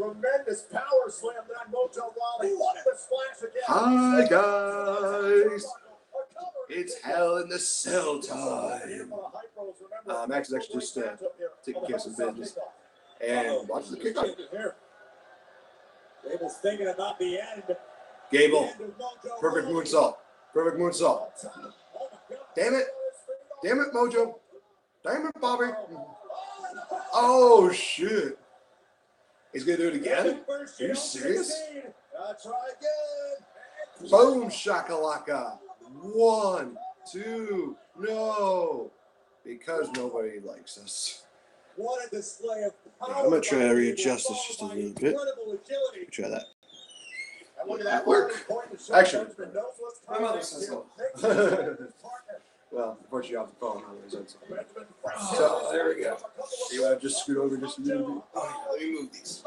Tremendous power slam that Mojo Rawley. What a splash again. Hi guys, it's Hell in the Cell time. Max is actually just taking care of some business and watches the kickoff. Gable's thinking about the end. Gable, perfect moonsault. Perfect moonsault. Damn it. Damn it, Mojo. Damn it, Bobby. Oh, shit. He's going to do it again? Are you serious? Boom, shakalaka. 1, 2, no. Because nobody likes us. What a display of power. I'm going to try to readjust this just a little bit. Try that. That work. Actually, my mother says so. Well, unfortunately, off the phone. So, there we go. You want to just scoot over just a little bit? Oh, let me move these.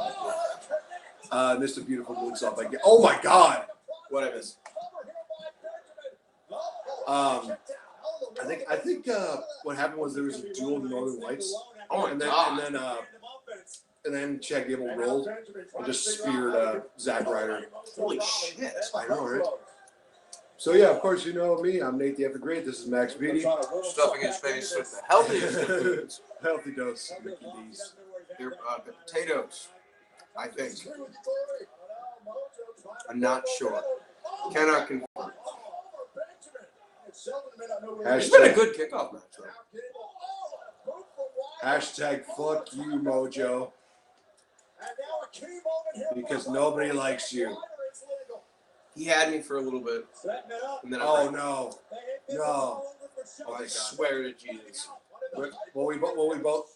Missed a beautiful moonsault. Like, oh my God! What I missed? I think what happened was there was a duel in Northern Lights. Oh my God! And then Chad Gable rolled and just speared Zack Ryder. Holy shit! I know, right? So yeah, of course you know me. I'm Nate the Epic Great. This is Max Beatty. Stuffing his face with the healthiest of foods. Healthy dose of Mickey D's. They're potatoes, I think. I'm not sure. Cannot confirm. It's been a good kickoff match, though. Hashtag fuck you, Mojo. Because nobody likes you. He had me for a little bit. And then no. No. Oh, I swear to Jesus. Well, we both.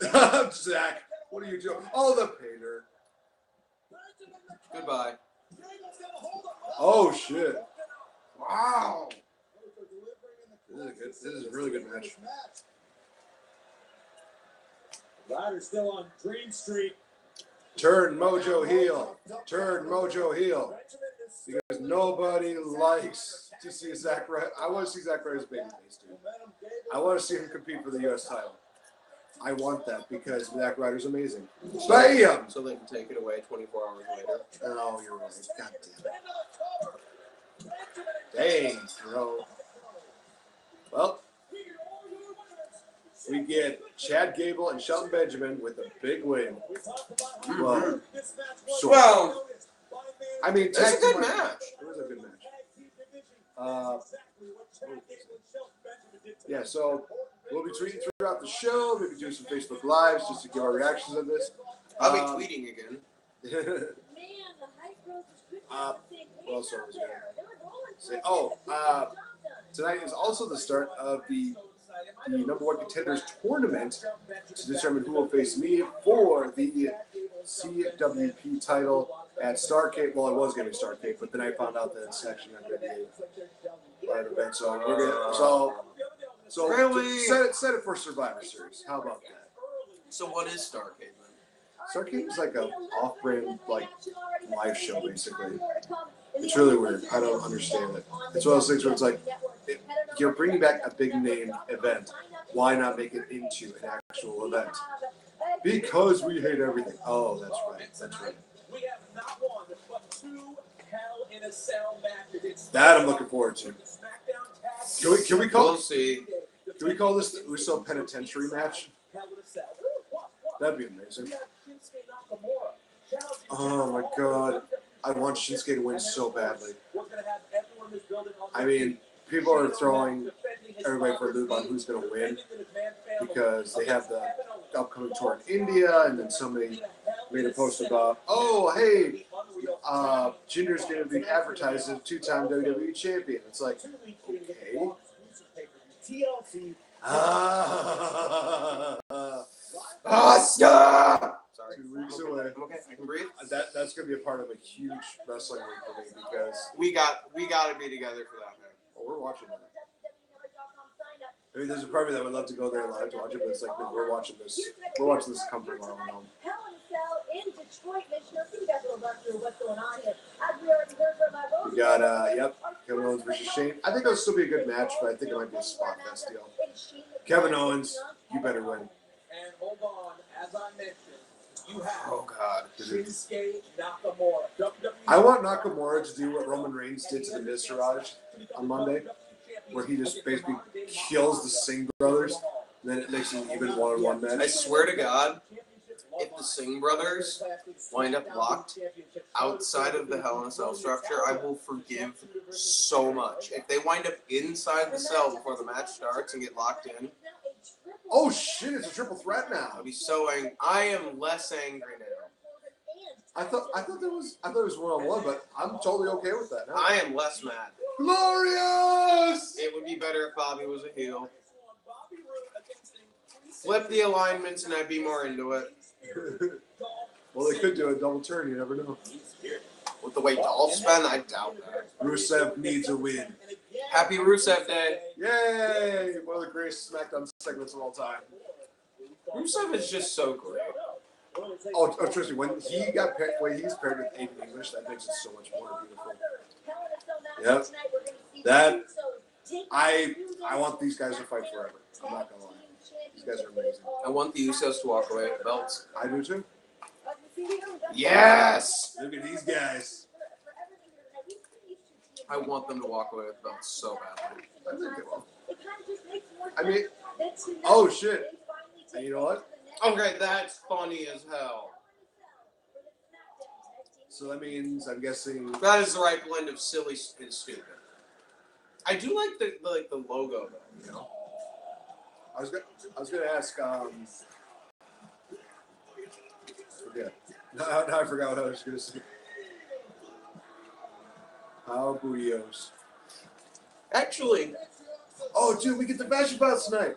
Zach, what are you doing? Oh, the painter. Goodbye. Oh, shit. Wow. This is a really good match. Ryder's still on Dream Street. Turn Mojo heel. Turn Mojo heel. Because nobody likes to see Zack Ryder. I want to see Zack Ryder's babyface, dude. I want to see him compete for the U.S. title. I want that because Zack Ryder's amazing. Bam! So they can take it away 24 hours later. Oh, you're right. God damn it. Dang, bro. Well, we get Chad Gable and Shelton Benjamin with a big win. Well, I mean, it's a good match. It was a good match. Yeah, so we'll be tweeting throughout the show. Maybe do some Facebook Lives just to give our reactions on this. I'll be tweeting again. What else was I going to say? Tonight is also the start of the number one contenders tournament to determine who will face me for the CWP title at Starrcade. Well, it was going to be Starrcade, but then I found out that it's actually not going to be a live event. So we're going so really set it for Survivor Series. How about that? So what is Starrcade then? Starrcade is like a off-brand live show basically. It's really weird. I don't understand it. It's one of those things where it's like, you're bringing back a big name event. Why not make it into an actual event? Because we hate everything. Oh, that's right. That's right. That I'm looking forward to. Can we call? We'll see. Can we call this the Uso Penitentiary match? That'd be amazing. Oh my God. I want Shinsuke to win so badly. I mean, people are throwing everybody for a loop on who's going to win because they have the upcoming tour in India, and then somebody made a post about, oh, hey, Jinder's going to be advertised as a two-time WWE champion. It's like, okay. Stop! Sorry. 2 weeks away. Okay, I can breathe. That's going to be a part of a huge wrestling week for me because we got to be together for that, man. Oh, we're watching that. I mean, there's a part of me that would love to go there live to watch it, but it's like, no, we're watching this. We're watching this come from our own home. We got, Kevin Owens versus Shane. I think it'll still be a good match, but I think it might be a spot fest deal. Kevin Owens, you better win. And hold on, as I mentioned, You have Oh God. Shinsuke Nakamura. WWE I want Nakamura to do what Roman Reigns did to the Miz Taraj on Monday, where he just basically kills the Singh brothers, and then it makes an even one-on-one I match. swear to God, if the Singh brothers wind up locked outside of the Hell in a Cell structure, I will forgive so much. If they wind up inside the cell before the match starts and get locked in, Oh shit! It's a triple threat I'll now. be so angry. I am less angry now. I thought it was one-on-one, but I'm totally okay with that now. I am less mad. Glorious! It would be better if Bobby was a heel. Flip the alignments and I'd be more into it. Well, they could do a double turn. You never know. With the way Dolph spun, I doubt that. Rusev needs a win. Happy Rusev Day. Yay! One of the greatest SmackDown segments of all time. Rusev is just so great. Oh, trust me, when he got paired, when he's paired with Aiden English, that makes it so much more beautiful. Yep. That I want these guys to fight forever. I'm not gonna lie. These guys are amazing. I want the Usos to walk away with the belts. I do too. Yes! Look at these guys. I want them to walk away with the belts so badly. I think they will. I mean, oh shit. And you know what? Okay, that's funny as hell. So that means I'm guessing. That is the right blend of silly and stupid. I do like the logo though. You know. I was gonna ask. Forget. Now I forgot what I was gonna say. How bootios. Actually, Oh, dude, we get the fashion files tonight.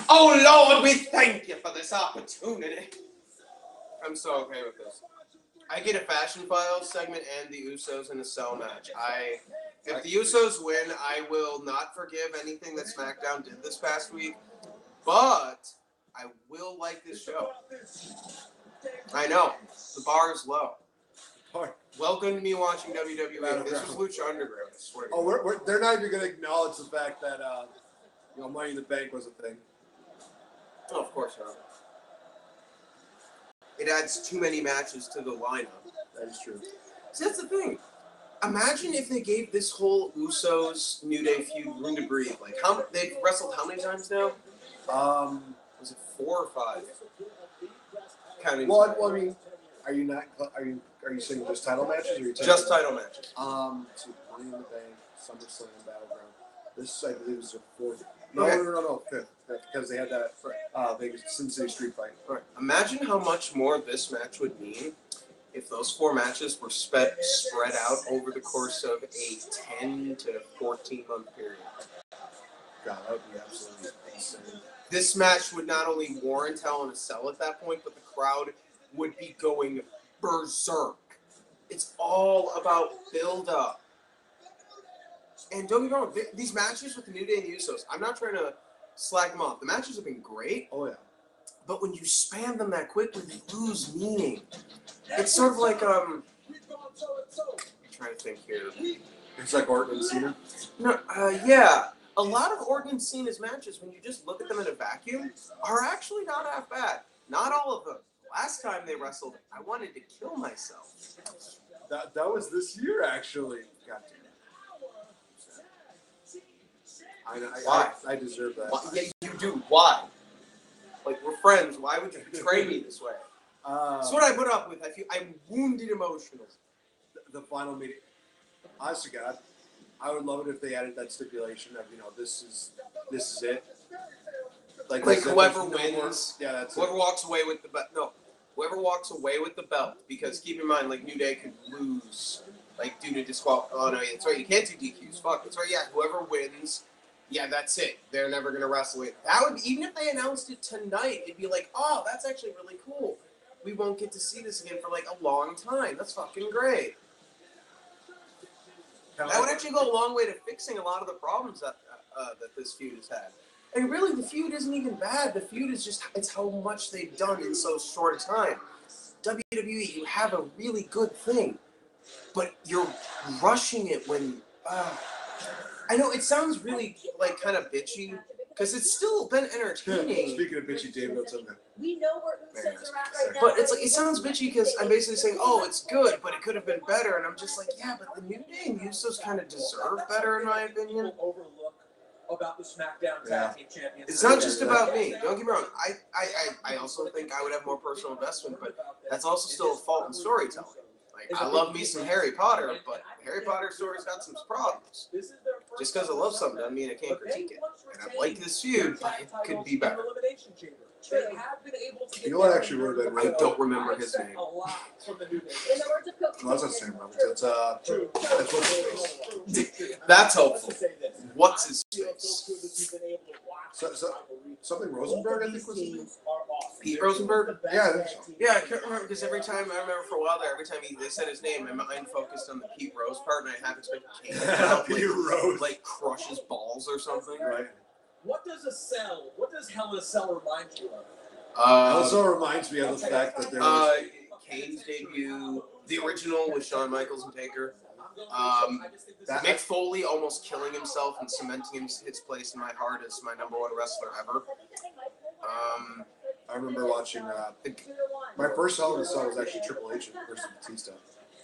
oh Lord, we thank you for this opportunity. I'm so okay with this. I get a Fashion Files segment and the Usos in a cell match. If the Usos win, I will not forgive anything that SmackDown did this past week, but I will like this show. I know, the bar is low. Welcome to me watching WWE. This was Lucha Underground, I swear to God. They're not even going to acknowledge the fact that Money in the Bank was a thing. Oh, of course not. It adds too many matches to the lineup. That is true. See, that's the thing. Imagine if they gave this whole Usos New Day feud room to breathe. Like, they've wrestled how many times now? Was it 4 or 5? Counting. Well, I mean, are you saying just title matches, or are you Just title matches. So Money in the Bank, SummerSlam, Battleground. This, I believe, is their 4th. No, Okay. no, 5th, because they had that Vegas Sin City Street fight. Right. Imagine how much more this match would mean if those 4 matches were spread out over the course of a 10 to 14 month period. God, that would be absolutely insane. This match would not only warrant Hell in a Cell at that point, but the crowd would be going berserk. It's all about build-up. And don't get me wrong, these matches with the New Day and the Usos, I'm not trying to slack them off. The matches have been great, Oh, yeah. but when you spam them that quickly, they lose meaning. It's sort of like, I'm trying to think here. It's like Orton and Cena. No, yeah. A lot of Orton and Cena's matches, when you just look at them in a vacuum, are actually not half bad. Not all of them. Last time they wrestled, I wanted to kill myself. That was this year, actually. God damn it. Why? I deserve that. Why? Yeah, you do. Why? Like, we're friends. Why would you betray me this way? That's what I put up with. I'm wounded emotionally. The final meeting. Honest to God, I would love it if they added that stipulation of, this is it. Like Whoever there's no more- wins, Yeah, that's whoever it. walks away with the belt. No, whoever walks away with the belt. Because keep in mind, like, New Day could lose, like, due to disqualification. Oh no, that's right. You can't do DQs. Fuck. That's right. Yeah, whoever wins. Yeah, that's it. They're never gonna wrestle it. That would, even if they announced it tonight, it'd be like, oh, that's actually really cool. We won't get to see this again for like a long time. That's fucking great. That would actually go a long way to fixing a lot of the problems that this feud has had. And really, the feud isn't even bad. The feud is just, it's how much they've done in so short a time. WWE, you have a really good thing, but you're rushing it when... I know it sounds really, like, kind of bitchy, Because it's still been entertaining. Speaking of bitchy, Dave notes on that. We know where Usos are at right now. But it's like, it sounds bitchy because I'm basically saying, oh, it's good, but it could have been better. And I'm just like, yeah, but the New Day and Usos kind of deserve better, in my opinion. People overlook about the SmackDown Tag Team Champions. It's not just about me. Don't get me wrong. I also think I would have more personal investment, but that's also still a fault in storytelling. Like, I love me some Harry Potter, but Harry Potter story's got some problems. Just because I love something doesn't mean I can't critique it. And I like this feud, but it could be better. You know what actually wrote that? I don't remember his name. No, that's not Sam Roberts. That's what's his face. That's helpful. What's his face? Something Rosenberg, I think was his name. Pete Rosenberg? Yeah, I think so. Yeah, I can't remember because every time I remember for a while there, every time they said his name, my mind focused on the Pete Rose part, and I half expected Kane to come out, Pete Rose. like crush his balls or something. Right. What does Hell in a Cell remind you of? Also reminds me of the fact that there was Kane's debut, the original with Shawn Michaels and Taker. Mick Foley almost killing himself and cementing his place in my heart as my #1 wrestler ever. I remember watching. My first Hell in a Cell was actually Triple H versus Batista.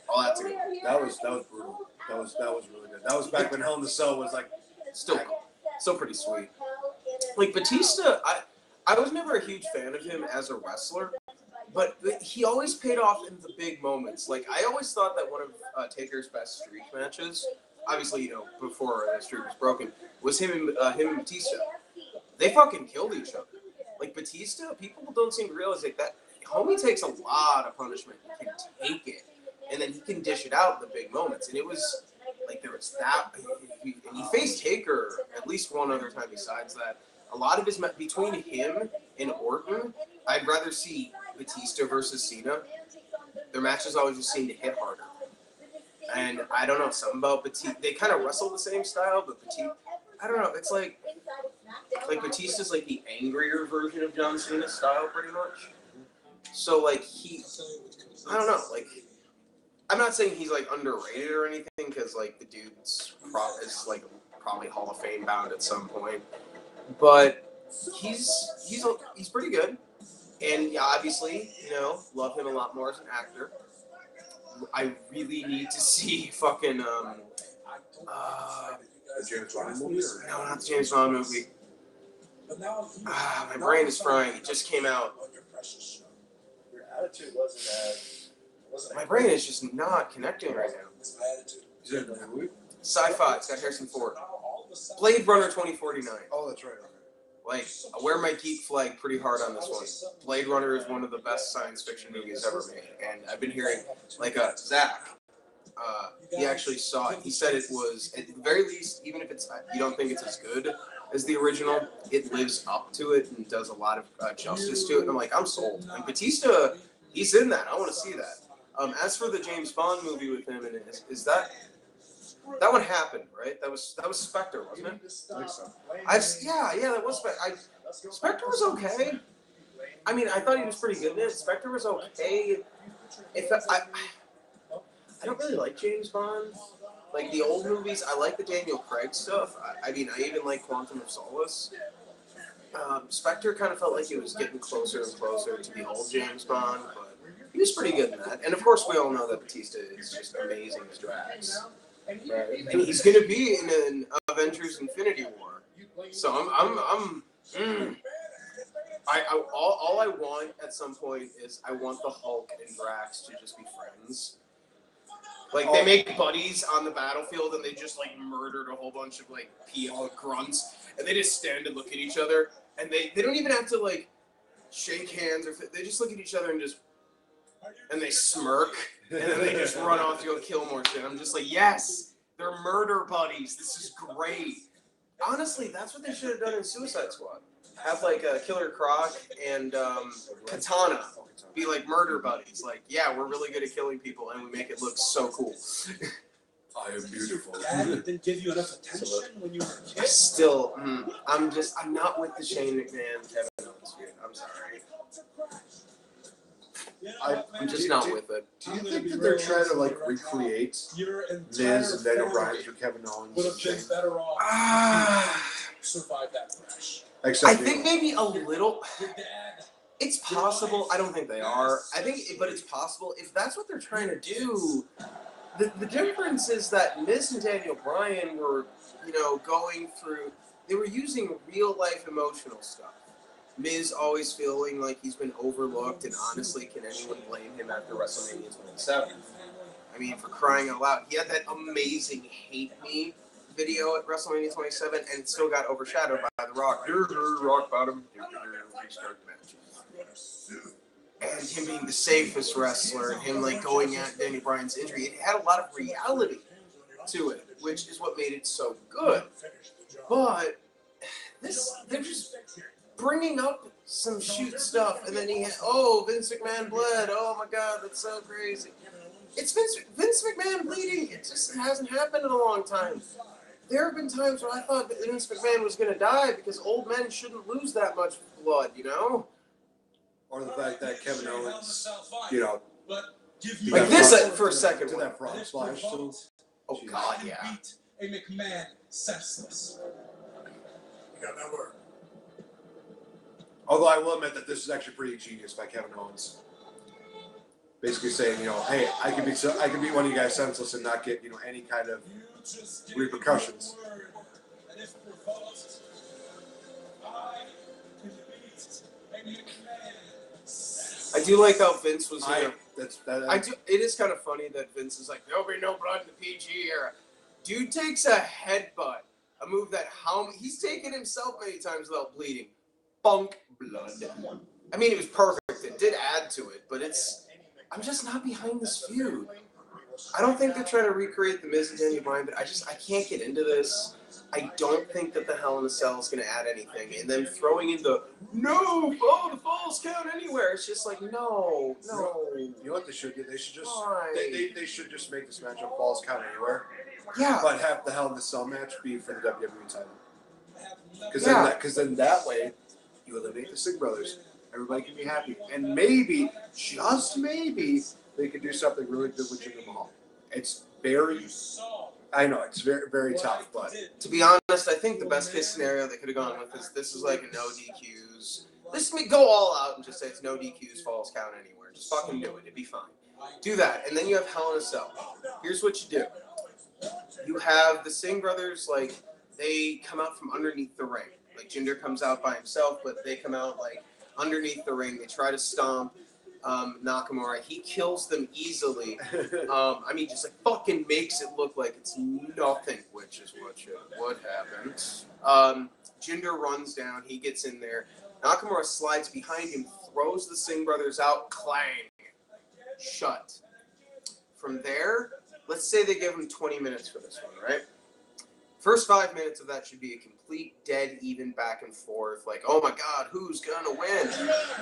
Oh, that's a good one. That was brutal. That was really good. That was back when Hell in a Cell was like Still pretty sweet. Like Batista, I was never a huge fan of him as a wrestler, but he always paid off in the big moments. Like I always thought that one of Taker's best streak matches, obviously before the streak was broken, was him and Batista. They fucking killed each other. Like Batista, people don't seem to realize like that. Homie takes a lot of punishment. He can take it, and then he can dish it out in the big moments. And it was like there was that. He faced Taker at least one other time besides that. A lot of his between him and Orton, I'd rather see Batista versus Cena. Their matches always just seem to hit harder. And I don't know, something about Batista. They kind of wrestle the same style, but Batista, I don't know. It's like Batista's like the angrier version of John Cena's style, pretty much. So like I don't know. Like I'm not saying he's like underrated or anything, because like the dude's is like probably Hall of Fame bound at some point. But he's pretty good, and yeah, obviously, love him a lot more as an actor. I really need to see fucking the James Bond movie. No, not the James Bond movie. My brain is frying. It just came out. Your attitude wasn't. My brain is just not connecting right now. Is that the movie? Sci-fi. It's got Harrison Ford. Blade Runner 2049. Oh, that's right. Okay. Like, I wear my geek flag pretty hard on this one. Blade Runner is one of the best science fiction movies ever made. And I've been hearing, like, Zach, he actually saw it. He said it was, at the very least, even if you don't think it's as good as the original, it lives up to it and does a lot of justice to it. And I'm like, I'm sold. And Batista, he's in that. I want to see that. As for the James Bond movie with him, and is that one happened, right? That was Spectre, wasn't it? I think so. Yeah, that was Spectre. Spectre was okay. I mean, I thought he was pretty good in it. Spectre was okay. I don't really like James Bond. Like the old movies, I like the Daniel Craig stuff. I mean, I even like Quantum of Solace. Spectre kind of felt like it was getting closer and closer to the old James Bond, but he was pretty good in that. And of course, we all know that Batista is just amazing as Drax. Right. And he's gonna be in an Avengers Infinity War. So all I want at some point is I want the Hulk and Drax to just be friends. Like they make buddies on the battlefield and they just like murdered a whole bunch of like PL grunts and they just stand and look at each other and they don't even have to like shake hands or they just look at each other and they smirk and then they just run off to go kill more shit. I'm just like, yes, they're murder buddies. This is great. Honestly, that's what they should have done in Suicide Squad. Have like Killer Croc and Katana be like murder buddies. Like, yeah, we're really good at killing people and we make it look so cool. I am beautiful. Dad didn't give you enough attention when you were a kid? Still, I'm not with the Shane McMahon, Kevin Owens dude. I'm sorry. I'm just not with it. Do you think that they're trying to like recreate Miz and Daniel Bryan through Kevin Owens? Would have been better off survive that crash. I think maybe a little. It's possible. I don't think they are. But it's possible if that's what they're trying to do. The difference is that Miz and Daniel Bryan were, going through. They were using real life emotional stuff. Miz always feeling like he's been overlooked, and honestly, can anyone blame him after WrestleMania 27? I mean, for crying out loud, he had that amazing "Hate Me" video at WrestleMania 27, and it still got overshadowed by The Rock. Rock bottom. Restart the match. And him being the safest wrestler, and him like going at Daniel Bryan's injury, it had a lot of reality to it, which is what made it so good. But they're just bringing up some shoot stuff, and then Vince McMahon bled. Oh my God, that's so crazy. It's Vince McMahon bleeding. It just hasn't happened in a long time. There have been times when I thought that Vince McMahon was going to die because old men shouldn't lose that much blood, Or the fact that Kevin Owens, like this for a second. To that frog splash. Oh God, yeah. A McMahon senseless. You got that word. Although I will admit that this is actually pretty genius by Kevin Owens. Basically saying, hey, I can beat one of you guys senseless and not get, any kind of repercussions. I do like how Vince was here. It is kind of funny that Vince is like, there'll be no blood in the PG era. Dude takes a headbutt, a move that he's taken himself many times without bleeding. Bunk blood. I mean, it was perfect. It did add to it, but I'm just not behind this feud. I don't think they're trying to recreate the Miz and Daniel Bryan, but I can't get into this. I don't think that the Hell in a Cell is going to add anything. And then throwing in the falls count anywhere. It's just like, no. You know what they should do? They should just they should just make this match a falls count anywhere. Yeah. But have the Hell in a Cell match be for the WWE title. Because then that way you eliminate the Singh brothers. Everybody can be happy. And maybe, just maybe, they could do something really good with Jinder Mahal. It's I know, it's very, very tough, but to be honest, I think the best case scenario they could have gone with is this is like a no DQs. This may go all out and just say it's no DQs, falls count anywhere. Just fucking do it. It'd be fine. Do that, and then you have Hell in a Cell. Here's what you do. You have the Singh brothers, like, they come out from underneath the ring. Like, Jinder comes out by himself, but they come out, like, underneath the ring. They try to stomp Nakamura. He kills them easily. Just like fucking makes it look like it's nothing, which is what happened. Jinder runs down. He gets in there. Nakamura slides behind him, throws the Singh brothers out. Clang. Shut. From there, let's say they give him 20 minutes for this one, right? First 5 minutes of that should be a complete dead even back and forth. Like, oh my God, who's gonna win?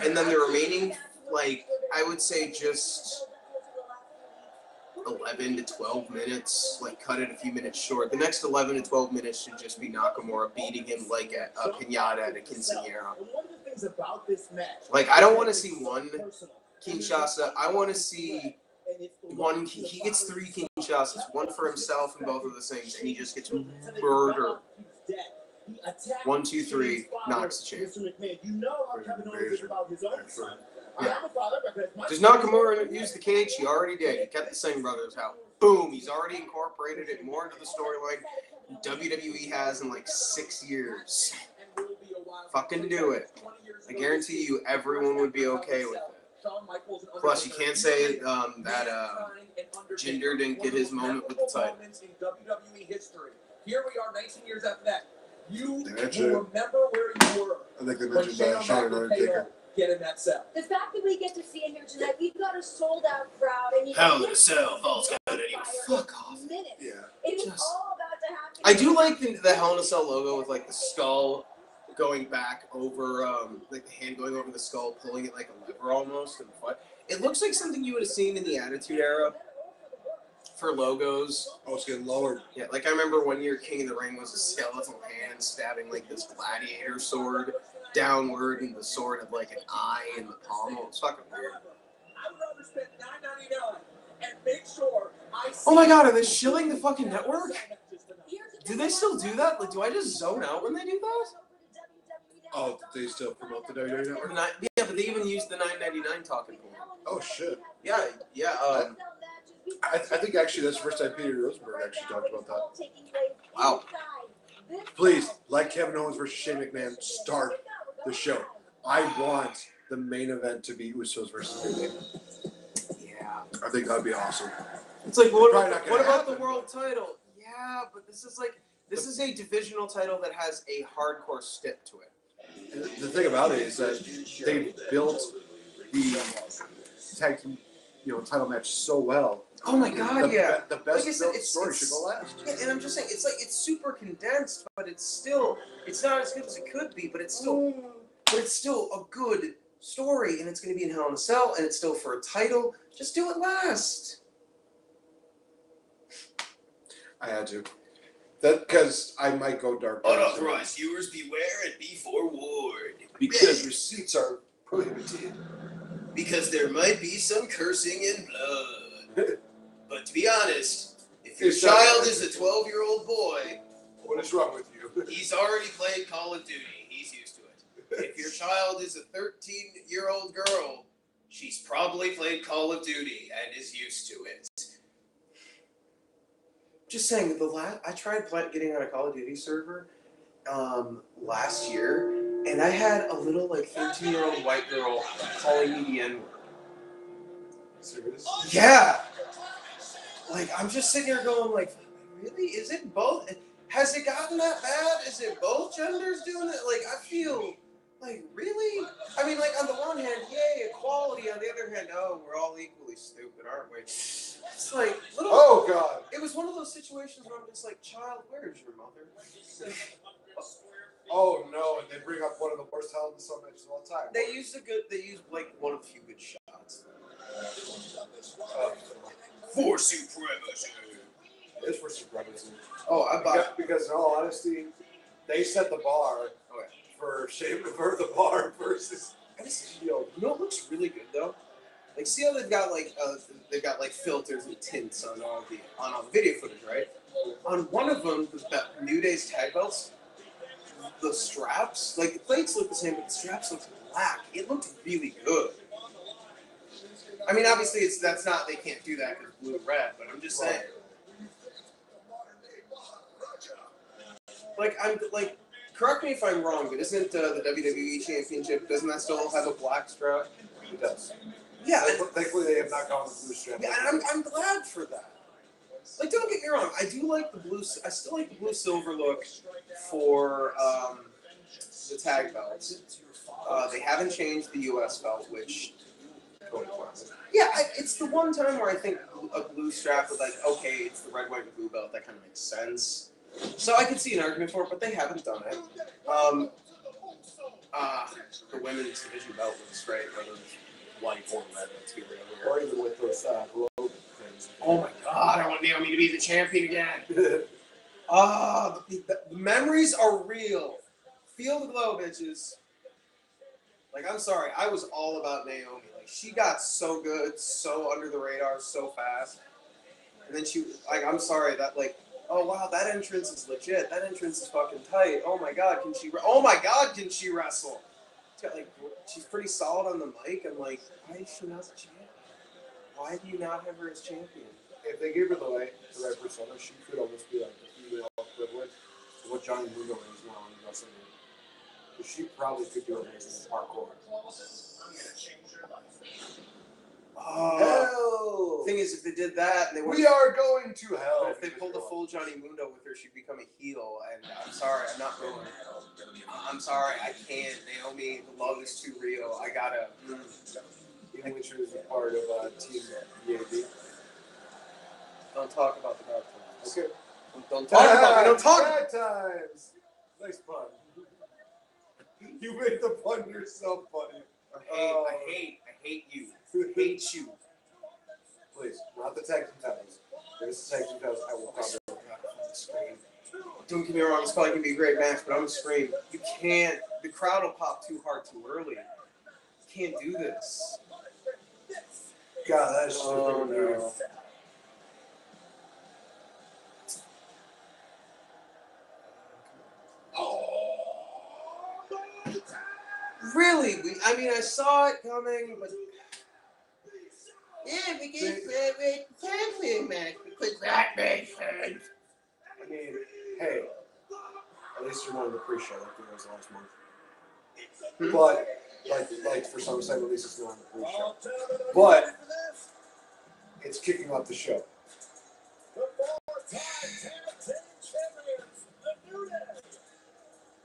And then the remaining, like, I would say just 11 to 12 minutes, like cut it a few minutes short. The next 11 to 12 minutes should just be Nakamura beating him like a pinata at a quinceañera. Like, I don't want to see one Kinshasa. I want to see one. He gets 3 Kinshasas, one for himself and both of the things, and he just gets murdered. 1, 2, 3, knocks the champ. Yeah. Does Nakamura use the cage? He already did. He kept the Singh brothers out. Boom! He's already incorporated it more into the storyline WWE has in like 6 years. Fucking do it. I guarantee you everyone would be okay with it. Plus, you can't say that Jinder didn't get his moment with the title. Here we are 19 years after that. You will remember where you were. I think they mentioned Shawn Undertaker. Get in that cell. The fact that we get to see it here tonight, we've got a sold-out crowd, and Hell in a Cell falls count anyway. Fuck off. Yeah. Yeah. It is all about to happen. I do like the Hell in a Cell logo with like the skull going back over, like the hand going over the skull, pulling it like a lever almost. And it looks like something you would have seen in the Attitude Era for logos. Oh, it's getting lowered. Yeah, like I remember one year King of the Ring was a skeletal hand stabbing like this gladiator sword downward, and the sword had like an eye in the pommel. It's fucking weird. Oh my god, are they shilling the fucking network? Do they still do that? Like, do I just zone out when they do that? Oh, they still promote the WWE Network? Yeah, but they even use the $9.99 talking point. Oh, shit. Yeah. I think actually that's the first time Peter Rosenberg actually talked about that. Wow. Please, like Kevin Owens versus Shane McMahon, start the show. I want the main event to be Usos versus New Day. Yeah. I think that'd be awesome. It's like, what Probably not gonna about the happen, world title? Yeah, but this is a divisional title that has a hardcore stick to it. And the thing about it is that they built the tag team, title match so well. Oh my god, yeah. The best Like I said, built story should go last. Yeah, and I'm just saying, it's super condensed, but it's not as good as it could be, but it's still a good story, and it's going to be in Hell in a Cell, and it's still for a title. Just do it last. I had to. That because I might go dark. Unauthorized viewers beware and be forewarned. Because receipts are prohibited. Because there might be some cursing and blood. But to be honest, if your child is a 12-year-old boy, What is wrong with you? he's already played Call of Duty. He's used to it. If your child is a 13-year-old girl, she's probably played Call of Duty and is used to it. Just saying, I tried getting on a Call of Duty server last year, and I had a little 13-year-old white girl calling me the N-word. Serious? Yeah. I'm just sitting here going, really? Is it both? Has it gotten that bad? Is it both genders doing it? I feel, really? I mean, on the one hand, yay, equality. On the other hand, oh, we're all equally stupid, aren't we? It's Oh, God. It was one of those situations where I'm just like, child, where is your mother? Oh, no. And they bring up one of the worst Hell in a Cell matches of all time. They used one of the few good shots. For supremacy. It is for supremacy. Oh, Because in all honesty, they set the bar for the bar versus Shield. You know what looks really good though? See how they've got filters and tints on all the video footage, right? On one of them, the New Day's tag belts, the straps, the plates look the same, but the straps look black. It looked really good. I mean, obviously they can't do that because blue and red, but I'm just saying. Correct me if I'm wrong, but isn't the WWE Championship, doesn't that still have a black strap? It does. Yeah. Thankfully, they have not gone with blue strap. Yeah, and I'm glad for that. Don't get me wrong, I still like the blue silver look for the tag belts. They haven't changed the US belt, which yeah, it's the one time where I think a blue strap with it's the red, white, and blue belt, that kind of makes sense. So I could see an argument for it, but they haven't done it. The women's division belt looks great, whether it's white or red, let's be real here. Or even with those globe things. Oh my god, I want Naomi to be the champion again. The memories are real. Feel the glow, bitches. I'm sorry, I was all about Naomi. She got so good, so under the radar, so fast. And then I'm sorry, oh wow, that entrance is legit. That entrance is fucking tight. Oh my god, can she wrestle? She's pretty solid on the mic. I'm like, why is she not the champion? Why do you not have her as champion? If they gave her the right persona, she could almost be the female equivalent to what Johnny Mundo is now in wrestling. She probably could do amazing parkour. Oh. Thing is, if they did that, and we are going to hell. But if they pulled a full Johnny Mundo with her, she'd become a heel. And I'm sorry, I'm not going. I'm sorry, I can't. Naomi, the love is too real. I gotta. Even when she was a part of Team EAB. Don't talk about the dark times. Okay. Don't talk about it. Don't talk. Bad times. Nice pun. You made the pun yourself funny. I hate you. I hate you. Please, not the tag team titles. There's the tag team titles. I will probably scream. Don't get me wrong, it's probably gonna be a great match, but I'm gonna scream. You can't. The crowd will pop too hard too early. You can't do this. God, that is no. I mean, I saw it coming, but yeah, because tag team match because that makes sense. I mean, hey, at least you're not in the pre-show like it was last month. But like for some reason, at least it's not in the pre-show. But it's kicking off the show.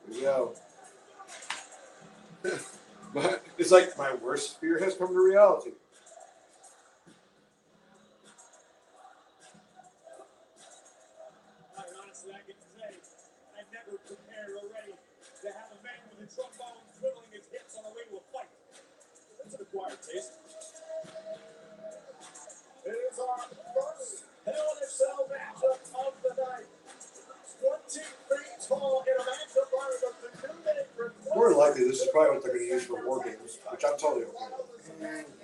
Here we go. But it's like my worst fear has come to reality. Honestly, I can say I never prepared already to have a man with a trombone twiddling his hips on the way to a fight. That's an acquired taste. It is our first Hell in a Cell matchup of the night. 20 feet tall in a match environment. The new name for More likely, this is probably what they're going to use for war games, which I'm totally okay with.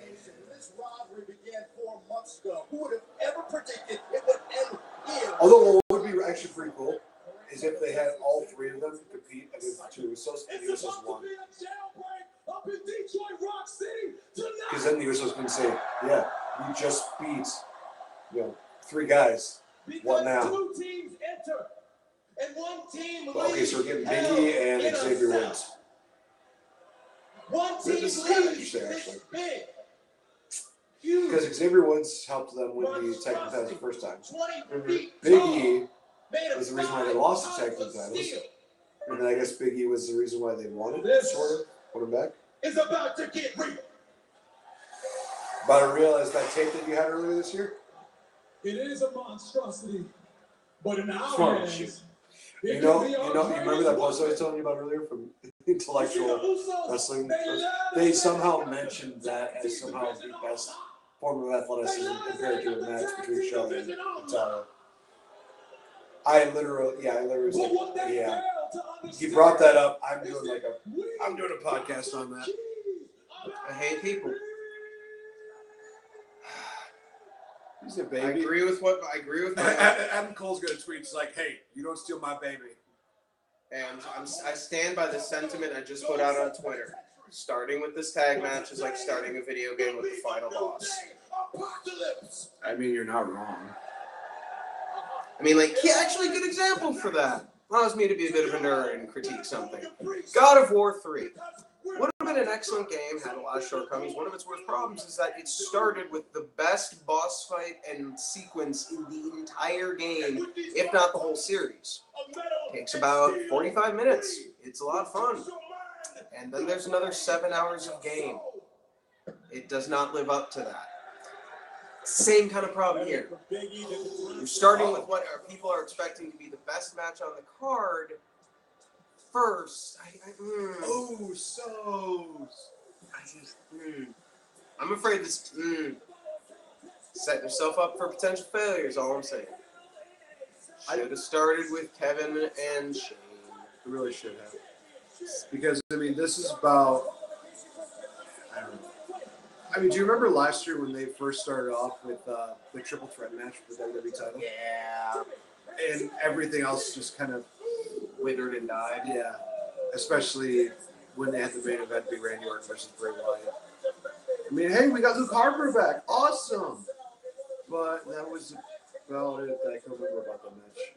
This rivalry began 4 months ago. Who would have ever predicted it would end here? Although what would be actually pretty cool is if they had all 3 of them compete against the 2 Usos and the Usos won. Because then the Usos can say, yeah, we just beat, 3 guys. What now? 2 teams enter, and 1 team Well, okay, so we're getting Biggie and Xavier wins. 1 team This is kind of leads interesting, this actually. big, huge, Because Xavier Woods helped them win the tag team titles the first time. 20 feet Big tall, E made of was the reason why they lost the tag team of titles. steel, And then I guess Big E was the reason why they won it, This- sort of. Put him back. is about to get real. About to realize that tape that you had earlier this year? It is a monstrosity, but in our Smart hands, shit. it You could be our remember that post I was greatest telling you about earlier from weapon. Intellectual Usos, Wrestling? they love They it. somehow mentioned that as somehow the best form of athleticism compared to a match between Shawn and Tyler. I literally was But like, what they yeah. fail to He understand brought that up. I'm is doing that we I'm doing a podcast on that. I hate people. He's a I baby. agree with my Adam Cole's gonna tweet. It's like, hey, you don't steal my baby. and I stand by the sentiment I just put out on Twitter. Starting with this tag match is like starting a video game with the final boss. Apocalypse. I mean, you're not wrong. I mean, like, yeah, actually, a good example for that. Allows me to be a bit of a nerd and critique something. God of War 3. Would have been an excellent game, had a lot of shortcomings. One of its worst problems is that it started with the best boss fight and sequence in the entire game, if not the whole series. Takes about 45 minutes. It's a lot of fun. And then there's another 7 hours of game. It does not live up to that. Same kind of problem here. You're starting with what people are expecting to be the best match on the card first. Oh, so. I'm afraid this. Set yourself up for potential failure is all I'm saying. Should have started with Kevin and Shane. I really should have. Because, I mean, this is about. I don't know. I mean, do you remember last year when they first started off with the triple threat match for the WWE title? Yeah. And everything else just kind of Withered and died. yeah. Especially when they had the main event be Randy Orton versus Bray Wyatt. I mean, hey, we got Luke Harper back. Awesome. But that was about it that I can remember about the match.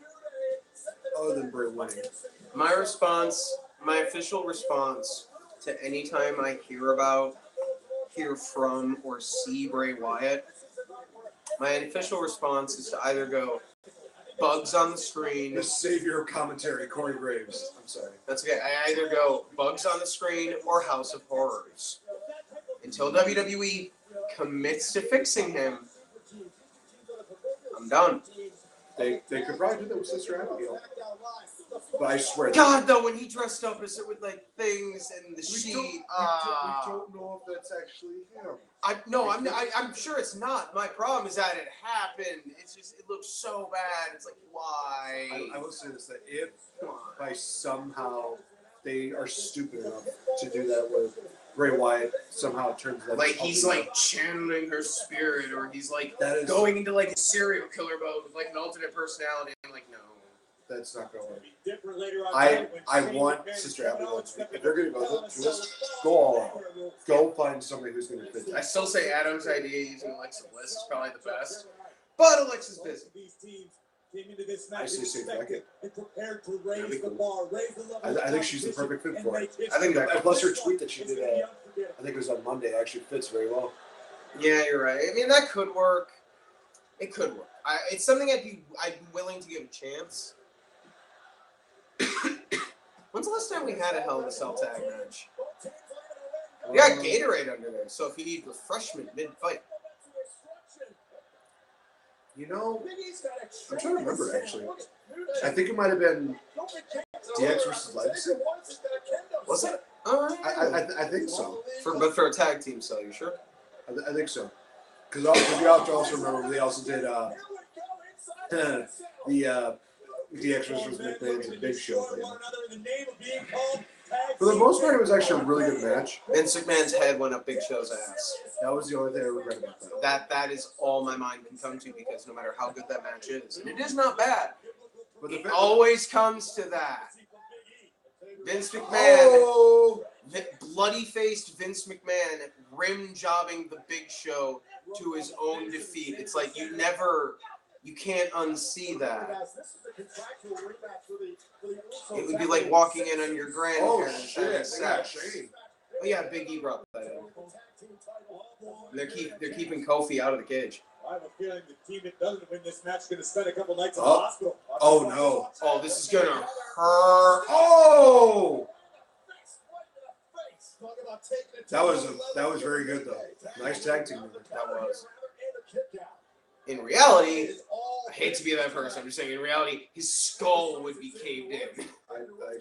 Other than Bray winning. My official response to any time I hear from, or see Bray Wyatt, my official response is to either go bugs on the screen. The savior of commentary, Corey Graves. I'm sorry. That's okay. I either go bugs on the screen or House of Horrors. Until WWE commits to fixing him, I'm done. They could probably do that with Sister Abigail. But I swear. God, though, when he dressed up as it with like things and the We sheet. don't know if that's actually him. I'm sure it's not. My problem is that it happened. It's just, it looks so bad. It's like, why? I will say this, that if by somehow they are stupid enough to do that with Bray Wyatt, somehow it turns out Like, he's like channeling her spirit, or he's like that is going into like a serial killer mode with like an alternate personality. I'm like, no. That's not going to work. Different later on I tonight when want Shane Sister McMahon Abigail. stepping If they're going to go to this, go all out. Go find somebody who's going to fit I that. still say Adam's idea using Alexa Bliss is probably the best, but Alexa's busy. These teams came into this I match say Saint Beckett. and prepared to raise That'd be the cool. bar, raise the level. I think she's the perfect fit for it. I think that. And plus her tweet that she did, I think it was on Monday, actually fits very well. Yeah, you're right. I mean, that could work. It could work. It's something I'd be willing to give a chance. When's the last time we had a Hell in a Cell tag match? We got Gatorade under there, so if you need refreshment mid-fight. You know, I'm trying to remember actually. I think it might have been DX versus Legacy. Was it? I think so. But for a tag team, so you sure? I think so. Because you have to also remember they also did the DX versus McMahon's a big show thing. For the most part, it was actually a really good match. Vince McMahon's head went up Big Show's ass. That was the only thing I regret about that. That is all my mind can come to because no matter how good that match is, and it is not bad, But it always comes to that. Vince McMahon, bloody-faced Vince McMahon, rim jobbing the Big Show to his own defeat. It's like you can't unsee that. It would be like walking in on your grandparents. shit! They got Shane. Oh yeah, Big E brought that in. They're keeping Kofi out of the cage. I have a feeling the team that doesn't win this match is going to spend a couple nights in the Oh. hospital. Oh no! Oh, this is gonna hurt. Oh! That was very good though. Nice tag team. That was. In reality, I hate to be that person. I'm just saying, in reality, his skull would be caved in. I agree.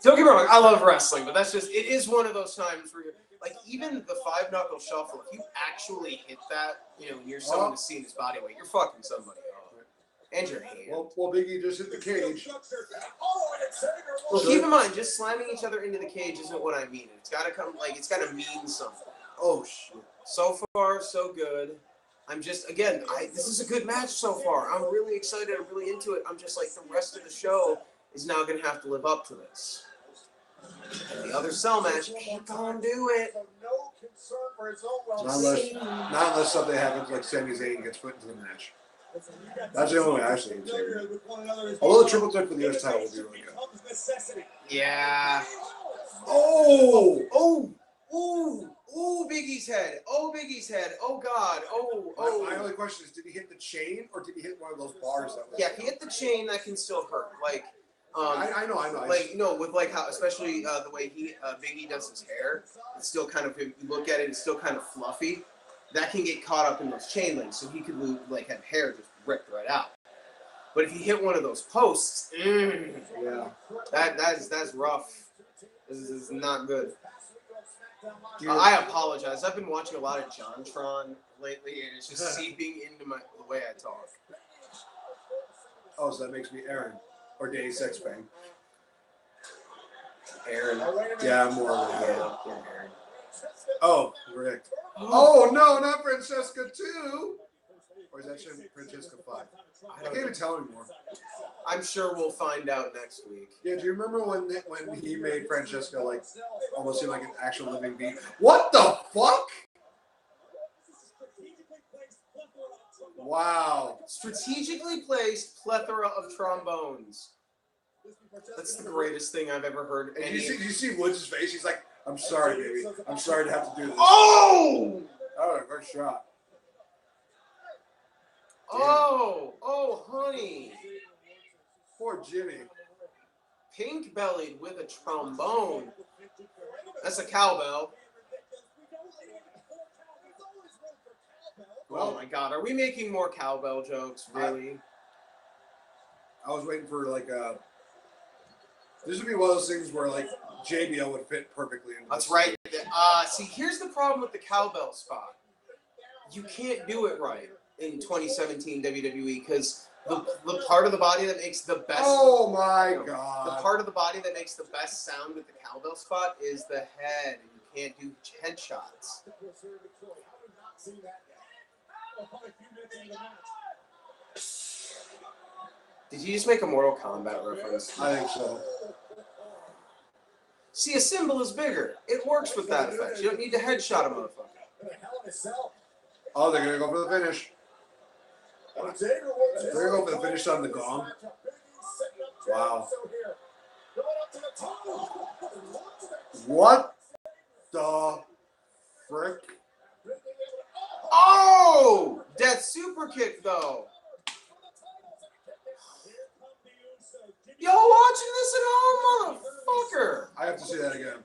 Don't get me wrong, I love wrestling, but that's just, it is one of those times where, like, even the 5-knuckle shuffle, if you actually hit that, when you're someone to see in his body weight, you're fucking somebody up. And your hand. Well, Big E just hit the cage. Well, keep in mind, just slamming each other into the cage isn't what I mean. It's gotta it's gotta mean something. Oh shit! So far, so good. I'm just, again, this is a good match so far. I'm really excited. I'm really into it. I'm just like, the rest of the show is now going to have to live up to this. And the other Cell match ain't going to do it. Not unless something happens like Sami Zayn gets put into the match. That's the only way I see it. Although the triple threat for the US title would be really good. Yeah. Oh! Oh, Biggie's head. Oh, Biggie's head. Oh, God. Oh. My only question is, did he hit the chain or did he hit one of those bars? Yeah, if he hit the chain, that can still hurt. Like, I know. Like, with like how, especially the way Biggie does his hair, it's still kind of, if you look at it, it's still kind of fluffy. That can get caught up in those chain links, so he could have hair just ripped right out. But if you hit one of those posts, yeah, that's rough. This is not good. I apologize. I've been watching a lot of JonTron lately, and it's just seeping into the way I talk. Oh, so that makes me Aaron or Danny Sexbang. Aaron. Yeah, I'm more of a Yeah, Aaron. Oh, Rick. Oh no, not Francesca 2. Or is that Francesca 5? I can't even tell anymore. I'm sure we'll find out next week. Yeah, do you remember when he made Francesca like almost seem like an actual living being? What the fuck? Wow. Strategically placed plethora of trombones. That's the greatest thing I've ever heard. And you see Woods' face? He's like, I'm sorry, baby. I'm sorry to have to do this. Oh! Oh, first shot. Oh, honey. Poor Jimmy. Pink-bellied with a trombone. That's a cowbell. Oh my God, are we making more cowbell jokes? Really? I was waiting for this would be one of those things where like JBL would fit perfectly into That's this. right. See, here's the problem with the cowbell spot. You can't do it right in 2017 WWE because the part of the body that makes the best. Oh my God. The part of the body that makes the best sound with the cowbell spot is the head, and you can't do headshots. Did you just make a Mortal Kombat reference? I think so. See, a symbol is bigger. It works with that effect. You don't need to headshot a motherfucker. Oh, they're gonna go for the finish. They're gonna go for the finish on the gong. Wow. What the frick? Oh! Death super kick, though. Yo, watching this at home, motherfucker. I have to see that again.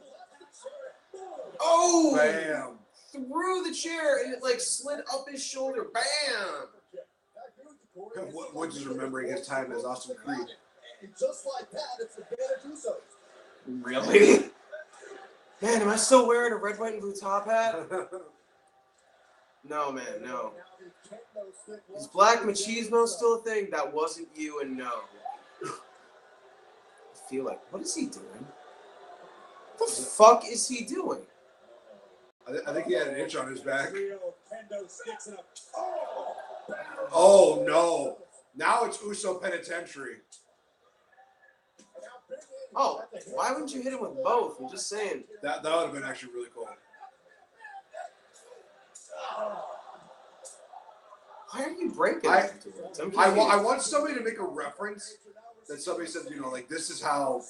Oh! Bam. Through the chair, and it, like, slid up his shoulder. Bam! Woods is remembering his time as Austin Creed. Just like that, it's advantage Usos. Really? Man, am I still wearing a red, white, and blue top hat? No, man, no. Is Black Machismo still a thing? That wasn't you, and no. I feel like, what is he doing? What the fuck is he doing? I think he had an itch on his back. Oh no! Now it's Uso Penitentiary. Oh, why wouldn't you hit him with both? I'm just saying. That would have been actually really cool. Why are you breaking I- afterwards? I'm I confused. want somebody to make a reference that somebody said, you know, like this is how,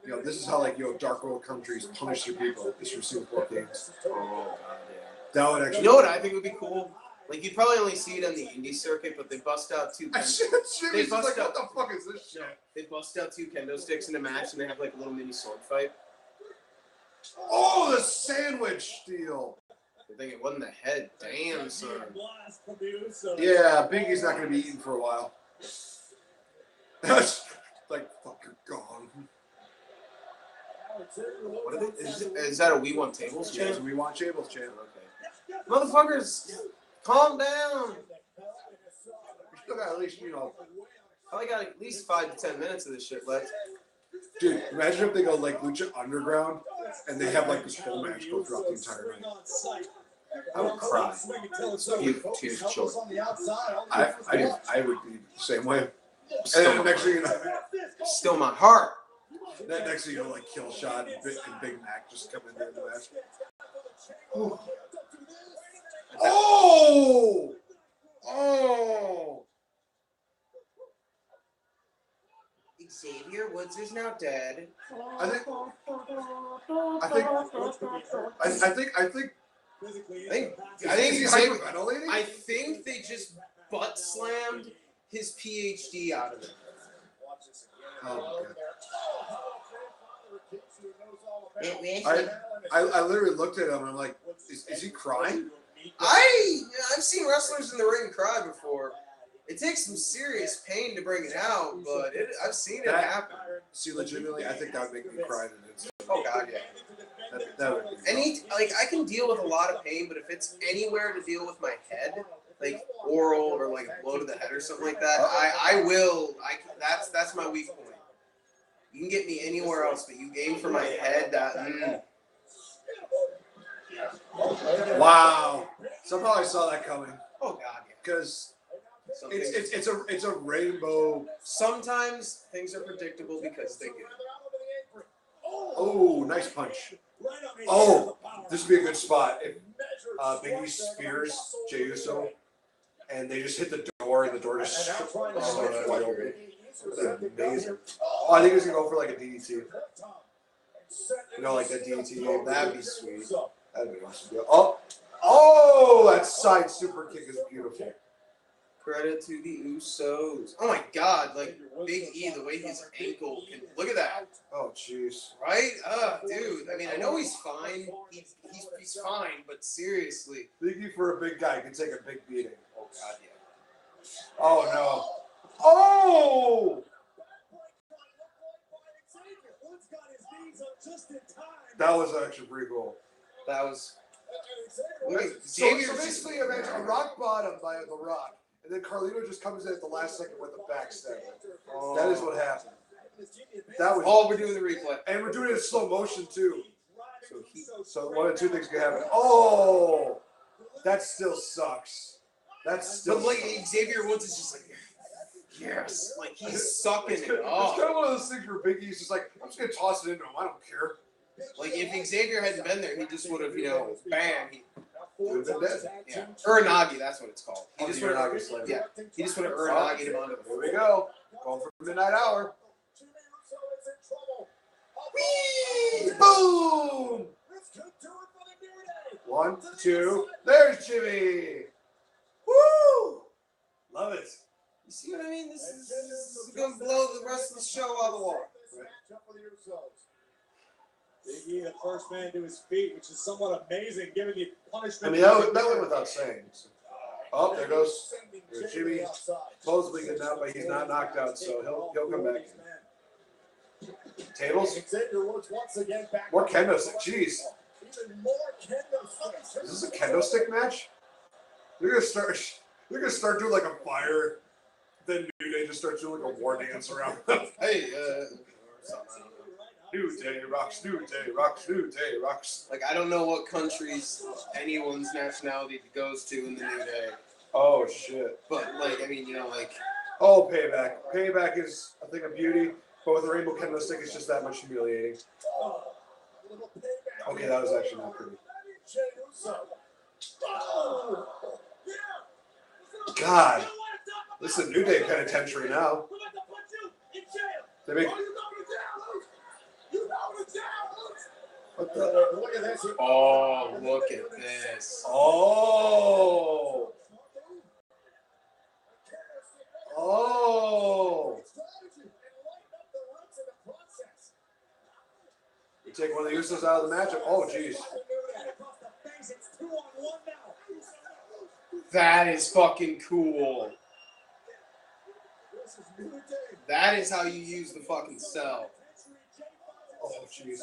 you know, this is how like, you know, dark world countries punish their people. It's from Singapore Kings. Oh, God, yeah. That would actually. You know what I think would be cool? Like, you'd probably only see it on the indie circuit, but they bust out two. Jimmy's just like, what the fuck is this shit? They bust out two kendo sticks in a match, and they have like a little mini sword fight. Oh, the sandwich steal. I think it wasn't the head. Damn, son. Yeah, Biggie's not going to be eating for a while. That's like fucking gone. What are they? Is that a We Want Tables Yes, chant? we want Chables channel. Okay. Motherfuckers, calm down. We still got at least, you know, Probably got at least 5 to 10 minutes of this shit left. dude. Imagine if they go like Lucha Underground and they have like this whole match go throughout the entire night. I would cry. Tears choke. I would be the same way. And Still then my next thing heart. you know, Still my heart. next thing you know, like Kill Shot and Big Mac just come in there in the match. Oh! Oh! Xavier Woods is now dead. I think he's Xavier, hyperventilating. I think they just butt slammed his PhD out of him. Oh, okay. I literally looked at him and I'm like, is he crying? I've seen wrestlers in the ring cry before. It takes some serious pain to bring it out, but I've seen it happen. See, legitimately, I think that would make me cry. Oh God, yeah. That would be I can deal with a lot of pain, but if it's anywhere to deal with my head, like oral or like a blow to the head or something like that, that's my weak point. You can get me anywhere else, but you aim for my head. Wow. Somehow I saw that coming. Oh God, yeah. Because it's a rainbow. Sometimes things are predictable because they get. Oh, nice punch. Oh, this would be a good spot if Big E spears Jey Uso and they just hit the door and the door just wide open. Amazing. Oh, I think he's gonna go for like a DDT. You know, like that DDT. That'd be sweet. That'd be awesome. Oh, that side super kick is beautiful. Credit to the Usos. Oh my God, like Big E, the way his ankle can look at that. Oh, jeez. Right? Dude. I mean, I know he's fine. He's fine, but seriously. Big E for a big guy can take a big beating. Oh God, yeah. Oh no. Oh! That was actually pretty cool. That was. So basically, a rock bottom by The Rock, and then Carlito just comes in at the last second with a backstab. Oh. That is what happened. That was. Oh, we're doing the replay. And we're doing it in slow motion too. So one of two things can happen. Oh, that still sucks. That's still. But like sucks. Xavier Woods is just like. Yes, like he's sucking It's it kind up. of one of those things where Big E's just like, I'm just gonna toss it into him. I don't care. Like if Xavier hadn't been there, he just would have, bam. Yeah, Uranagi, that's what it's called. He just would have, he just would have Uranagi'd him onto the Here we go. Going for the midnight hour. Whee! Boom! 1, 2. There's Jimmy. Woo! Love it. You see what I mean? This is gonna blow the rest of the show out of the water. Big E, the first man to his feet, which is somewhat amazing given the I punishment. mean, that went without saying. Oh, there goes Jimmy. Supposedly getting out, but he's not knocked out, so he'll come back. Tables. Xavier Woods once again back. More kendo stick. Jeez. Even more kendo sticks. Is this a kendo stick match? They're gonna start doing like a fire. Then New Day just starts doing like a war dance around them. Hey, New Day rocks. New Day rocks. New Day rocks. like I don't know what countries anyone's nationality goes to in the New Day, Oh shit. but like I mean, like Oh, Payback. Payback is a thing of beauty, but with a rainbow kendo stick, it's just that much humiliating. Okay, that was actually not pretty. God, this is a New Day penitentiary now. They make. What the? Look at this. oh look at this. Oh. Oh. You take one of the Usos out of the matchup. Oh, jeez. That is fucking cool. That is how you use the fucking cell. Oh, jeez.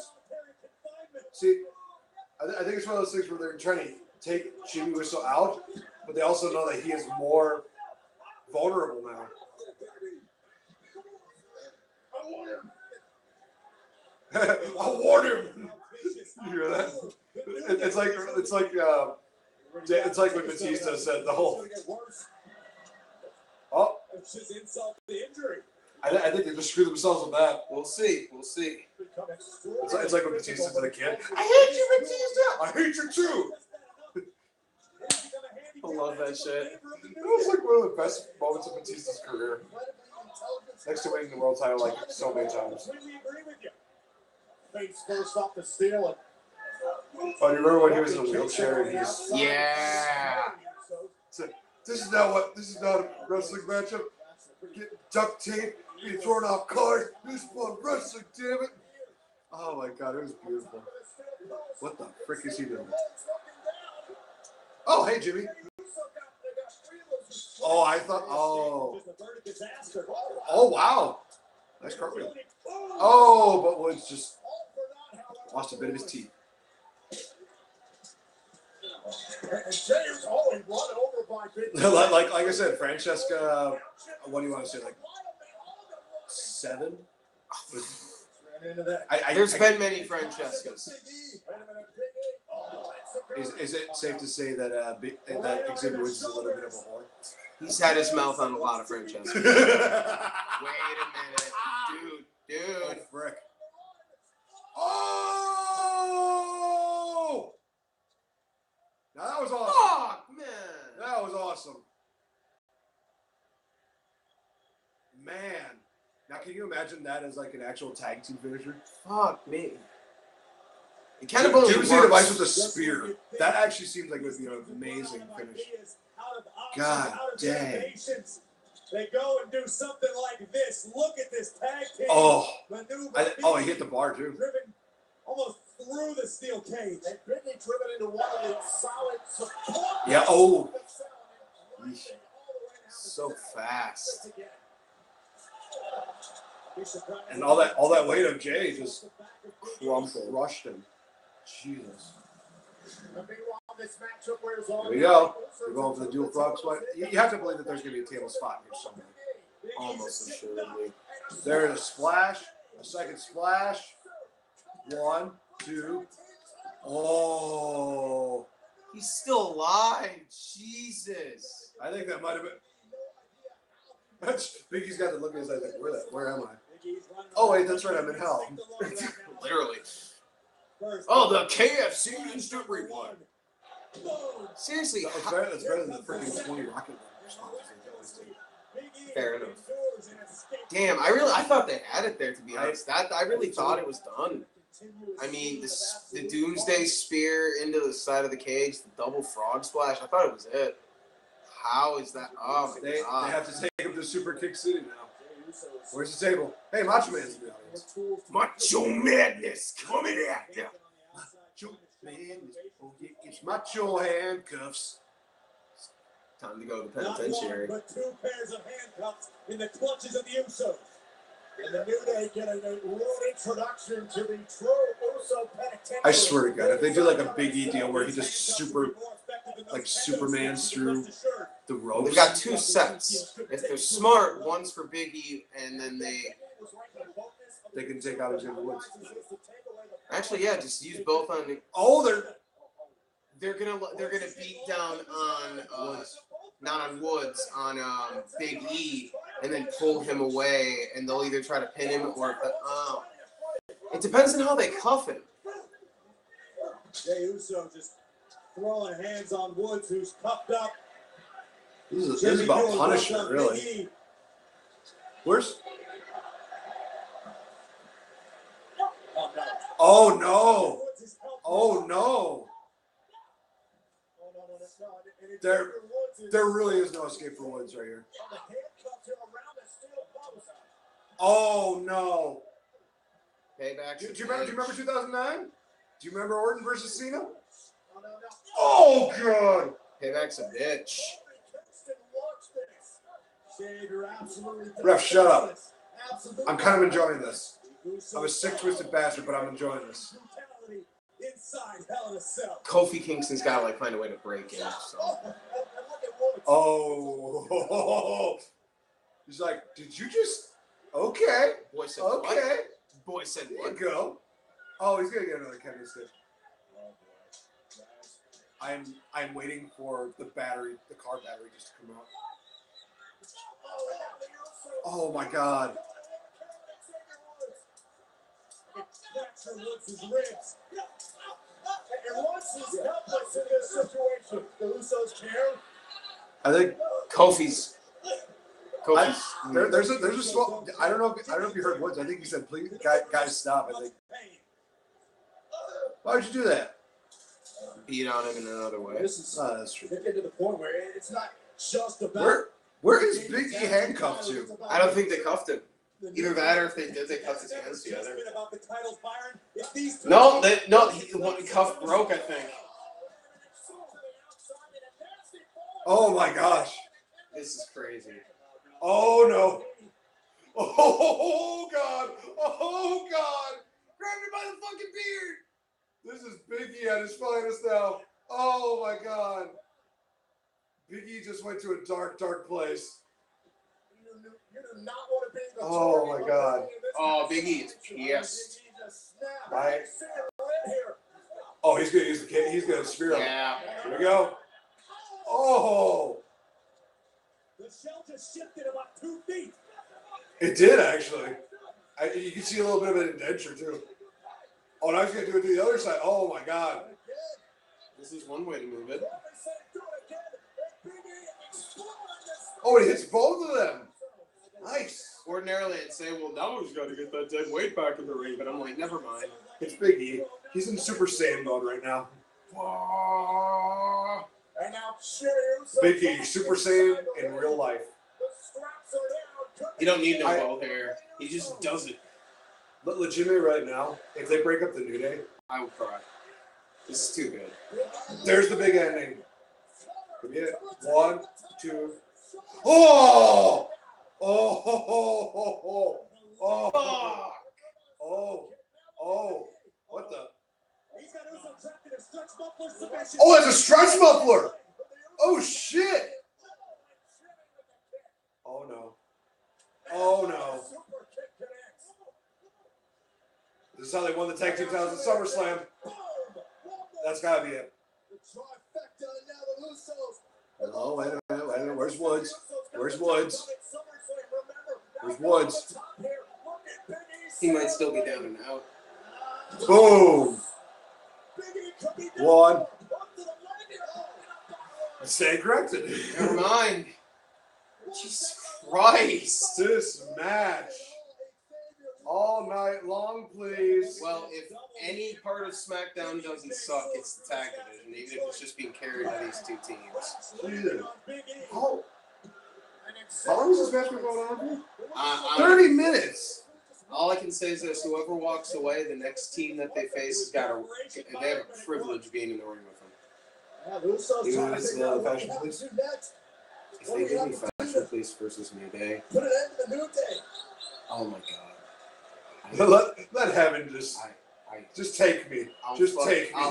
See, I think it's one of those things where they're trying to take Jimmy Uso out, but they also know that he is more vulnerable now. I warned him. You hear that? It's like when Batista said the whole. Oh, I think they just screwed themselves with that. We'll see. We'll see. It's like when Batista said to the kid, "I hate you, Batista. I hate you too." I love that shit. It was like one of the best moments of Batista's career. Next to winning the world title like so many times. First off the steal. Oh, do you remember when he was in a wheelchair and he's Yeah. this is not a wrestling matchup. Get duct tape, being thrown off cars. This is fun wrestling, damn it. Oh my god, it was beautiful. What the frick is he doing? Oh, hey Jimmy. Oh, I thought oh wow. Nice cartwheel. Oh, but Woods just lost a bit of his teeth. like I said, Francesca, what do you want to say? Like 7? There's been many Francescas. Is it safe to say that that Xavier Woods is a little bit of a whore? He's had his mouth on a lot of Francescas. Wait a minute, dude. Oh, frick. Oh! Now that was awesome. Fuck, man. That was awesome. Man. Now can you imagine that as like an actual tag team finisher? Fuck me. It kind of Dude, only you see the Vice works. with a spear. That actually seems like it would be an amazing finish. God dang. They go and do something like this. Look at this tag team. Oh. Maneuver. He hit the bar too. Driven almost through the steel cage. And quickly driven into one of the solid support. Yeah, oh. So fast. And all that weight of Jay just crushed him. Jesus. Here we go. We're going for the dual frog spot. You have to believe that there's going to be a table spot here somewhere. Almost assuredly. There's a splash, a second splash. 1, 2. Oh. He's still alive. Jesus. I think that might have been. Big E's got to look at his eyes like, where am I? Oh, wait, that's right, I'm in hell. Literally. Oh, the KFC instant replay. Seriously, That's better than the freaking 20 rocket responses. fair enough. Damn, I thought they had it there, to be honest. I really thought it was done. I mean, the Doomsday Spear into the side of the cage, the double frog splash, I thought it was it. How is that? Oh, my God. They have to take him to Super Kick City now. Where's the table? Hey, Macho Man's in the audience. Macho Madness coming at ya. Macho Madness. It's Macho handcuffs. Time to go to the penitentiary. But 2 pairs of handcuffs in the clutches of the Usos. And the New Day get a world introduction to the true Uso penitentiary. I swear to God, if they do like a Big E deal where he just Supermans through the ropes. They've got 2 sets. If they're smart, one's for Big E, and then they can take out Xavier Woods. actually, yeah, just use both on. Oh, They're gonna beat down on not on Woods, on Big E, and then pull him away, and they'll either try to pin him or it depends on how they cuff him. Jey Uso just throwing hands on Woods, who's cuffed up. this is about punishment, really. Where's? Oh no! Oh no! There really is no escape for Woods right here. Oh no! Payback. Do you remember 2009? Do you remember Orton versus Cena? Oh god! Payback's a bitch. Ref, shut up. I'm kind of enjoying this. I'm a sick, twisted bastard, but I'm enjoying this. Kofi Kingston's got to find a way to break in. So. Oh, he's like, did you just? Okay. Boy said okay. What? Boy said There what? you go. Oh, he's gonna get another Kevin stick. I'm waiting for the car battery just to come out. Oh my god. I think Kofi's. there's a small. I don't know if you heard Woods. I think he said, "Please, guys, stop." I think. Why would you do that? Beat on him in another way. That's true. Getting to the point where it's not just about. Where is Big E handcuffed to? I don't think they cuffed him. Either that or if they did, they cuffed his hands together. No, the cuff broke, I think. Oh my gosh. This is crazy. Oh no. Oh god. Oh god. Grab me by the fucking beard. This is Big E at his finest now. Oh my god. Big E just went to a dark, dark place. Oh my god. Oh, Big E is pissed. Right. Oh, he's gonna use the kid. He's gonna spear him. Yeah. Here we go. Oh. The shell just shifted about 2 feet. It did actually. You can see a little bit of an indenture too. Oh, now he's gonna do it to the other side. Oh my god. This is one way to move it. Oh, he hits both of them. Nice. Ordinarily, I'd say, well, now he's got to get that dead weight back in the ring, but I'm like, never mind. It's Big E. He's in Super Saiyan mode right now. And now Big E, Super Saiyan in real life. You don't need no ball hair. He just does it. But legitimately right now, if they break up the New Day, I would cry. This is too good. there's the big ending. Get it? 1, 2. Oh! Oh! Oh! Oh! Oh! Oh! Oh! What the? Oh, it's a stretch muffler! Oh shit! Oh no! Oh no! This is how they won the tag team titles at SummerSlam. That's gotta be it. Oh, wait a minute. Where's Woods? Where's Woods? There's Woods. He might still be down and out. Boom. One. Stay corrected. Never mind. Jesus Christ. This match. All night long, please. Well, if any part of SmackDown doesn't suck, it's the tag division, even if it's just being carried by these two teams. Jesus. How long has this match been going on for? 30 minutes. All I can say is this: whoever walks away, the next team that they face has got they have a privilege being in the ring with them. Even if it's Fashion Police. If they give me Fashion Police versus New Day, Put an end to the New Day. oh my god. Let heaven just take me. Just take me.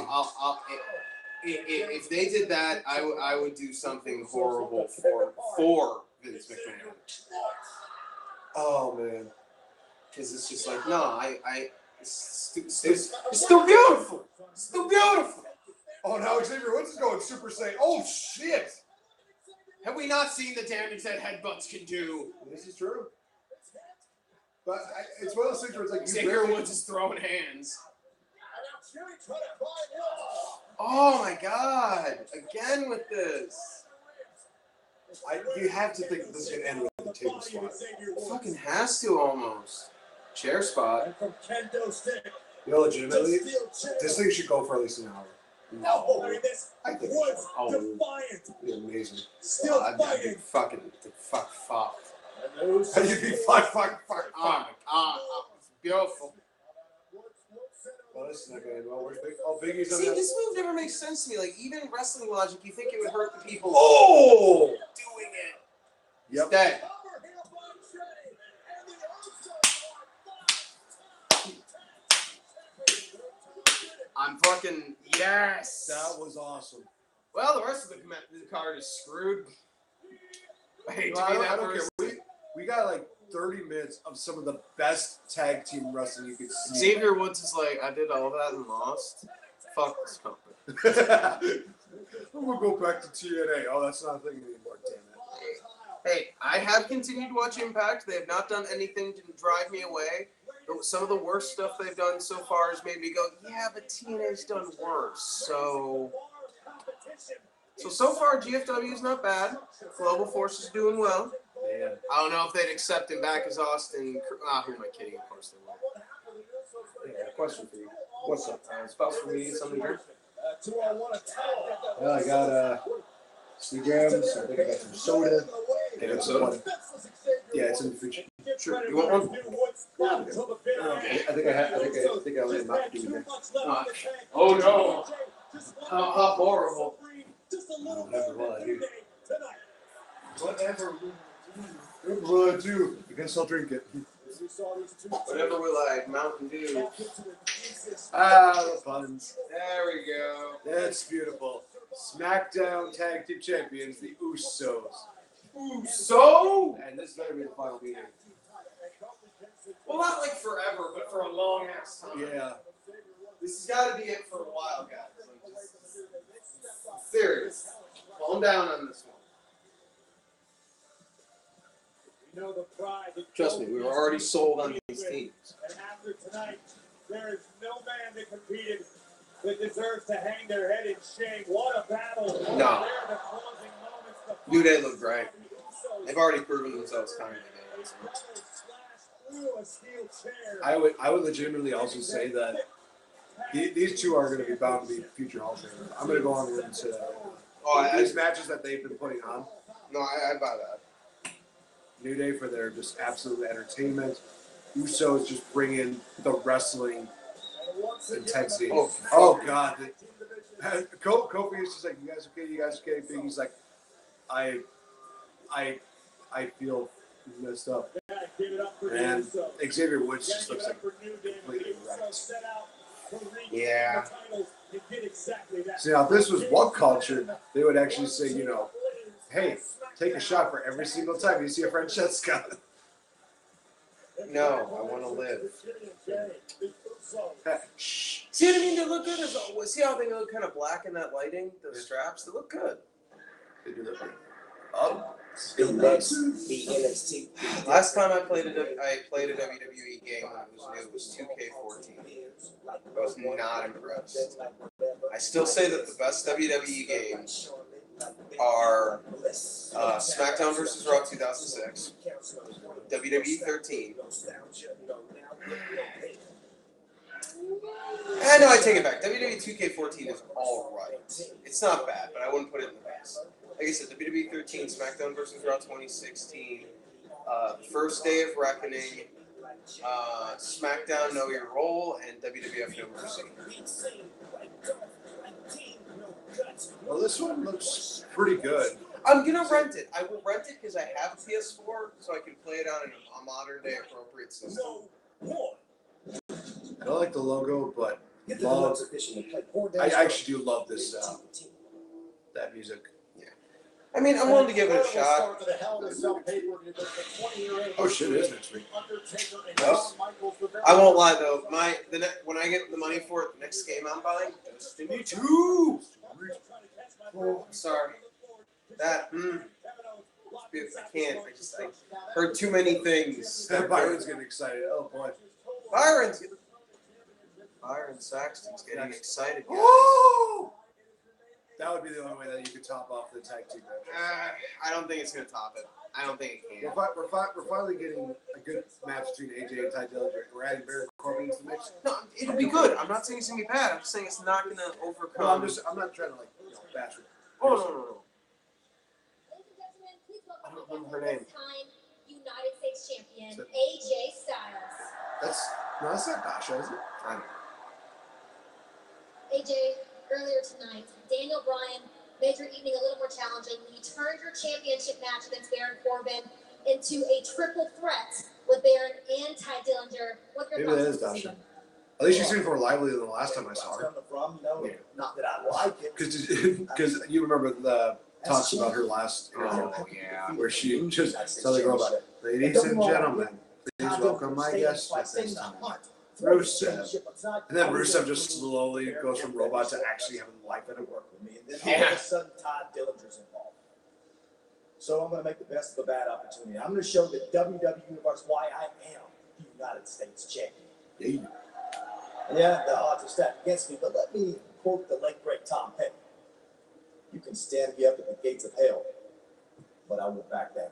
If they did that, I would do something horrible for Vince McMahon. Oh man. Because it's just like, no, it's still beautiful. It's still beautiful. Oh, now Xavier Woods is going Super Saiyan. Oh shit. Have we not seen the damage that headbutts can do? This is true. But it's one of those things where it's like Xavier Woods is throwing hands. Oh my god! Again with this. you have to think that this is going to end with the table spot. Fucking has to almost. Chair spot. You know, legitimately, this thing should go for at least an hour. No, I think Woods Oh. defiant, it'd be amazing. still I'd be fighting. fucked. How you be fuck. It's beautiful. Well, this is not going to end well. Where's Big? Oh, Biggie's on See, that. this move never makes sense to me. Like, even wrestling logic, you think it would hurt the people Oh! doing it. Yep. Instead, I'm fucking yes. That was awesome. Well, the rest of the card is screwed. I hate to I be don't that care. person. We got like 30 minutes of some of the best tag team wrestling you could see. Xavier Woods is like, I did all that and lost. Fuck this company. I'm gonna go back to TNA. Oh, that's not a thing anymore. Damn it. Hey, I have continued to watch Impact. They have not done anything to drive me away. But some of the worst stuff they've done so far has made me go, yeah, but TNA's done worse. So far, GFW is not bad. Global Force is doing well. Man. I don't know if they'd accept him back as Austin. Who am I kidding? Of course they will. Yeah, question for you. What's up? Spouse for me, something here. Well, I got Seagrams. I think I got some soda. You got soda? Yeah, it's in the fridge. Sure. You want one? I think I let him out do here. Oh no! How horrible! Whatever will I do? Whatever will I do? I guess I'll drink it. Whatever will I? Mountain Dew. The puns. There we go. That's beautiful. SmackDown Tag Team Champions, the Usos. So? And this better be the final meeting. Well, not like forever, but for a long ass time. Yeah. This has got to be it for a while, guys. Like, just serious. Calm down on this one. Trust me, we were already sold on these teams. And after tonight, there is no man that competed that deserves to hang their head in shame. What a battle. No. New Day look great. They've already proven themselves time and again. I would legitimately also say that these two are going to be bound to be future Hall of Famers. I'm going to go on and say that. These matches that they've been putting on. No, I buy that. New Day for their just absolute entertainment. Usos just bring in the wrestling intensity. Oh God. Kofi is just like, you guys okay? You guys okay? Biggie's like, I feel messed up. And Xavier Woods just looks like completely wrecked. Yeah. See, now if this was What Culture, they would actually say, you know, hey, take a shot for every single time you see a Francesca. No, I want to live. Shh. See what I mean? They look good. See how they look kind of black in that lighting? Those straps? They look good. They do look good. The next, the NXT. Last time I played a WWE game when it was new was 2K14. I was not impressed. I still say that the best WWE games are SmackDown vs. Raw 2006, WWE 13. No, I take it back. WWE 2K14 is alright. It's not bad, but I wouldn't put it in the best. Like I said, WWE 13, SmackDown vs. Raw 2016, First Day of Reckoning, SmackDown Know Your Role, and WWF No Mercy. Well, this one looks pretty good. I'm gonna rent it. I will rent it because I have a PS4, so I can play it on a modern day appropriate system. I don't like the logo, but I actually do love this that music. I mean, I'm willing to give it a shot. Oh shit, it is next week. I won't lie though. When I get the money for it, the next game I'm buying, Destiny 2. Oh, sorry. That. I can't. I heard too many things. Byron's getting excited. Oh boy. Byron Saxton's getting excited. Woo! That would be the only way that you could top off the tag team match. I don't think it's gonna top it. I don't think it can. We're finally getting a good match between AJ and Ty Dillinger. We're adding Baron Corbin into the mix. No, it'll be good. I'm not saying it's gonna be bad. I'm just saying it's not gonna overcome. No, I'm not trying to bash it. Oh no. I don't remember her name. United States champion AJ Styles. That's not Dasha, is it? I know. AJ, earlier tonight, Daniel Bryan made your evening a little more challenging. You turned your championship match against Baron Corbin into a triple threat with Baron and Ty Dillinger. What your Maybe that thoughts is on this Dasha. season? At least she seems more lively than the last time I saw her. Yeah. Not that I like it. Because you remember the talks about her last interview, where she just tell the girl about it. Ladies and gentlemen, please welcome my guest at this time, Rusev. And then Rusev just slowly goes from robot to actually having life at work. And then all of a sudden, Ty Dillinger's involved. So I'm going to make the best of a bad opportunity. I'm going to show the WWE Universe why I am the United States champion. Yeah. And yeah, the odds are stacked against me, but let me quote the late great Tom Petty. You can stand me up at the gates of hell, but I won't back down.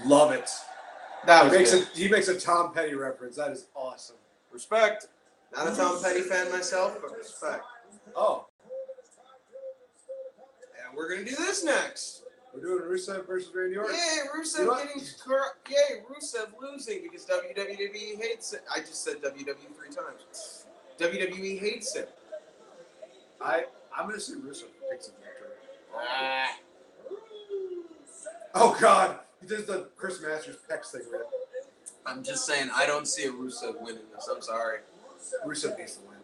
Love it. That was He makes a Tom Petty reference. That is awesome. Respect. Not a Tom Petty fan myself, but respect. Oh, And we're gonna do this next. we're doing Rusev versus Randy Orton. Yay, Rusev Rusev losing because WWE hates it. I just said WWE 3 times. WWE hates it. I'm gonna say Rusev picks a victory. Oh God, he does the Chris Masters pecs thing, right? I'm just saying I don't see a Rusev winning this. I'm sorry. Rusev needs to win.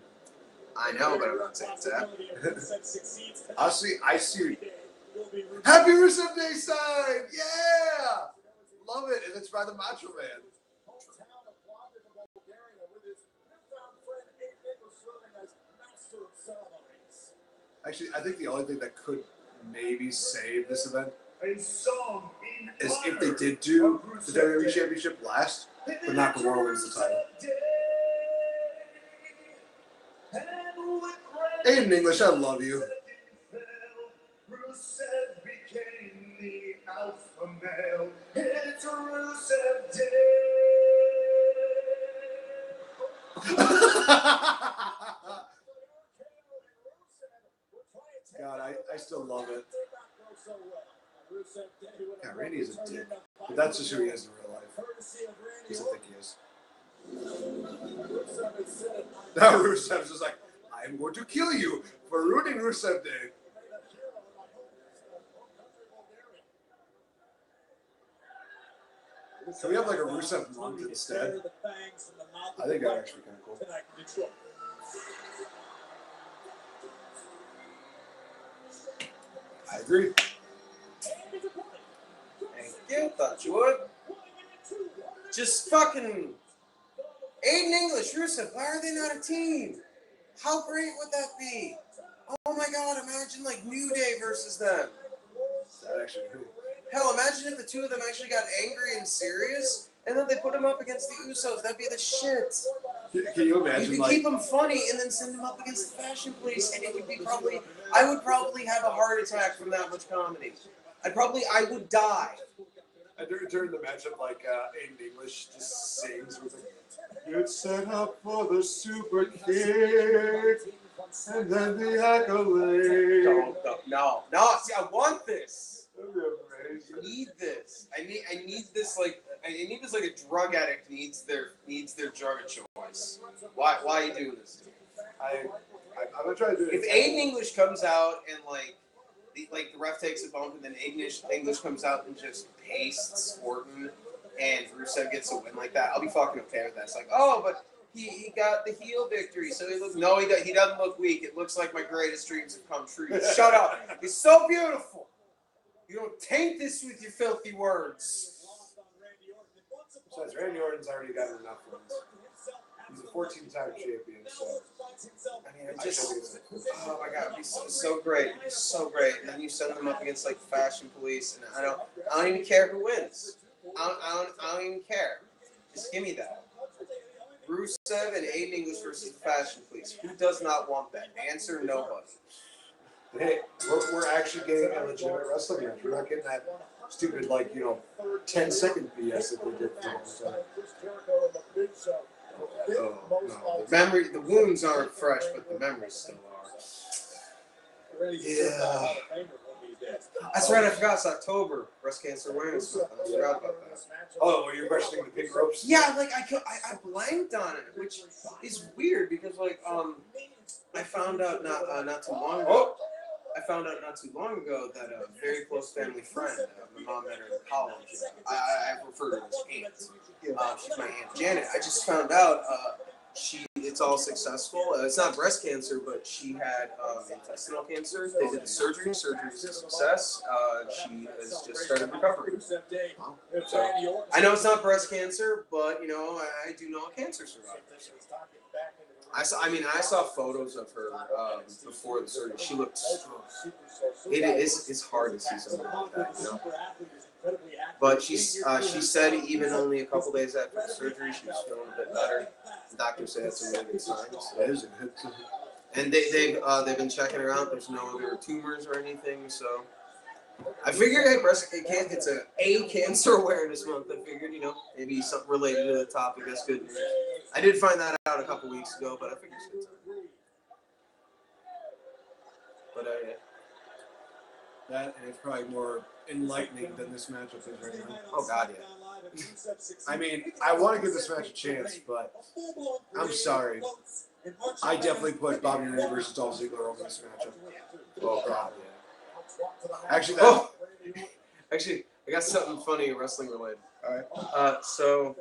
I know, but I'm not saying it's that. I see. Happy Rusev Day sign! Yeah! Love it, and it's by the Macho Man. Actually, I think the only thing that could maybe save this event is if they did do the WWE Championship last, but not the Roman wins the title. In English, I love you. Rusev became the alpha male. It's Rusev Day. God, I still love it. God, Randy is a dick. But that's just who he is in real life. He doesn't think he is. Now Rusev's just like, I'm going to kill you for ruining Rusev Day. Can we have like a Rusev month instead? I think that'd actually be kind of cool. I agree. Thank you. Thought you would. Just fucking Aiden English, Rusev. Why are they not a team? How great would that be? Oh my God! Imagine like New Day versus them. actually. Hell, imagine if the two of them actually got angry and serious, and then they put them up against the Usos. That'd be the shit. Can you You imagine, could like, keep them funny and then send them up against the Fashion Police, and it would be probably. I would probably have a heart attack from that much comedy. I would die. during the matchup, like, Aiden English just sings with like, it's set up for the super kick, and then the accolade. No. See, I want this. That'd be amazing. I need this. I need this like a drug addict needs their drug of choice. Why are you doing this? I'm gonna try to do it. If Aiden English comes out and the ref takes a bump and then Aiden English comes out and just pastes Orton and Rusev gets a win like that, I'll be fucking okay with that. It's like, oh, but he got the heel victory, so he doesn't look weak. It looks like my greatest dreams have come true. Shut up. It's so beautiful. You don't taint this with your filthy words. Besides, Randy Orton's already got enough wins. He's a 14-time champion, so. I mean, oh my god, it'd be so great. It'd be so great. And then you send them up against like Fashion Police, and I don't even care who wins. I don't even care. Just give me that. Rusev and Aiden English versus the Fashion Police. Who does not want that? Answer: nobody. But hey, we're actually getting a legitimate wrestling match. We're not getting that stupid, 10-second BS that they did for the time. No. The wounds aren't fresh, but the memories still are. Yeah. That's right, I forgot it's October. Breast Cancer Awareness Month. I forgot about that. Oh, well, you're questioning the pink ropes? Yeah, I blanked on it, which is weird because I found out not too long ago. I found out not too long ago that a very close family friend, my mom met her in college. I refer to her as Aunt. She's my Aunt Janet. I just found out it's all successful. It's not breast cancer, but she had intestinal cancer. They did the surgery. Surgery was a success. She has just started recovering. So I know it's not breast cancer, but I do know a cancer survivor. I saw photos of her before the surgery. She looked strong. It's hard to see something like that, But she said even only a couple days after the surgery, she was feeling a bit better. The doctor said it's a really good sign. So. And they've been checking her out. There's no other tumors or anything, so. I figured it's a Cancer Awareness Month. I figured, maybe something related to the topic. That's good news. I did find that out a couple weeks ago, but I figured it's good time. But yeah. That, and it's probably more enlightening than this matchup is right now. Oh God, yeah. I mean, I want to give this match a chance, but I'm sorry. I definitely put Bobby Roode versus Dolph Ziggler over this matchup. Oh God, yeah. Actually, Actually, I got something funny wrestling related. All right. So,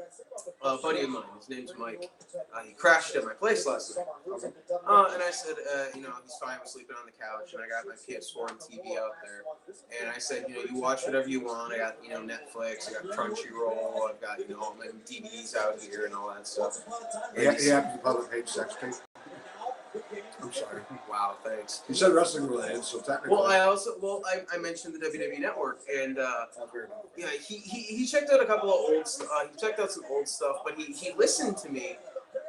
a buddy of mine, his name's Mike. He crashed at my place last night. And I said, he's fine. We're sleeping on the couch, and I got my PS4 and TV out there. And I said, you watch whatever you want. I got, Netflix. I got Crunchyroll. I've got, all my DVDs out here and all that stuff. He happened to public page sex tape. I'm sorry. Wow, thanks. You said wrestling related, so technically. Well, I mentioned the WWE Network, and he checked out a couple of old stuff. He checked out some old stuff, but he listened to me,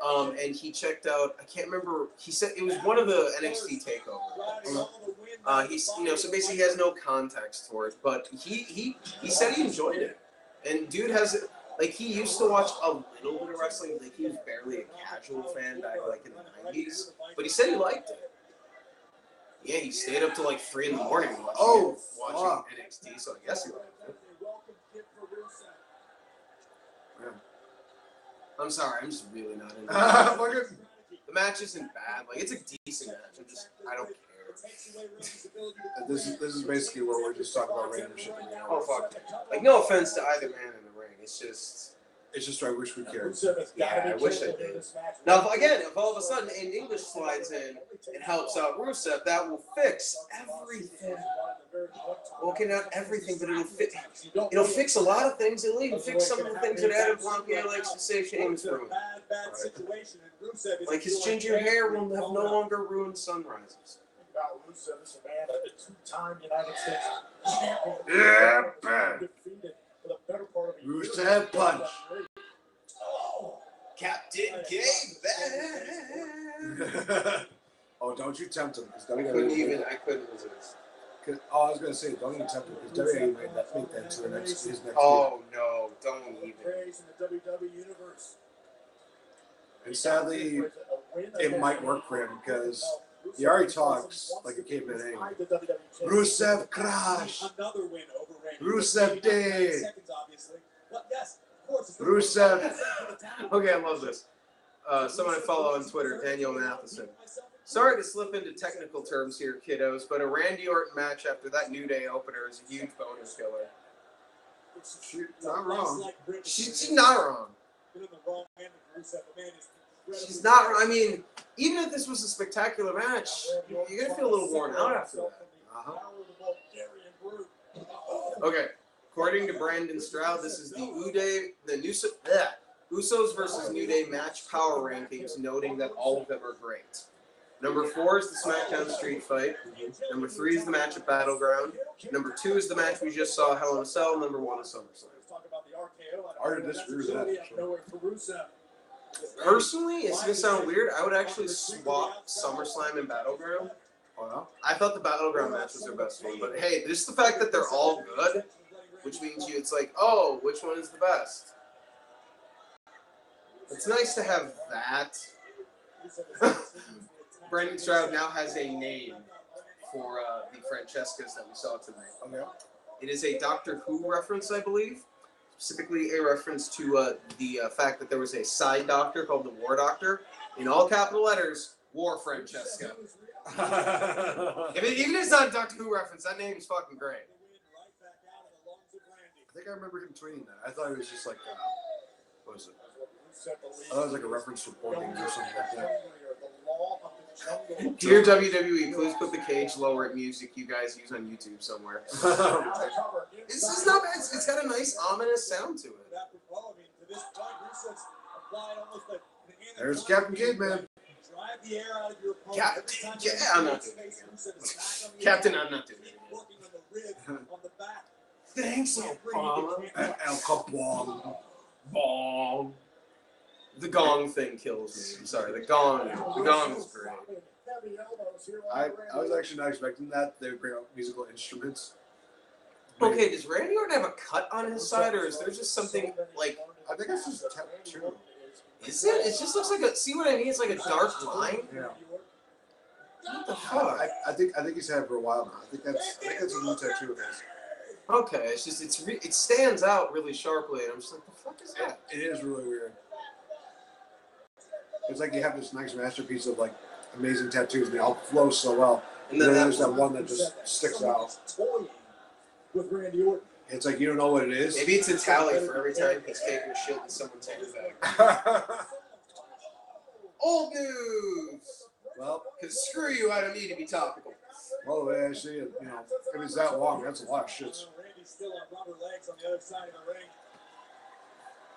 and he checked out. I can't remember. He said it was one of the NXT takeovers. So basically he has no context for it, but he said he enjoyed it, and dude has. He used to watch a little bit of wrestling. He was barely a casual fan back in the 90s. But he said he liked it. Yeah, he stayed up till 3 in the morning watching NXT, so I guess he liked it. Yeah. I'm sorry, I'm just really not into it. The match isn't bad. It's a decent match. I don't care. This is basically where we're just talking about random shit. Oh, fuck. No offense to either man in the ring. It's just I wish we cared. Yeah, I wish I did. Now, if all of a sudden Aiden English slides in and helps out Rusev, that will fix everything. Okay, not everything, but it'll fix a lot of things. It'll even fix some of the things that Adam Blanca likes to say Sheamus ruined. His ginger hair will have no longer ruined sunrises. about Rusev. This man, a two-time United States champion. Yeah, man. Defeated for the better part of a year. Rusev punch. Oh. Captain gave that. Oh, don't you tempt him, because I couldn't resist. Oh, I was gonna say, don't even tempt him, because WWE might not make that to the his next year. Oh no, don't even. Praise in the WWE universe. And sadly, it might work for him because he already talks like a caveman anyway. Rusev crash. Another win over Randy. Rusev dead. Seconds, obviously. But yes, of course, it's Rusev. Okay, I love this. Someone I follow on Twitter, Daniel Matheson. Sorry to slip into technical terms here, kiddos, but a Randy Orton match after that New Day opener is a huge bonus killer. She's not wrong. She's not wrong. She's not wrong. I mean, even if this was a spectacular match, you're going to feel a little worn out after that. Okay, according to Brandon Stroud, this is the Usos versus New Day match power rankings, noting that all of them are great. Number 4 is the SmackDown Street Fight. Number 3 is the match at Battleground. Number 2 is the match we just saw, Hell in a Cell. Number 1 is SummerSlam. I already disagree with that. Personally, it's going to sound weird. I would actually swap SummerSlam and Battleground. Oh, no? I thought the Battleground match was their best one. But hey, just the fact that they're all good, which means it's like, oh, which one is the best? It's nice to have that. Brandon Stroud now has a name for the Francescas that we saw tonight. Okay. It is a Doctor Who reference, I believe. Specifically a reference to the fact that there was a side doctor called the War Doctor. In all capital letters, War Francesca. Even if it's not a Doctor Who reference, that name is fucking great. I think I remember him tweeting that. I thought it was just like, what was it? I thought it was like a reference to porting or something like that. Dear WWE, please put the cage lower at music you guys use on YouTube somewhere. This is not bad. It's got a nice ominous sound to it. There's Captain Caveman. Captain, yeah, I'm not doing it. Captain, I'm not doing it. Thanks, Obama. El Capone. Bong. The gong thing kills me. I'm sorry. The gong is great. I was actually not expecting that. They would bring out musical instruments. Okay, does Randy Orton have a cut on his side, or is there just something like? I think that's just tattoo. Is it? It just looks like a. See what I mean? It's like a dark line. Yeah. What the fuck? I think he's had it for a while now. I think that's a new tattoo of his. Okay, it's just it stands out really sharply, and I'm just like, the fuck is that? It is really weird. It's like you have this nice masterpiece of like amazing tattoos, and they all flow so well. And then there's that one that just sticks out. With Randy Orton. It's like you don't know what it is. Maybe it's a tally for every time he's taking a shit and someone's taking it back. Old news. Well, because screw you, I don't need to be topical. Well, the way I see it, if it's that long, that's a lot of shits. Randy's still on rubber legs on the other side of the ring.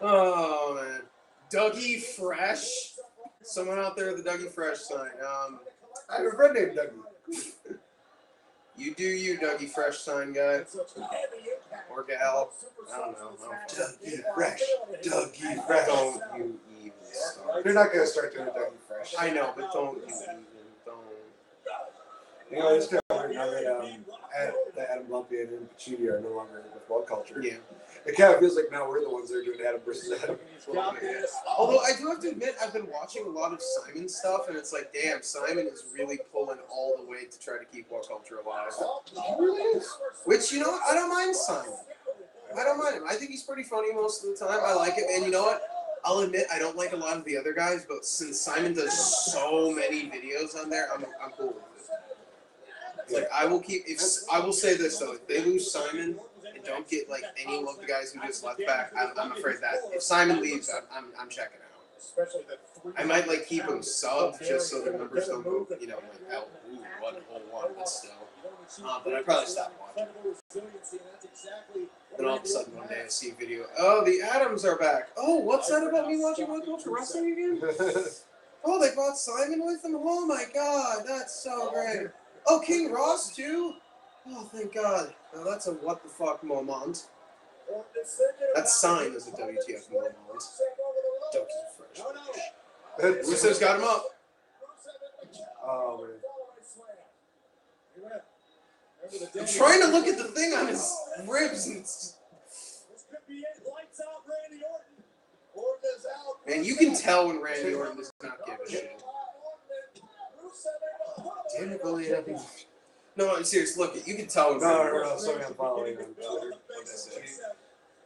Oh man, Dougie Fresh. Someone out there with the Dougie Fresh sign. I have a friend named Dougie. You do you, Dougie Fresh sign guy. Or gal. I don't know. Dougie Fresh. Dougie Fresh. Don't you even start. They're not going to start doing Dougie Fresh. I know, but don't you even. Don't. It's kind of now that Adam Lumpy and Pacini are no longer with World Culture. Yeah. It kind of feels like now we're the ones that are doing Adam versus Adam. Although I do have to admit, I've been watching a lot of Simon stuff, and it's like, damn, Simon is really pulling all the weight to try to keep World Culture alive. He really is. Which, I don't mind Simon. I don't mind him. I think he's pretty funny most of the time. I like it, and you know what? I'll admit I don't like a lot of the other guys, but since Simon does so many videos on there, I'm cool with it. Like I will say this though, if they lose Simon and don't get like any of the guys who just left back, I'm afraid that if Simon leaves, I'm checking out. I might like keep him subbed just so the numbers don't go, like out 1-1, but still. But I'd probably stop watching. Then all of a sudden one day I see a video. Oh, the Adams are back. Oh, what's that about me watching World Culture Wrestling again? Oh, they brought Simon with them. Oh my God, that's so great. Oh, King Ross too? Oh, thank God. Now that's a what the fuck moment. That's signed as a WTF moment. Don't get fresh. Rusev's got him up. Oh man. I'm trying to look at the thing on his ribs and it's man, you can tell when Randy Orton does not give a shit. Damn it, Billy Evans. No, I'm serious. Look, you can tell when Randy Orton. Sorry, I'm following on Twitter.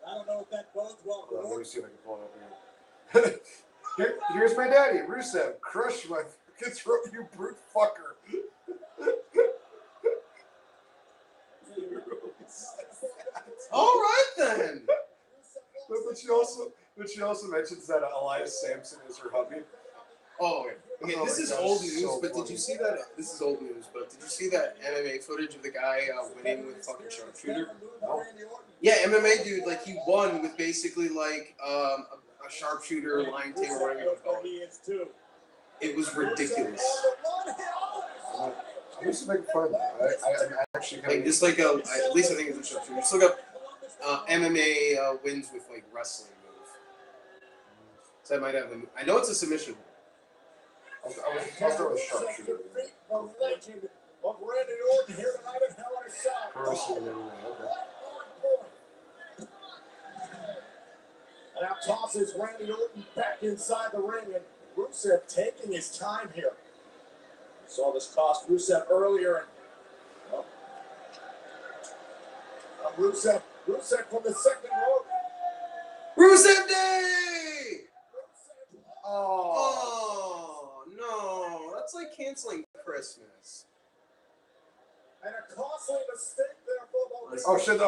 I don't know if that bodes well for Let me see if I can pull it up here. Here's my daddy, Rusev. Crush my fucking throat, you brute fucker. All right then. But she also mentions that Elias Sampson is her hubby. Oh, okay. Oh This my is God, old it's news, so but did funny. you see that? This is old news, but did you see that MMA footage of the guy winning with fucking sharpshooter? No. Yeah, MMA dude, like he won with basically like a sharpshooter, line ting, or whatever you want to call it. It was ridiculous. I'm just making fun of that. I'm actually kind Like of just like at least I think it's a sharpshooter. Just look up MMA wins with like wrestling move. So I might have them. I know it's a submission. I'll start with sharpshooter. of legend of Randy Orton here tonight in Hell in a Cell. Wrestling MMA, okay. And now tosses Randy Orton back inside the ring, and Rusev taking his time here. Saw this cost Rusev earlier, and Rusev from the second rope. Rusev Day! Oh. Oh no, that's like canceling Christmas. And a costly mistake there for the Oh shit!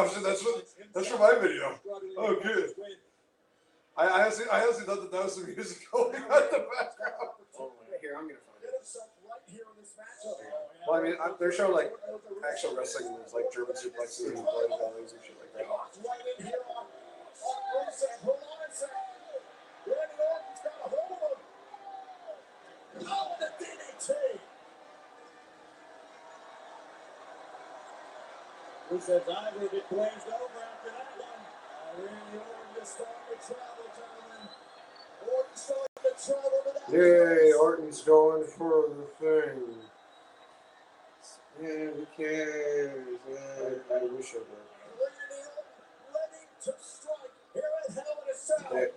That's from my video. Oh good. I honestly thought that was some music going on in the background. Oh, here I'm gonna find it. Well, I mean, they're showing like actual wrestling moves, like German suplexes and bloody bellies and shit like that. Rusev's eye will get glazed over after that one. Randy Orton is starting to travel, gentlemen. Orton starting to travel without Yay! Orton's going for the thing. Yeah, who cares? I wish I did. Randy Orton ready to strike here at Hell in a Cell. Hey.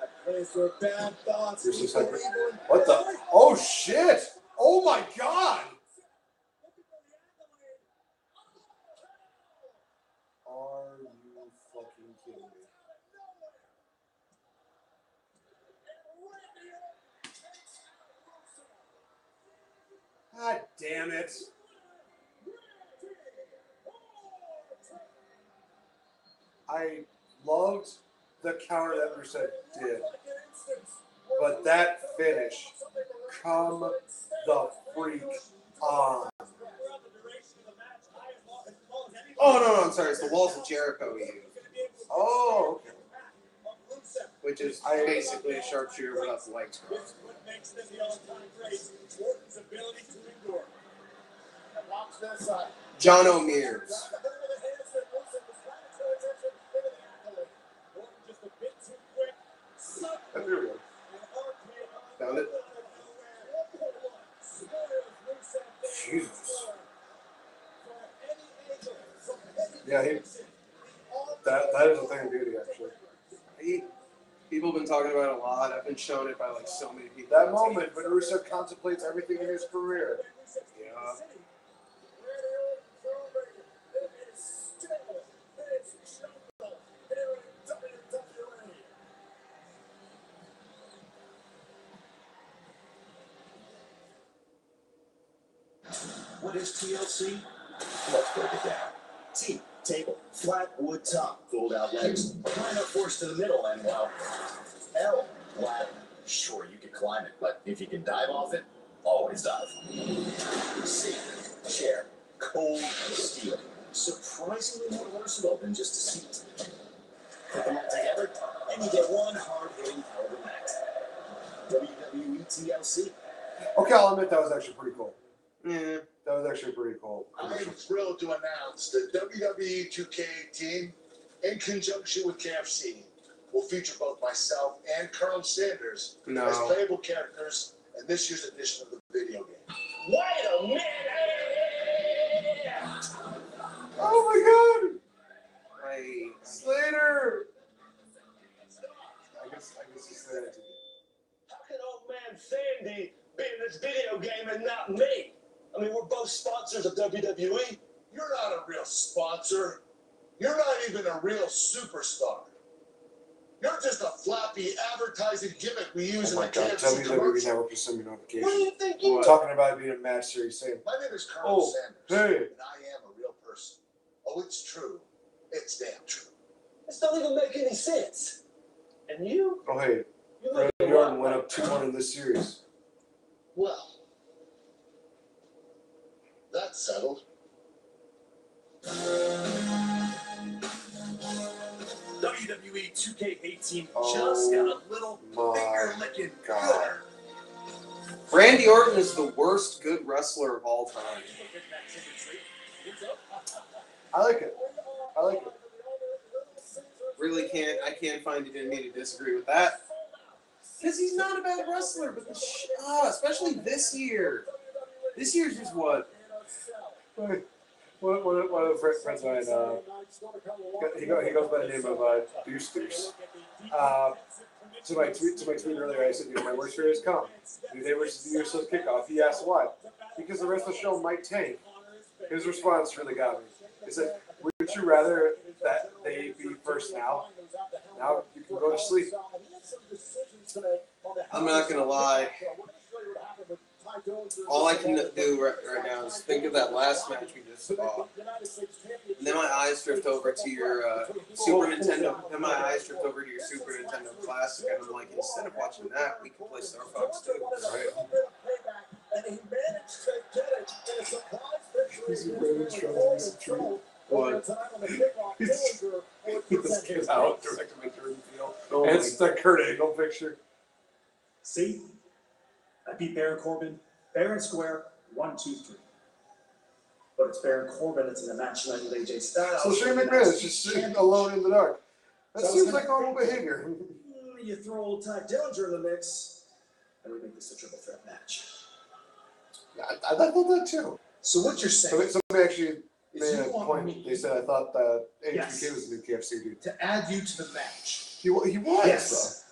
That place where bad thoughts Here's leave the second. evil and What the? Oh shit! Oh my god! Are you fucking kidding me? God damn it! I loved the counter that Rusev did, but that finish, come the freak on. Oh no, I'm sorry. It's the Walls of Jericho we use, Oh, okay. which is basically a sharpshooter without the legs crossed. John O'Mears. There we go. Found it? Jesus. Yeah, that is a thing of beauty, actually. People have been talking about it a lot. I've been shown it by like so many people. That moment when Rusev contemplates everything in his career. Yeah. What is TLC? Let's break it down. T, table, flat wood top, fold out legs, climb up force to the middle, and well, L, ladder. Sure, you can climb it, but if you can dive off it, always dive. C, chair, cold steel. Surprisingly more versatile than just a seat. Put them all together, and you get one hard-hitting hell of a match. WWE TLC. Okay, I'll admit that was actually pretty cool. Yeah. That was actually pretty cool. I am thrilled to announce that WWE 2K18, in conjunction with KFC, will feature both myself and Colonel Sanders as No. playable characters in this year's edition of the video game. Wait a minute! Oh my God! Slater! I guess he's Slater. How can old man Sandy be in this video game and not me? I mean, we're both sponsors of WWE. You're not a real sponsor. You're not even a real superstar. You're just a floppy advertising gimmick we use Oh my in the God, KFC WWE commercial. Network will send me notification. What do you think you are? Talking about it being a match series, saying, My name is Colonel Sanders, hey. and I am a real person. Oh, it's true. It's damn true. This don't even make any sense. And you? oh hey, You Randy make Orton went up 2-1 in this series. Well, that's settled. WWE 2K18 Oh just got a little my finger licking God. gooder. Randy Orton is the worst good wrestler of all time. I like it. Really I can't find it in me to disagree with that. Because he's not a bad wrestler, but especially this year. This year's just what? One of the friends of mine, he goes by the name of Boosters. To my tweet earlier, I said, my worst fear has come. New Day versus the Usos kickoff. He asked why. Because the rest of the show might tank. His response really got me. He said, would you rather that they be first now? Now you can go to sleep. I'm not going to lie. All I can do right now is think of that last match we just saw. And then my eyes drift over to your Super Nintendo. Then my eyes drift over to your Super Nintendo Classic, and I'm like, instead of watching that, we can play Star Fox 2. Right? What? This kid's out, directed by Jordan Peele. Oh And my it's the Kurt Angle picture. See? I beat Baron Corbin, fair and square, 1, 2, 3. But it's Baron Corbin that's in the match tonight with AJ Styles. So Shane McMahon is just sitting alone in the dark. That So seems like normal behavior. You throw old Ty Dillinger in the mix, and we make this a triple threat match. Yeah, I thought that too. So what you're saying Somebody actually is made you a want point. me They said I thought that AJ Yes. was the new KFC dude. to add you to the match He was, Yes.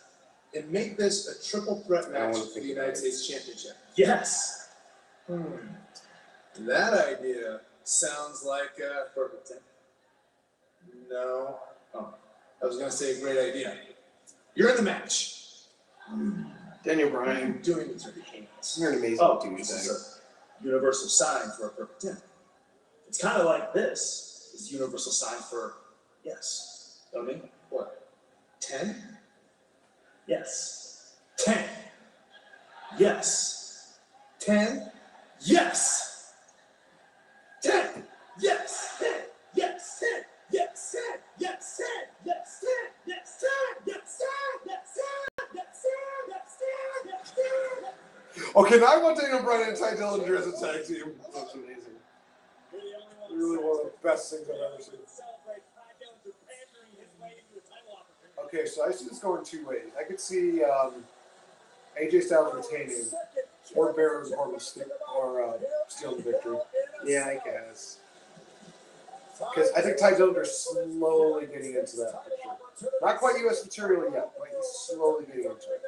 and make this a triple threat I match wanna for think the about United it. States Championship. Yes. That idea sounds like a perfect thing. No. Oh, I was going to say a great idea. You're in the match. Daniel What are you Bryan, doing with your hands? you're an amazing Oh, dude. this is a universal sign for a perfect 10. It's kind of like this is the universal sign for yes. Know what I mean? What? 10? Yes. 10. Yes. 10? Yes. 10. Yes. 10. Yes. 10. Yes. 10. Yes. 10. Yes. 10. Yes. 10. Yes. 10. Yes. 10. Yes. 10. Yes. 10. Yes. 10. Okay, now I want Daniel Bryan and Ty Dillinger as a tag team. That's amazing. Really one of the best things I've ever seen. Okay, so I see this going two ways. I could see AJ Styles retaining, or Baron Corbin stealing the victory. Yeah, I guess. Because I think Ty Dillinger's slowly getting into that picture. Not quite U.S. material yet, but he's slowly getting into it.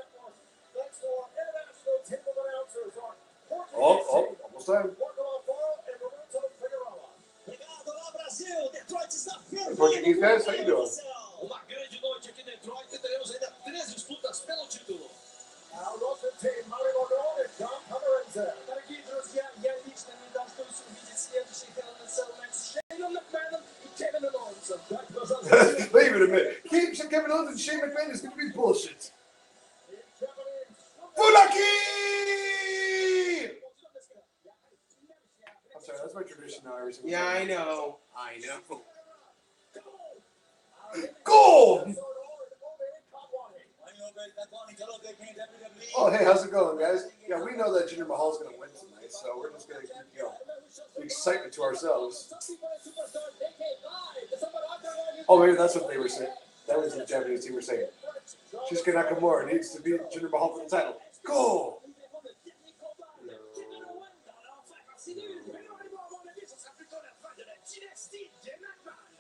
Oh, almost time. Hey, Portuguese guys, how you doing? Uma grande noite aqui em Detroit e teremos ainda 3 disputas pelo título. Дорогие друзья, я лично не дождусь увидеть следующий Hell in a Cell матч с Шейном Макменом и Кевином Оуэнсом. Дайте, пожалуйста, They even admit, Kevin Owens and Shane McMahon is going to be bullshit. Funaki! I'm sorry, that's my tradition now. Every single Yeah, time. I know. I know. Gold! Oh, hey, how's it going, guys? Yeah, we know that Jinder Mahal's going to win tonight, so we're just going to keep, the excitement to ourselves. Oh, maybe that's what they were saying. That was the Japanese team were saying. Shinsuke Nakamura needs to beat Jinder Mahal for the title. Go!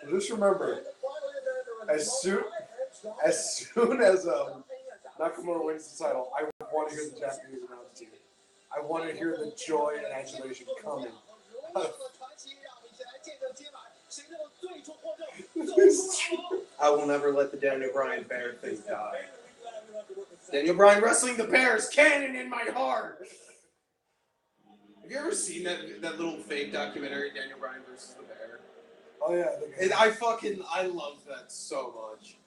Just remember, as soon as Nakamura wins the title, I want to hear the Japanese announce team. I want to hear the joy and adulation coming. I will never let the Daniel Bryan bear thing die. Daniel Bryan wrestling the bear is canon in my heart. Have you ever seen that little fake documentary, Daniel Bryan versus the bear? Oh yeah. I love that so much.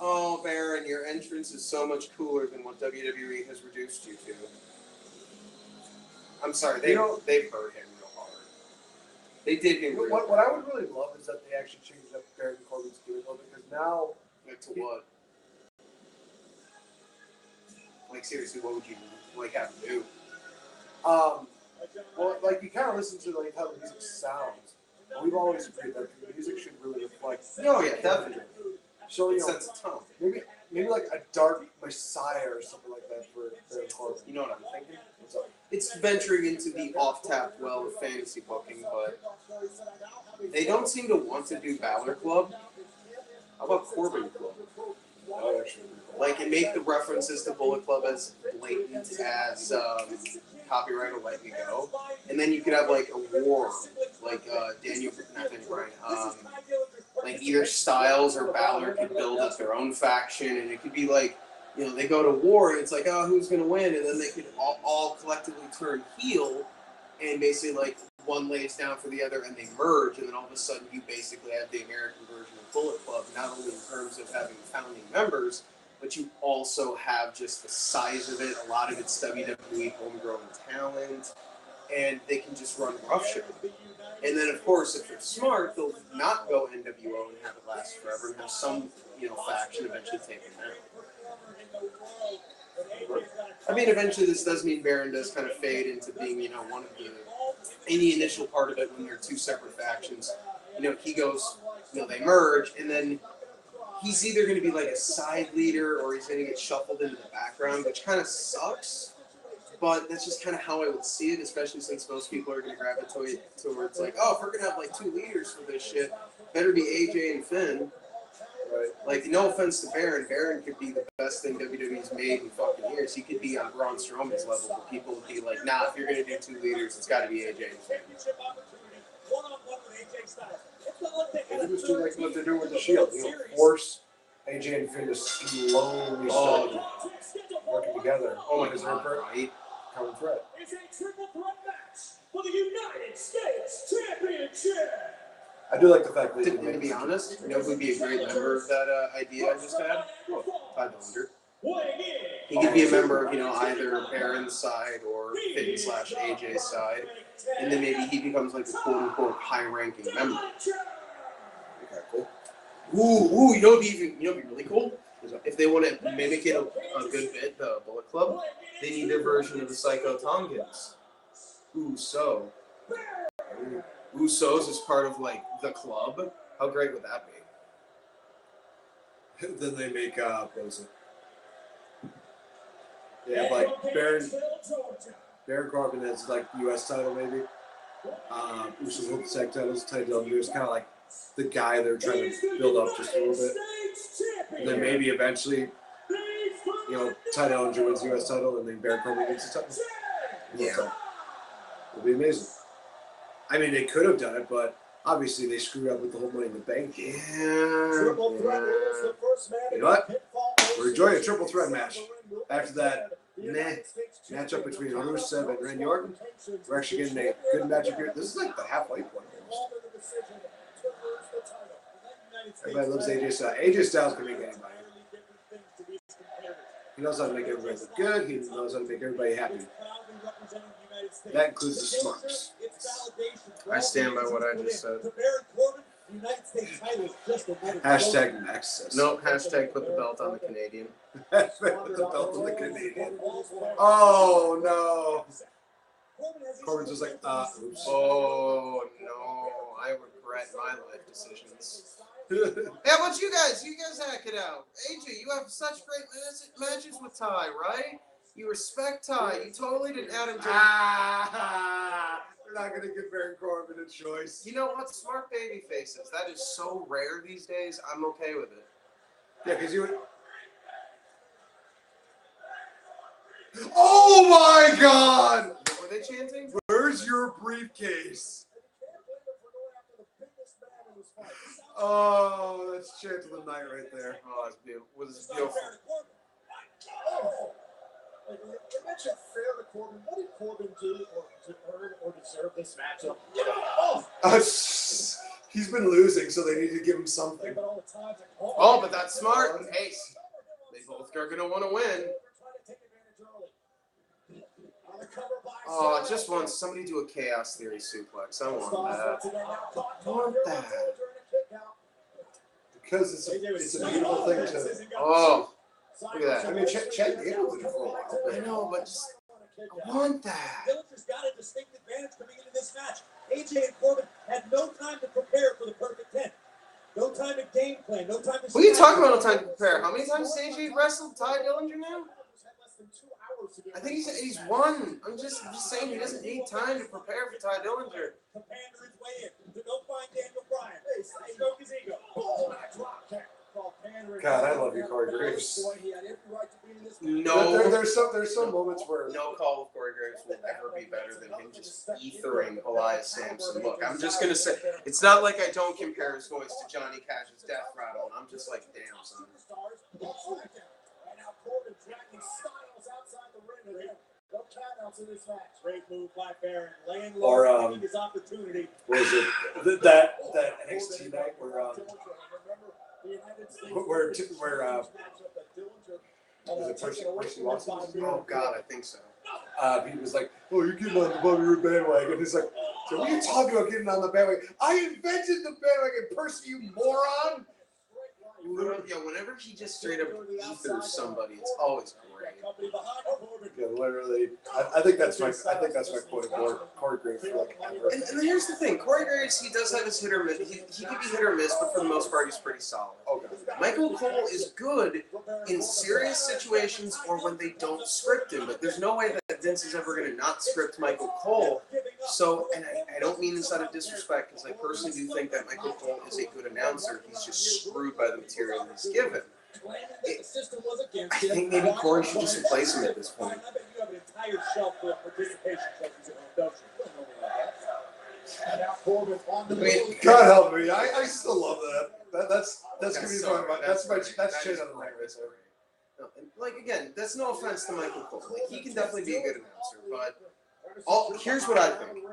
Oh, Baron, your entrance is so much cooler than what WWE has reduced you to. I'm sorry, they've hurt him real hard. They did him real hard. What I would really love is that they actually changed up Baron Corbin's gimmick because now... To what? Like, seriously, what would you, have to do? Well, you kind of listen to, how the music sounds. And we've always agreed that the music should really reflect... Oh, yeah, definitely. So, It sets a tone. Maybe like a Dark Messiah or something like that for Baron Corbin. You know what I'm thinking? It's venturing into the off-tap well of fantasy booking, but they don't seem to want to do Balor Club. How about Corbin Club? And make the references to Bullet Club as blatant as Copyright will Let Me Go. And then you could have, a war, not Daniel Bryan, either Styles or Balor could build up their own faction, and it could be they go to war, and it's who's going to win? And then they could all collectively turn heel, and basically, one lays down for the other, and they merge, and then all of a sudden you basically have the American version of Bullet Club, not only in terms of having founding members, but you also have just the size of it. A lot of it's WWE homegrown talent, and they can just run roughshod. And then, of course, if they're smart, they'll not go NWO and have it last forever, and have some, faction eventually take them out. I mean, eventually this does mean Baron does kind of fade into being, one of the initial part of it when they're two separate factions. He goes, they merge, and then he's either going to be a side leader or he's going to get shuffled into the background, which kind of sucks. But that's just kind of how I would see it, especially since most people are going to gravitate towards if we're going to have 2 leaders for this shit, better be AJ and Finn. Right. No offense to Baron. Baron could be the best thing WWE's made in fucking years. He could be on Braun Strowman's level, but people would be nah, if you're going to do 2 leaders, it's got to be AJ and Finn. They just do what they're doing with the Shield. Force AJ and Finn to slowly start working together. Because they're perfect. Common threat. It's a triple threat match for the United States Championship. I do like the fact that... To be honest, who'd be a great member of that idea I just had? Ty Dillinger. He could be a member of, either Baron's side or Finn/AJ's side. And then maybe he becomes a quote-unquote high-ranking member. Okay, cool. Ooh, you know what'd be really cool? If they want to mimic it a good bit, the Bullet Club, they need their version of the Psycho Tongans. Usos is part of the club. How great would that be? Then they make what was it? They have Baron Corbin has U.S. title maybe. Usos hold the tag titles. Ty Dillinger is kind of the guy they're trying to build up just a little bit. And then maybe eventually, Ty Dillinger wins the U.S. title, and then Baron Corbin gets the title. Yeah. It'll be amazing. I mean, they could have done it, but obviously they screwed up with the whole Money in the Bank game. Yeah. You know what? We're enjoying a triple threat match. After that matchup between Rusev and Randy Orton, we're actually getting a good matchup here. This is the halfway point almost. Everybody loves AJ Styles. AJ Styles can make anybody. He knows how to make everybody look good. He knows how to make everybody happy. That includes the smarts. I stand by what I just said. United States title is just another Hashtag Nexus. No, hashtag put the belt on the Canadian. Put the belt on the Canadian. Oh, no. Corbin's just like, oops. Oh no, I regret my life decisions. How about you guys? You guys hack it out. AJ, you have such great matches with Ty, right? You respect Ty. You totally didn't add him to. We're not going to give Baron Corbin a choice. You know what? Smart baby faces. That is so rare these days. I'm okay with it. Yeah, because you would. Oh my God! What were they chanting? Where's your briefcase? Oh, that's chant of the night right there. Oh, that's beautiful. Was beautiful. Like, you mentioned fair to Corbin. What did Corbin do to earn or deserve this matchup? He's been losing, so they need to give him something. Oh, but that's smart. Hey, they both are going to want to win. Oh, I just want somebody to do a Chaos Theory suplex. I want that. I want that. Because it's a beautiful thing to. Oh, look at that. I mean, Chad Gable did it for a while. I know, but just, I want that. Dillinger's got a distinct advantage coming into this match. AJ and Corbin had no time to prepare for the perfect 10. No time to game plan. No time to. What are you talking about? No time to prepare. How many times has AJ wrestled Ty Dillinger now? I think he's won. I'm just saying he doesn't need time to prepare for Ty Dillinger. The pander his way in to go find Daniel Bryan. Stroke his ego. Boom! Drop kick. God, I love you, Corey Graves. No, there's some moments where no call of Corey Graves will ever be better than him just ethering Elias Sampson. Look, I'm just gonna say it's not like I don't compare his voice to Johnny Cash's Death Rattle. I'm just like, damn, son. Great move by Baron, laying Or, low, taking his opportunity. what was it that NXT night where was it Percy Watson? Oh God, I think so. He was like, "Oh, you're getting on the Bobby Roode bandwagon." He's like, "So what are you talking about getting on the bandwagon? I invented the bandwagon, Percy, you moron!" Yeah, whenever he just straight up ethers somebody, it's always great. Yeah, literally. I think that's my quote of Corey Graves for like ever. And here's the thing, Corey Graves, he does have his hit or miss. He can be hit or miss, but for the most part, he's pretty solid. Okay. Michael Cole is good in serious situations or when they don't script him, but there's no way that Vince is ever going to not script Michael Cole. So, and I don't mean this out of disrespect, because I personally do think that Michael Cole is a good announcer. He's just screwed by the material he's given. I think maybe Corey should just replace him at this point. God help me, I still love that. That's gonna be so, that's that shit is on the night right there. No, and like again, that's no offense to Michael Cole. Like he can definitely be a good announcer, but here's what I think.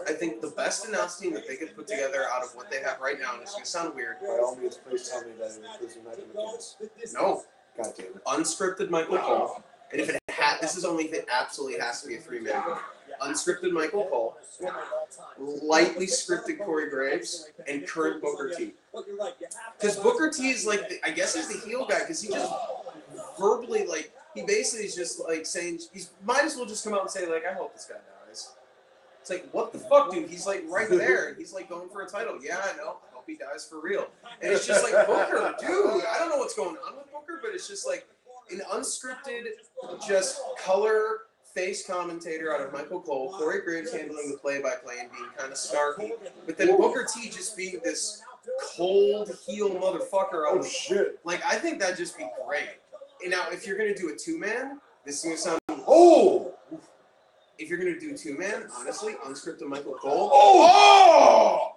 I think the best announce team that they could put together out of what they have right now, and it's gonna sound weird. By all means, please tell me that it includes Michael McGinnis. No, God damn it. unscripted Michael Cole, and if it this is only if it absolutely has to be a 3-man. Unscripted Michael Cole, lightly scripted Corey Graves, and current Booker T. Because Booker T is like, I guess he's the heel guy, because he just verbally, like, he basically is just like saying, he might as well just come out and say, like, I hope this guy dies. It's like, what the fuck, dude? He's like right there, and he's like going for a title. Yeah, I know. I hope he dies for real. And it's just like, Booker, dude, I don't know what's going on with Booker, but it's just like an unscripted, just color face commentator out of Michael Cole, Corey Graves handling the play-by-play and being kind of snarky, but then Booker T just being this cold heel motherfucker. Oh shit! Like I think that'd just be great. And now, if you're gonna do a 2-man, this is gonna sound. Oh! If you're gonna do 2-man, honestly, unscripted Michael Cole. Oh!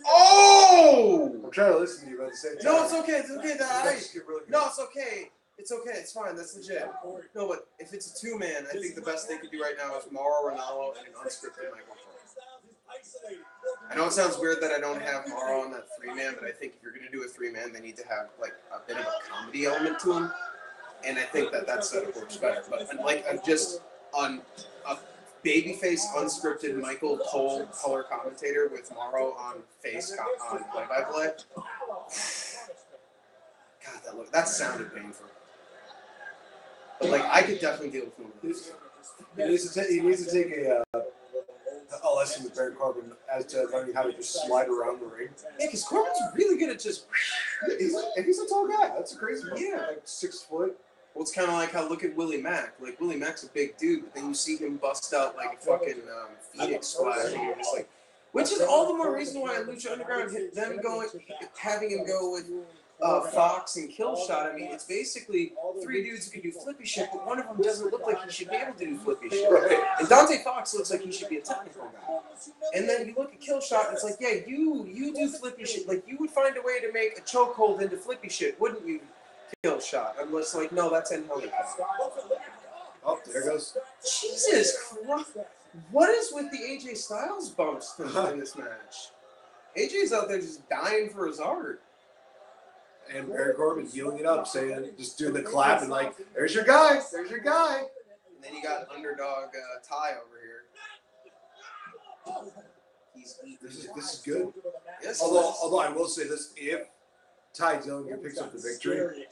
Oh! I'm trying to listen to you, but at the same time. No, it's okay. It's okay. No, It's okay. It's okay. It's fine. That's legit. No, but if it's a 2-man, I think the best they could do right now is Mauro Ranallo and an unscripted Michael Cole. I know it sounds weird that I don't have Mauro on that 3-man, but I think if you're going to do a 3-man, they need to have like a bit of a comedy element to him, and I think that setup works better. But like, I'm just on a babyface unscripted Michael Cole color commentator with Morrow on on play-by-play. God, that sounded painful. But like, I could definitely deal with one of those. He needs to take a lesson with Baron Corbin as to learning how to just slide around the ring. Yeah, because Corbin's really good at just. He's a tall guy. That's a crazy one. Yeah. Like 6 foot. Well, it's kind of like how look at Willie Mack. Like Willie Mack's a big dude, but then you see him bust out like a fucking Phoenix splash, and you're just like, which is all the more reason why Lucha Underground having him go with Fox and Killshot. I mean, it's basically 3 dudes who can do flippy shit, but one of them doesn't look like he should be able to do flippy shit. Right. And Dante Fox looks like he should be a technical guy. And then you look at Killshot, and it's like, yeah, you do flippy shit. Like you would find a way to make a chokehold into flippy shit, wouldn't you? Killshot, unless like no, that's in Hell. Oh, there goes. Jesus Christ! What is with the AJ Styles bumps in this match? AJ's out there just dying for his art. And Baron Corbin healing it up, saying, just doing the clap and like, there's your guy, there's your guy. And then you got underdog Ty over here. He's This is good. Yes, Although I will say this, if Ty Dillinger picks up the victory,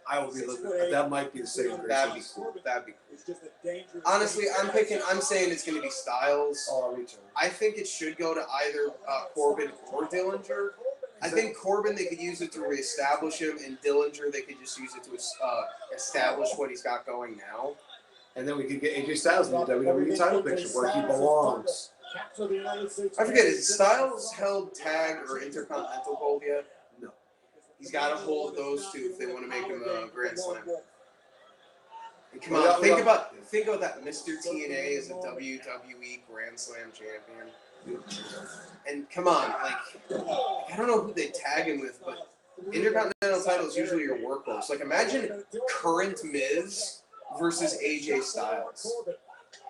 I will be looking. That might be the same. That'd be cool. That'd be cool. Honestly, I'm saying it's going to be Styles. Oh, me too. I think it should go to either Corbin or Dillinger. I think Corbin, they could use it to reestablish him, and Dillinger, they could just use it to establish what he's got going now. And then we could get AJ Styles in the WWE title picture where he belongs. I forget, is Styles held tag or Intercontinental gold yet? No. He's got to hold those two if they want to make him a Grand Slam. And come on, think about that. Mr. TNA is a WWE Grand Slam champion. And come on, like, I don't know who they tag him with, but Intercontinental title is usually your workhorse. Like, imagine current Miz versus AJ Styles.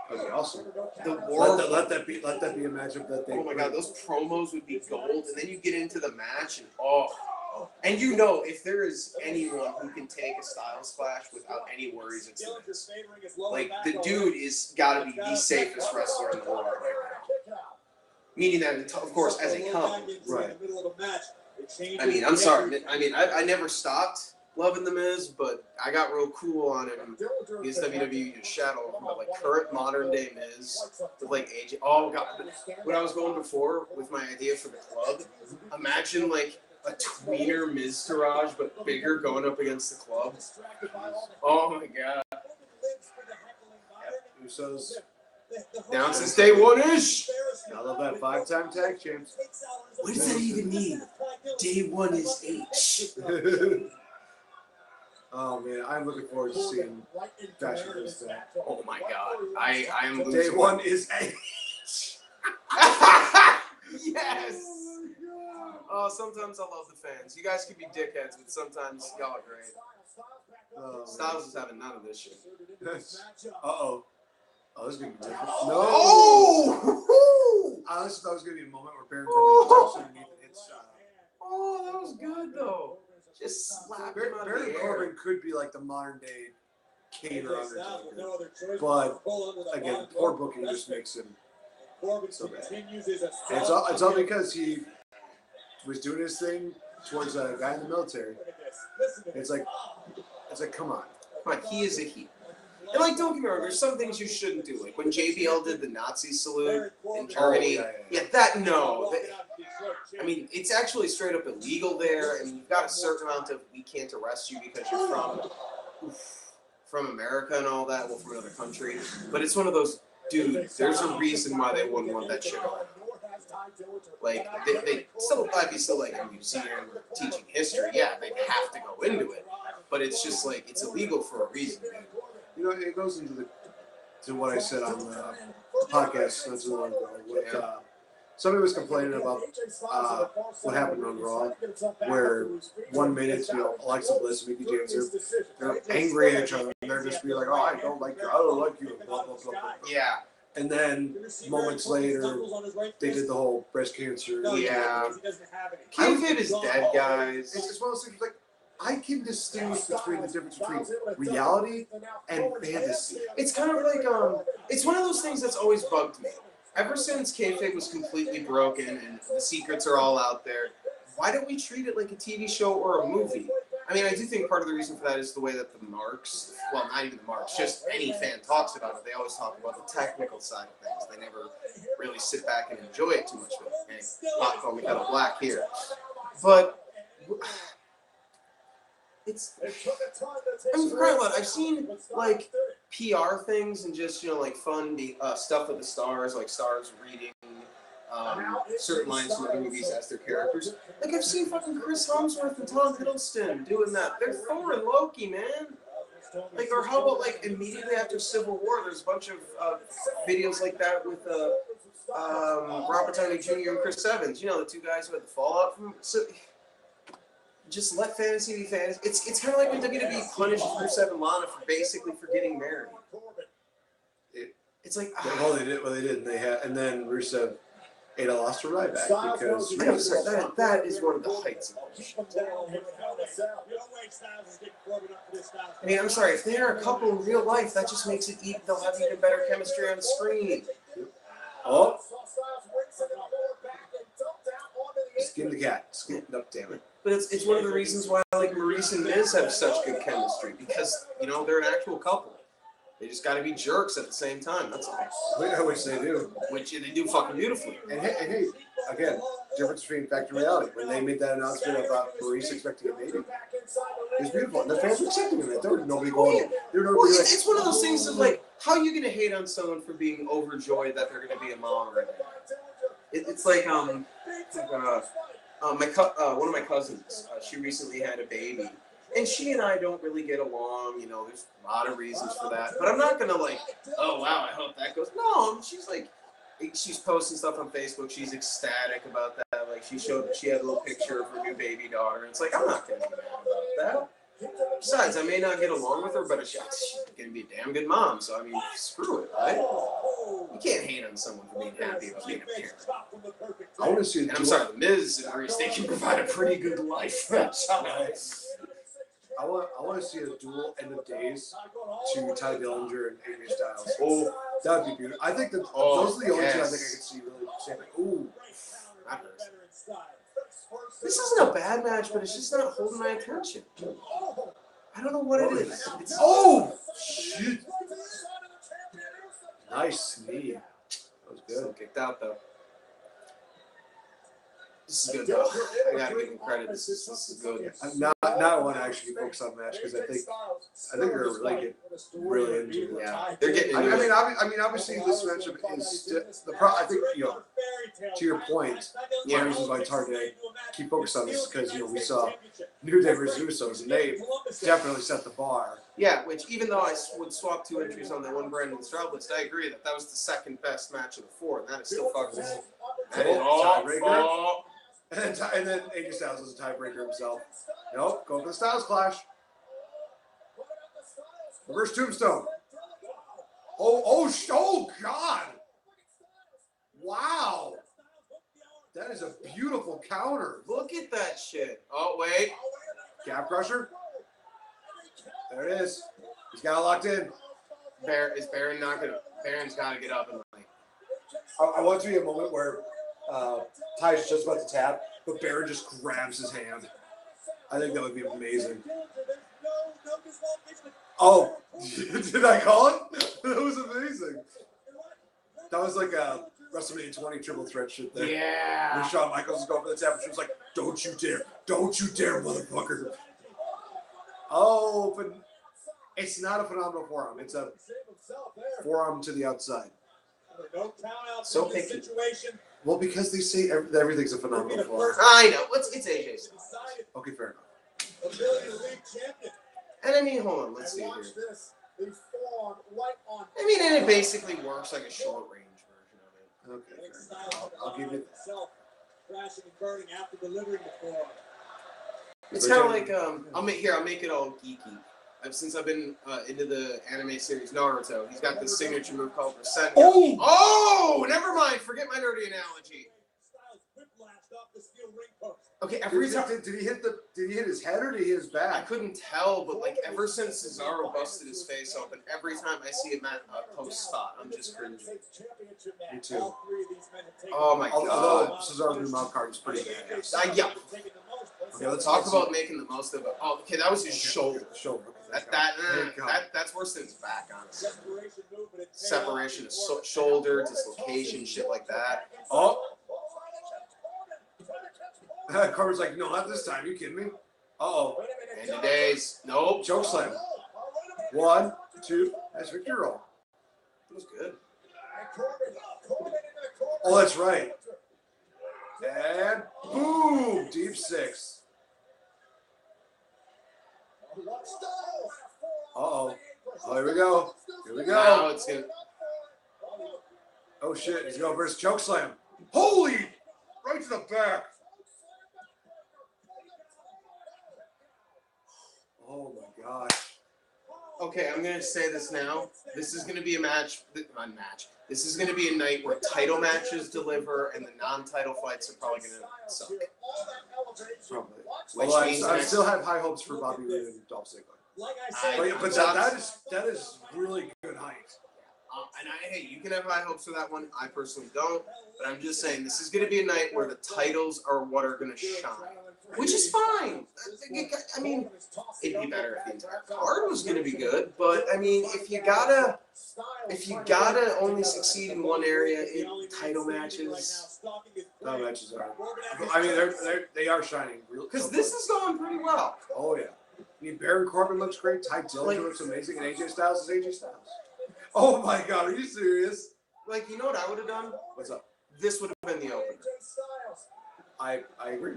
That'd be awesome. Let that be a matchup that they. Oh my god, those promos would be gold, and then you get into the match, and you know if there is anyone who can take a Styles Splash without any worries, it's Miz. Like the dude is got to be the safest wrestler in the world right now. Meaning that, of course, as a come. Right. I mean, I'm sorry. I mean, I never stopped loving The Miz, but I got real cool on him because WWE just shadow him. But like current modern day Miz with like AJ. Oh god, when I was going before with my idea for the club, imagine like a tweener Miz Taraj, but bigger going up against the club. Oh my god. Usos. Down since day one-ish. I love that 5-time tag champs. What does that even mean? Day one is H. Oh man, I'm looking forward to seeing Fashion Police back. Oh my god. I am losing. Day one is H. Yes. Oh, sometimes I love the fans. You guys can be dickheads, but sometimes y'all are great. Styles is having none of this shit. Uh-oh. Oh, this is going to be different. No! Oh! I honestly thought it was going to be a moment where Baron Corbin jumps underneath and hits. Oh, that was good, though. Just slap him out of Baron the air. Corbin could be like the modern day Kane or Undertaker. But, again, poor booking just makes him so bad. It's all because he was doing his thing towards a guy in the military. It's like, come on. Come on, he is a heel. And like, don't get me wrong, there's some things you shouldn't do. Like when JBL did the Nazi salute in Germany. I mean, it's actually straight up illegal there. I mean, you've got a certain amount of, we can't arrest you because you're from America and all that, well, from another country. But it's one of those, dude, there's a reason why they wouldn't want that shit on. Like, they still, if you still like a museum teaching history, yeah, they'd have to go into it. But it's just like, it's illegal for a reason, dude. You know, it goes into what I said on the podcast not too long ago. With, somebody was complaining about what happened on Raw, where 1 minute, Alexa Bliss and Mickey James, they're angry at each other, and they're just be like, oh, I don't like you, blah, blah, blah, blah. Yeah. And then moments later, they did the whole breast cancer. Yeah. Kevin is dead, guys. It's one of those things like, I can distinguish between the difference between reality and fantasy. It's kind of like it's one of those things that's always bugged me. Ever since kayfabe was completely broken and the secrets are all out there, why don't we treat it like a TV show or a movie? I mean, I do think part of the reason for that is the way that the marks, well, not even the marks, just any fan talks about it. They always talk about the technical side of things. They never really sit back and enjoy it too much. Okay, not call me Kettle Black here. But it's, I mean, for crying out loud, I've seen, like, PR things and just, you know, like, fun stuff with the stars, like stars reading certain lines from other movies as their characters. Like, I've seen fucking Chris Hemsworth and Tom Hiddleston doing that. They're Thor and Loki, man. Like, or how about, like, immediately after Civil War, there's a bunch of videos like that with Robert Downey Jr. and Chris Evans. You know, the two guys who had the fallout from. So, just let fantasy be fantasy. It's kind of like when WWE punished Rusev and Lana for basically for getting married. It's like well, they did, and they had, and then Rusev lost to Ryback because that is one of the heights of it. I mean, I'm sorry, if they're a couple in real life, that just makes it even. They'll have even better chemistry on screen. Oh. Skin the cat. Skin up, damn it. But it's one of the reasons why like Maurice and Miz have such good chemistry because you know they're an actual couple. They just got to be jerks at the same time. That's all. Which they do. Which they do fucking beautifully. And hey, again, difference between fact and reality. When they made that announcement about Maurice expecting a baby, it was beautiful. And the fans were accepting it. There was nobody going. It's one of those things of like, how are you going to hate on someone for being overjoyed that they're going to be a mom or anything? It's like one of my cousins, she recently had a baby, and she and I don't really get along. You know, there's a lot of reasons for that, but I'm not gonna like, oh wow, I hope that goes. No, she's posting stuff on Facebook. She's ecstatic about that. Like she had a little picture of her new baby daughter. And it's like I'm not gonna be mad about that. Besides, I may not get along with her, but she's gonna be a damn good mom. So I mean, screw it, right? You can't hate on someone for being happy about being a parent. I want to see. And I'm sorry, the Miz and Maurice, they can provide a pretty good life. I want to see a dual end of days to Ty Dillinger and AJ Styles. Oh, that would be beautiful. I think that those are the only two I think I could see really saying like, ooh, that hurts. This isn't a bad match, but it's just not holding my attention. I don't know what it is. Oh, shit. Nice knee. That was good. Still kicked out, though. This is good, though. I gotta give him credit. This is good. I want to actually focus on the match because I think they're really into it. Yeah, they're getting into it. I mean, obviously this matchup is I think to your point, one of the reasons why it's hard to keep focused on this is because we saw New Day versus Usos and they definitely set the bar. Yeah, which even though I would swap two entries on that one Brandon Stroud list, I agree that was the second best match of the four, and that is still fucking. That is tiebreaker. And then AJ Styles is a tiebreaker himself. Nope, go for the Styles Clash. Reverse Tombstone. Oh, God. Wow. That is a beautiful counter. Look at that shit. Oh, wait. Gap Crusher. There it is. He's got it locked in. Baron not gonna? Baron's got to get up and like. I want it to be a moment where Ty's just about to tap, but Baron just grabs his hand. I think that would be amazing. Oh, did I call it? That was amazing. That was like a WrestleMania 20 triple threat shit there. Yeah. When Shawn Michaels was going for the tap, and she was like, don't you dare, motherfucker. Oh, but it's not a phenomenal forearm. It's a forearm to the outside. So picky. Well, because they say everything's a phenomenal forearm. I know. It's AJ. Okay, fair enough. And I mean, hold on. Let's see here. I mean, and it basically works like a short range version of it. Okay, fair enough. I'll give you that. It's kind of like I'll make it all geeky. Since I've been into the anime series Naruto, he's got this signature move called Rasengan. Oh, never mind. Forget my nerdy analogy. Okay, every time. Did he hit his head or did he hit his I back? couldn't tell, but like ever since Cesaro busted his face open, every time I see a post spot, I'm just cringing. Me too. Oh my Although god. Cesaro's new mouth card is pretty badass. Yeah. Okay, let's Talk about making the most of it. Oh, okay, that was his shoulder. Shoulder. That's worse than his back, honestly. Separation of shoulder, dislocation, shit like that. Oh. Corbin's like, no, not this time. You kidding me? Uh-oh. End of days. Nope. Choke slam. 1, 2. That's victory roll. That was good. Oh, that's right. And boom, deep 6. Uh-oh. Oh, here we go. Here we Now go. it's gonna. Oh, shit. He's going versus choke slam. Holy! Right to the back. Oh, my gosh. Okay, I'm gonna say this now. This is gonna be a match. This is gonna be a night where title matches deliver, and the non-title fights are probably gonna suck. Probably. Which Well, means I next- still have high hopes for Bobby Roode and Dolph Ziggler. But that is really good height. Hey, you can have high hopes for that one. I personally don't, but I'm just saying this is going to be a night where the titles are what are going to shine, which is fine. I mean, it'd be better if the entire card was going to be good, but I mean, if you gotta only succeed in one area in title matches, Title matches are. I mean, they are shining. because this is going pretty well. Oh yeah. I mean, Baron Corbin looks great. Ty Dillinger looks amazing, and AJ Styles is AJ Styles. Oh my God, are you serious? Like, you know what I would have done? What's up? This would have been the opener. I agree.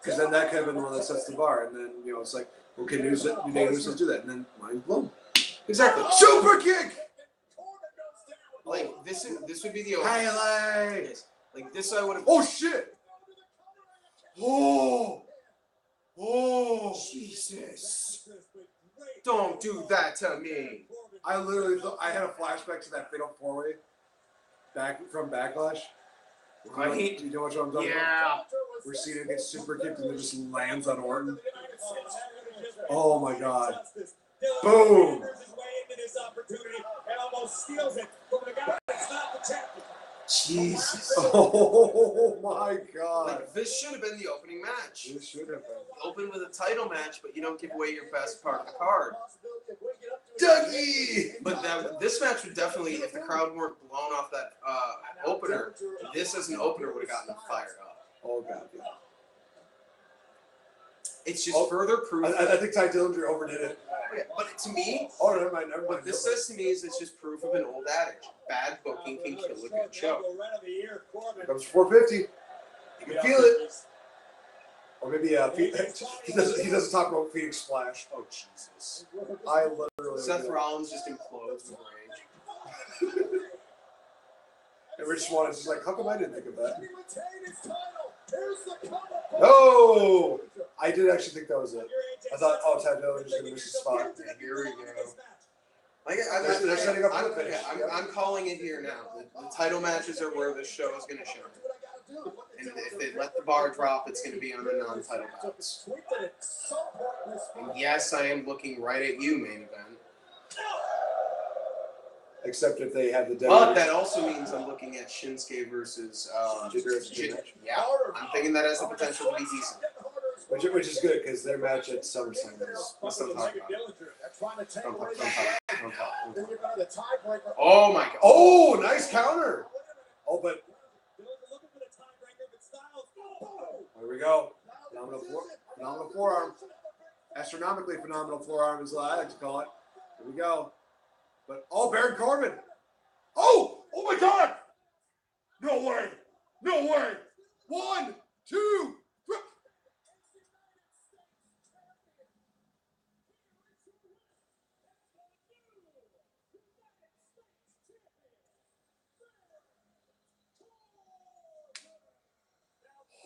Because then that could have been the one that sets the bar, and then it's like, okay, let's do that, and then mind blown. Exactly. Super kick. Like this would be the opener. Highlight. Like this, I would have. Oh shit. Oh. Jesus! Don't do that to me. I literally thought I had a flashback to that fatal 4-way back from Backlash. Right? Do you know what I'm talking about? Yeah. Where Cena gets super kicked and then just lands on Orton. Oh my God. Boom. Jesus. Oh my God. Like, this should have been the opening match. This should have been. Open with a title match, but you don't give away your best part of the card. Dougie! But this match would definitely, if the crowd weren't blown off that opener, this as an opener would have gotten them fired up. Oh God, yeah. It's just further proof. I think Ty Dillinger overdid it. Yeah, but to me, Oh, never mind. what this says to me is it's just proof of an old adage. Bad booking can kill a good show. Here comes 450. You can feel it. Or maybe he doesn't talk about Phoenix Splash. Oh Jesus! I literally. Seth Rollins just implodes with rage. And Rich Swann is just like, how come I didn't think of that? No! I did actually think that was it. I thought, Ty Dillinger's going to miss his spot. Yeah, here we go. They're setting up for the finish. I'm calling it here now. The title matches are where this show is going to shine. And if they let the bar drop, it's going to be on the non-title bouts. And yes, I am looking right at you, main event. Except if they have the But that also means I'm looking at Shinsuke versus Jinder. Yeah, I'm thinking that has the potential to be decent. Which is good because their match at SummerSlam is. Let's not talk about it. Don't talk. Oh my God. Oh, nice counter. Oh, but there we go. Phenomenal forearm. Astronomically phenomenal forearm is what I like to call it. Here we go. But Baron Corbin. Oh my God. No way. 1, 2, 3.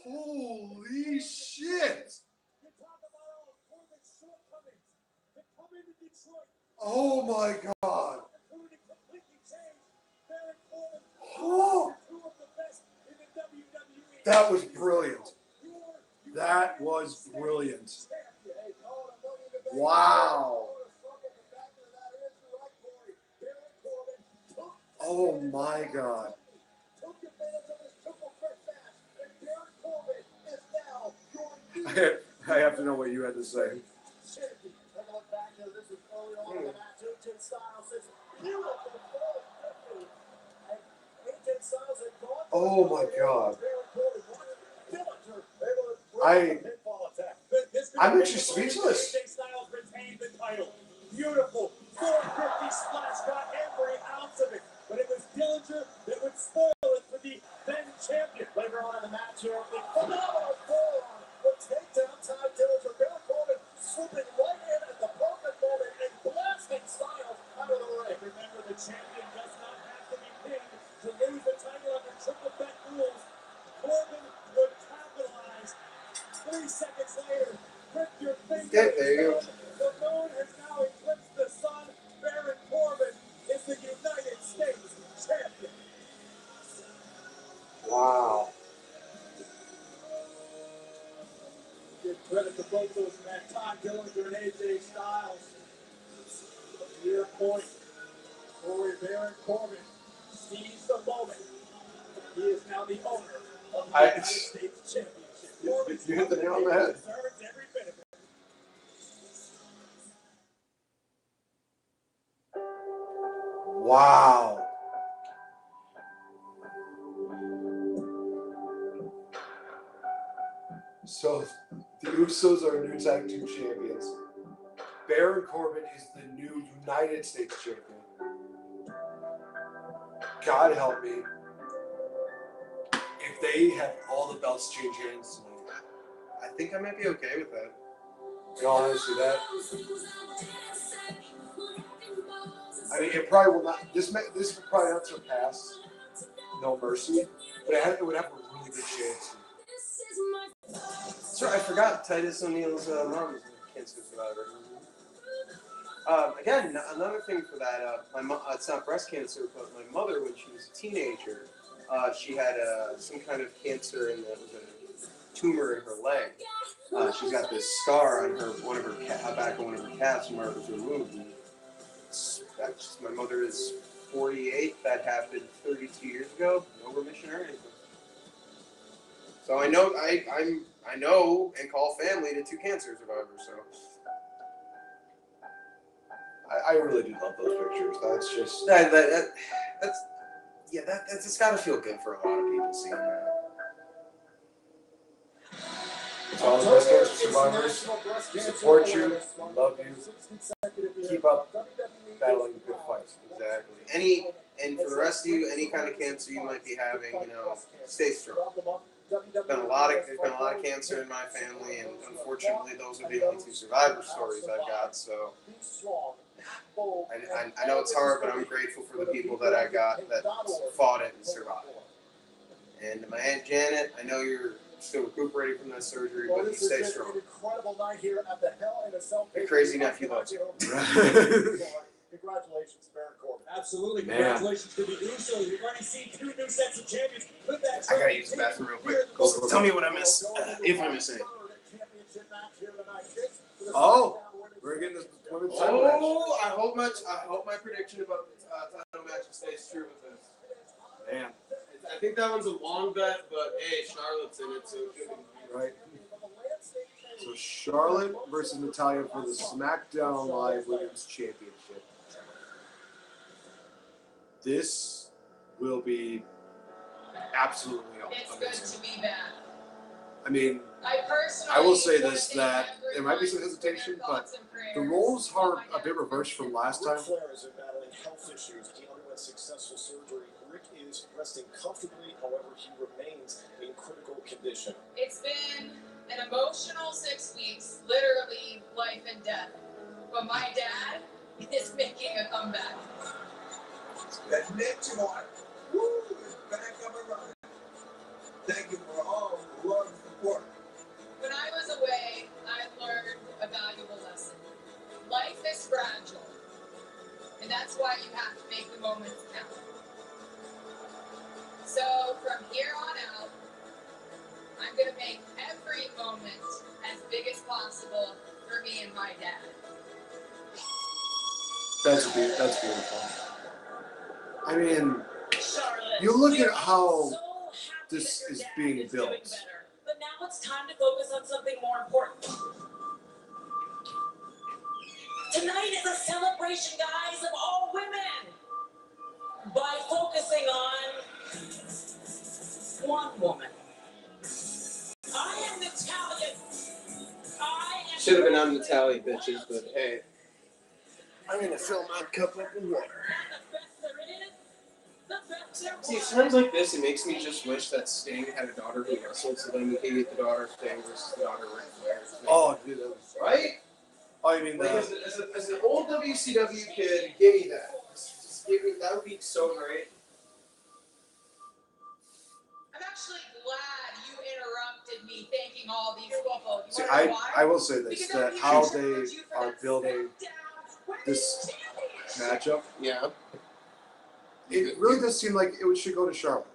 Holy shit! Oh my God! Oh, that was brilliant. That was brilliant. Wow. Oh my God. I have to know what you had to say. Oh my God. I'm actually speechless. Beautiful 450 splash, got every ounce of it, but it was Dillinger that would spoil it for the then champion. Later on in the match here, a phenomenal forearm, the takedown Ty Dillinger, Baron Corbin swooping right in at the perfect moment and blasting Styles out of the ring. Remember, the champion does not have to be pinned to lose the title under triple threat rules. Corbin would capitalize. 3 seconds later, prick your finger. Okay, there you go. The moon has now eclipsed the sun. Baron Corbin is the United States champion. Wow. Give credit to both those men, Todd Dillinger and AJ Styles. From your point, Corey Baron Corbin seized the moment. He is now the owner of the United States Championship. You hit the nail on the head. Deserves every bit of it. Wow. So the Usos are new tag team champions. Baron Corbin is the new United States champion. God help me. If they have all the belts change hands tonight. I think I might be okay with that. You know, honestly, that. I mean, it probably will not. This will probably not surpass No Mercy, but it would have a really good chance. Sorry, I forgot Titus O'Neil's mom is a cancer survivor. Again, another thing for that, it's not breast cancer, but my mother, when she was a teenager, she had some kind of cancer and it was a tumor in her leg. She's got this scar on her back of one of her calves where it was removed. And my mother is 48. That happened 32 years ago. No remission or anything. So I know I know and call family to 2 cancer survivors. So I really do love those pictures. That's just that's it's got to feel good for a lot of people seeing that. to all the breast cancer survivors. We support you. We love you. Keep up battling the good fights. Exactly. And for the rest of you, any kind of cancer you might be having, stay strong. There's been a lot of cancer in my family, and unfortunately, those are the only 2 survivor stories I've got. So I know it's hard, but I'm grateful for the people that I got that fought it and survived. And my Aunt Janet, I know you're still recuperating from that surgery, but you stay strong. Your crazy nephew loves you. Congratulations, Baron Corbin. Absolutely. Man. Congratulations to the Usos. We've already seen 2 new sets of champions. Put that I gotta use the bathroom real quick. Tell me what I missed, if I miss anything. Oh, we're getting this women's title match. Oh, I hope my prediction about the title match stays true with this. Man, I think that one's a long bet, but hey, Charlotte's in it, so it could be. right. So Charlotte versus Natalya for the SmackDown Live Women's Championship. This will be absolutely It's amazing. good to be back. I mean, I personally I will say wanna this, thank that there might be some everyone for their hesitation, but thoughts and prayers. the roles are a bit reversed from last time. Ric Flair is battling health issues. He underwent successful surgery. Rick is resting comfortably, however, he remains in critical condition. It's been an emotional 6 weeks, literally life and death. But my dad is making a comeback. That next one, woo, is back up and running. Thank you for all the love and support. When I was away, I learned a valuable lesson. Life is fragile. And that's why you have to make the moments count. So from here on out, I'm gonna make every moment as big as possible for me and my dad. That's beautiful. I mean, Charlotte, you look we at are how so happy this that your is dad being is built. doing better. But now it's time to focus on something more important. Tonight is a celebration, guys, of all women. By focusing on one woman. I am Natalia. I am. Should have been on Natalia, bitches, but hey. I'm gonna fill my cup up with water. See, times like this, it makes me just wish that Sting had a daughter who wrestled, so then we could get the daughter Sting versus the daughter Ric Flair. Oh, dude, that was Right? Oh, you mean Like, that? as an old WCW kid, give me that. Just give me, that would be so great. I'm actually glad you interrupted me thanking all these people. You See, wanna know why? I will say this, Because that I how charge they you for are that building SmackDown this Championship. matchup, Yeah. it really does seem like it should go to Charlotte.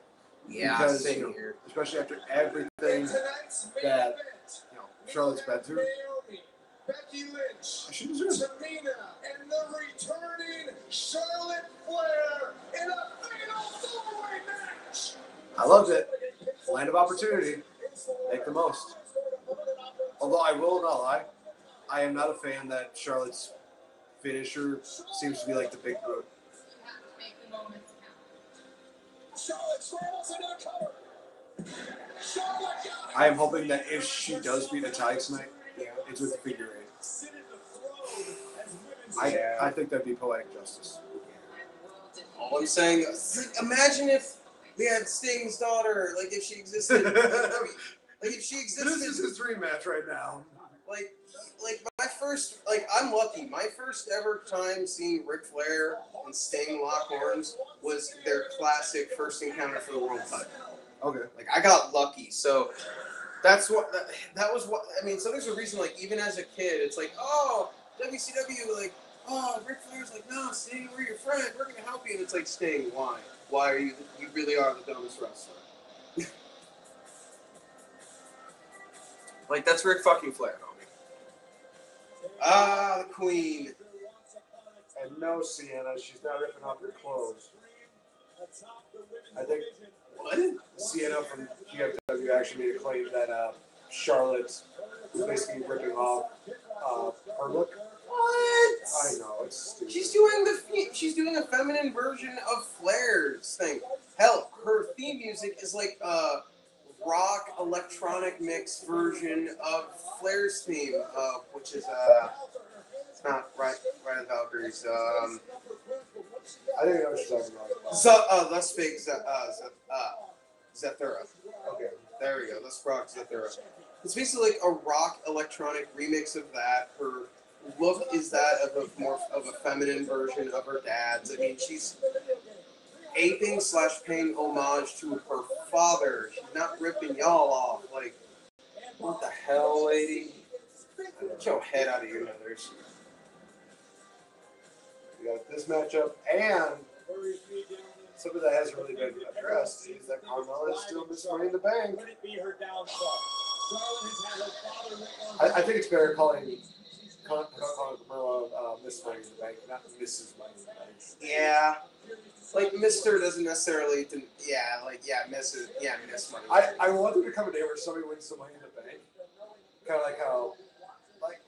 Yeah, Because, same you know, here. especially after everything Tonight's main that, event, you know, Charlotte's been through. Naomi, Becky Lynch, She deserves it. Tamina, and the returning Charlotte Flair in a fatal four-way match. I loved it. Land of opportunity. Make the most. Although I will not lie, I am not a fan that Charlotte's finisher seems to be like the big brute. You have to make the moments count. Charlotte scrambles into the cover. Charlotte got it. I am hoping that if she does beat Natalya tonight, it's with the figure eight. I think that'd be poetic justice. All I'm saying is, imagine if we had Sting's daughter, like if she existed. Like if she existed. This is his dream match right now. Like my first, like I'm lucky. My first ever time seeing Ric Flair and Sting lock horns was their classic first encounter for the world title. Okay. Like I got lucky, so that's what that was. What I mean. So there's a reason. Like even as a kid, it's like, oh, WCW, like, oh, Ric Flair's like, no, Sting, we're your friend. We're gonna help you. And it's like, Sting, why? Why are you? You really are the dumbest wrestler. Like that's Ric fucking Flair, homie. Ah, the Queen. And no, Sienna, she's not ripping off your clothes. I think What? Sienna from GFW actually made a claim that Charlotte was basically ripping off her look. What? I know, it's stupid. She's doing a feminine version of Flair's thing. Hell, her theme music is like a rock electronic mix version of Flair's theme, which is it's not right of Valkyries. I think I know what you're talking about. Let's speak Zethura. Okay. There we go. Let's rock Zethura. It's basically like a rock electronic remix of that. Her look is that of a more of a feminine version of her dad's. I mean, she's aping / paying homage to her father. She's not ripping y'all off. Like, what the hell, lady? Get your head out of your nethers. We got this matchup, and something that hasn't really been addressed is that Carmella is still Miss Money in the Bank. I think it's better calling Carmella Miss Money in the Bank, not Mrs. Money in the Bank. Yeah. Like, Mr. doesn't necessarily, Miss Money. I want there to come a day where somebody wins some Money in the Bank. Kind of like how,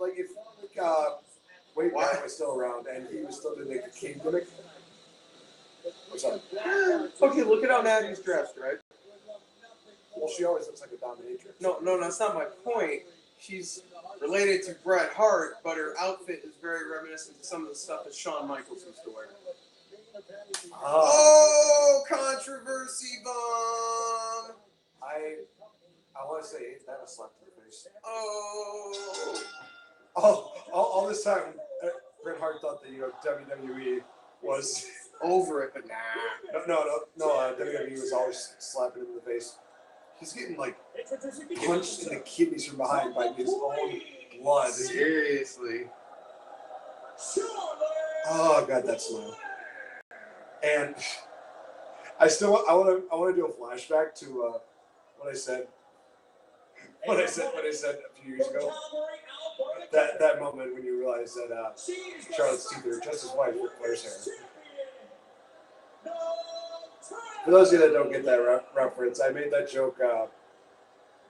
like if Wade Barrett was still around and he was still doing like the King gimmick. What's up? Okay, look at how Natty's dressed, right? Well, she always looks like a dominatrix. No, that's not my point. She's related to Bret Hart, but her outfit is very reminiscent to some of the stuff that Shawn Michaels used to wear. Oh, controversy bomb! I want to say, ain't that a slap to the face? Oh. All this time, Bret Hart thought that WWE was over it, but nah. No. WWE was always slapping him in the face. He's getting like punched in the kidneys from behind by his own blood. Seriously. Oh god, that smile. And I want to do a flashback to what I said what I said a few years ago. That moment when you realize that Charlotte's teeth are just as white as Ric Flair's hair. For those of you that don't get that reference, I made that joke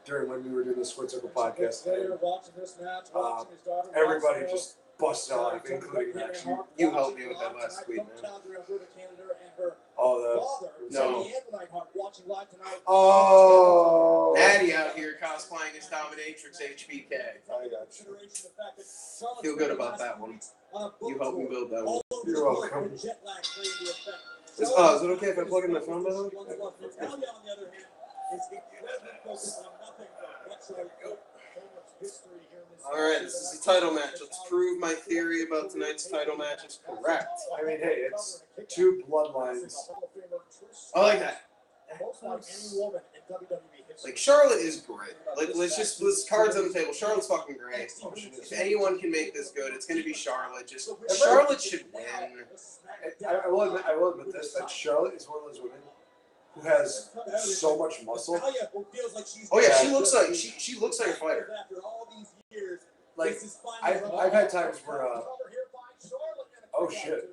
during when we were doing the Squid Circle podcast. Everybody just busted out, including Max. You helped me with that last tweet, man. Oh, No. Oh. Natty out here cosplaying as Dominatrix HBK. I got you. Feel good about that one. You helped me build that one. You're welcome. Is it okay if I plug in my phone, by the way? Alright, this is a title match. Let's prove my theory about tonight's title match is correct. I mean, hey, it's two bloodlines. I like that. Like, Charlotte is great. Like, let's cards on the table. Charlotte's fucking great. If anyone can make this good, it's going to be Charlotte. Just Charlotte should win. I will admit this, that Charlotte is one of those women who has so much muscle. Oh yeah, she looks like a fighter. Like, I've had times where oh shit.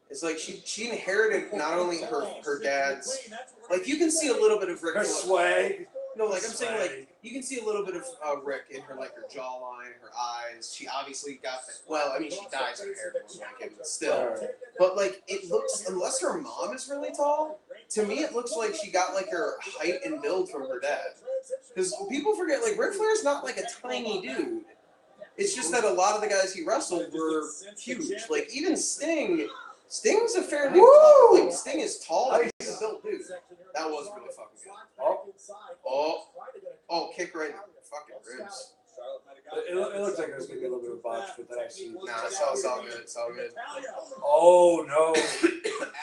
It's like she inherited not only her dad's, like, you can see a little bit of Rick. Her swag. No, like, I'm saying, like, you can see a little bit of Rick in her, like, her jawline, her eyes. She obviously got that. Well, I mean, she dyes her hair to look like him, but still. But, like, it looks, unless her mom is really tall, to me it looks like she got, like, her height and build from her dad. Because people forget, like, Ric Flair's not, like, a tiny dude. It's just that a lot of the guys he wrestled were huge. Like, even Sting. Sting's a fairly tall. Like, Sting is tall. He's a built dude. That was really fucking good. Oh, kick right in the fucking ribs. It looks like there's going to be a little bit of botch, but then I see. Nah, it's all good. It's all good. Oh, no.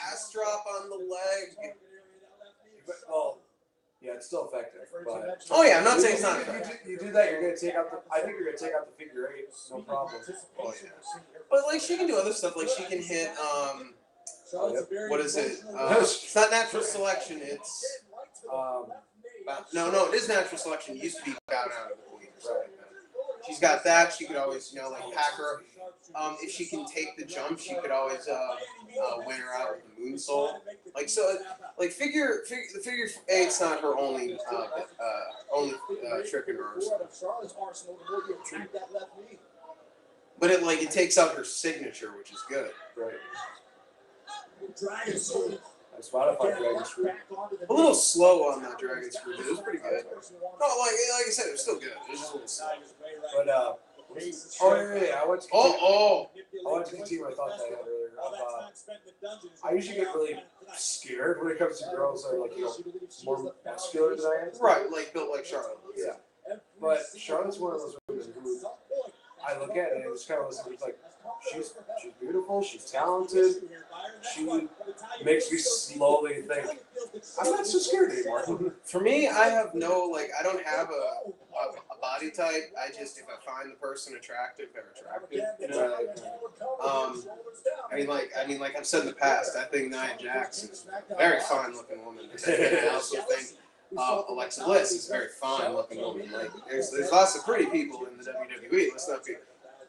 Ass drop on the leg. Well, yeah, it's still effective. But oh, yeah, I'm not saying it's not effective. You do that, you're going to take out the. I think you're going to take out the figure eight. No problem. Oh, yeah. But, like, she can do other stuff. Like, she can hit, what is it? It's not natural selection. It's, no, it is natural selection. It used to be bow down to the queen. Right. She's got that. She could always, like, pack her. If she can take the jump, she could always win her out with the moonsault. Like, so, like, the figure eight's not her only trick in her arsenal. But it takes out her signature, which is good. Right. I modified Dragon Screw. A little slow on that Dragon Screw, but it was pretty good. No, like I said, it was still good. It was just a little slow. But I went to continue my thought that I had earlier. I usually get really scared when it comes to girls that are, like, more muscular than I am. Right, like built like Charlotte. Yeah. But Charlotte's one of those women who I look at and it's kind of like she's beautiful, she's talented, she makes me slowly think I'm not so scared anymore. For me, I have no, like, I don't have a body type. I just, if I find the person attractive, they're attractive. You know? I mean, like I've said in the past, I think Nia Jax is a very fine-looking woman. I also think Alexa Bliss is a very fine-looking woman. Like, there's lots of pretty people in the WWE. Let's not be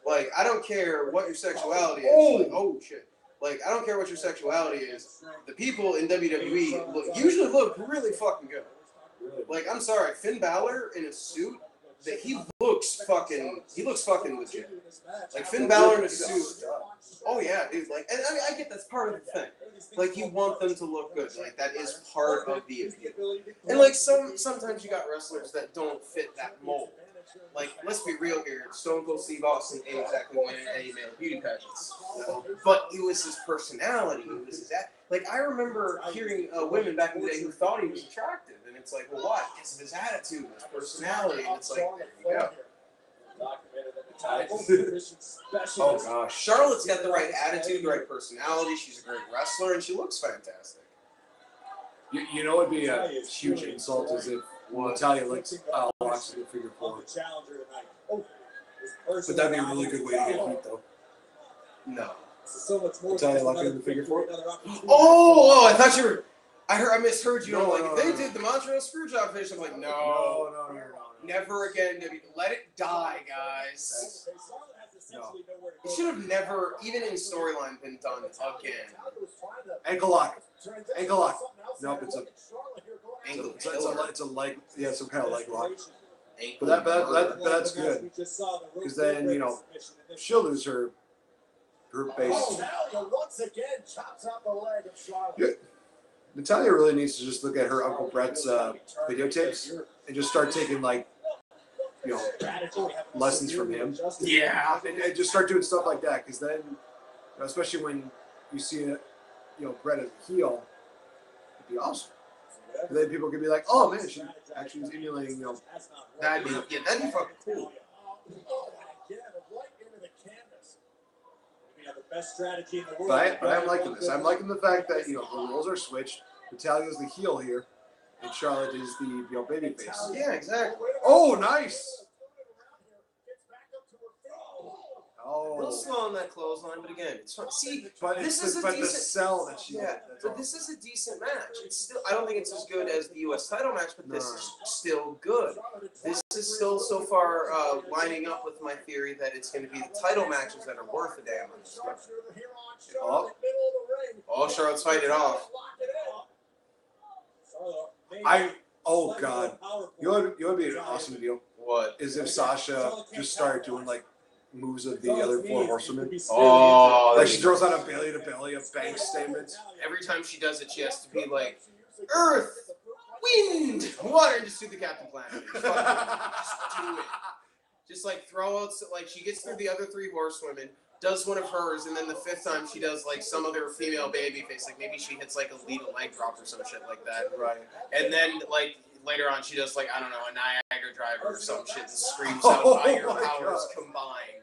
like, I don't care what your sexuality is. Like, oh shit. Like, I don't care what your sexuality is. The people in WWE usually look really fucking good. Like, I'm sorry, Finn Balor in a suit, that he looks fucking legit. Like, Finn Balor in a suit. Oh yeah, dude. Like, and I get that's part of the thing. Like, you want them to look good. Like, that is part of the appeal. And like, sometimes you got wrestlers that don't fit that mold. Like, let's be real here. Stone Cold Steve Austin ain't exactly winning any male beauty pageants. But it was his personality. It was his like, I remember hearing women back in the day who thought he was attractive. And it's like, well, why? Because of his attitude, his personality. And it's like, there you go. Oh gosh. Charlotte's got the right attitude, the right personality. She's a great wrestler, and she looks fantastic. You know what would be a huge insult is if Natalya locks in the figure four. But that'd be a really good way to get heat, though. No. Natalya locking in the figure four? Oh, I thought you were. I misheard you. I'm like, if they did the Montreal Screwjob finish, I'm like, no. Never again, let it die, guys. No. It should have never, even in storyline, been done again. Ankle lock. Ankle lock. Nope, it's Ankle it's a killer. it's a leg. Yeah, some kind of leg lock. Ankle But that's good. Because then she'll lose her group base. Natalya once again chops out the leg of Charlotte. Yeah. Natalya really needs to just look at her Uncle Brett's videotapes and just start taking lessons from him. Yeah. And just start doing stuff like that. Because then, especially when you see it, Brett as a heel, it'd be awesome. And then people could be like, "Oh man, she actually was emulating." That'd be fucking cool. Best strategy in the world. But I'm liking this. I'm liking the fact that the roles are switched. Natalya's the heel here, and Charlotte is the baby face. Yeah, exactly. Oh, nice. A little Oh, slow on that clothesline, but again, it's fun. See, but this it's is a the decent. sell that she Yeah, did. That's but all. this is a decent match. It's still. I don't think it's as good as the U.S. title match, but this No. is still good. This is still so far lining up with my theory that it's going to be the title matches that are worth a damn. Oh, Charlotte's fighting it off. Oh God, you would be an awesome deal. What? Is if Sasha just started doing moves of the other four horsewomen. Oh, Like she throws out a belly to belly, a bank statement. every time she does it, she has to be like, Earth, wind, water, and just do the Captain Planet. Just do it. Just throw out, she gets through the other three horsewomen, does one of hers, and then the fifth time she does some other female baby face, maybe she hits a lead a leg drop or some shit like that. Right. And then later on she does I don't know, a Niagara driver or some shit and screams out higher powers combined.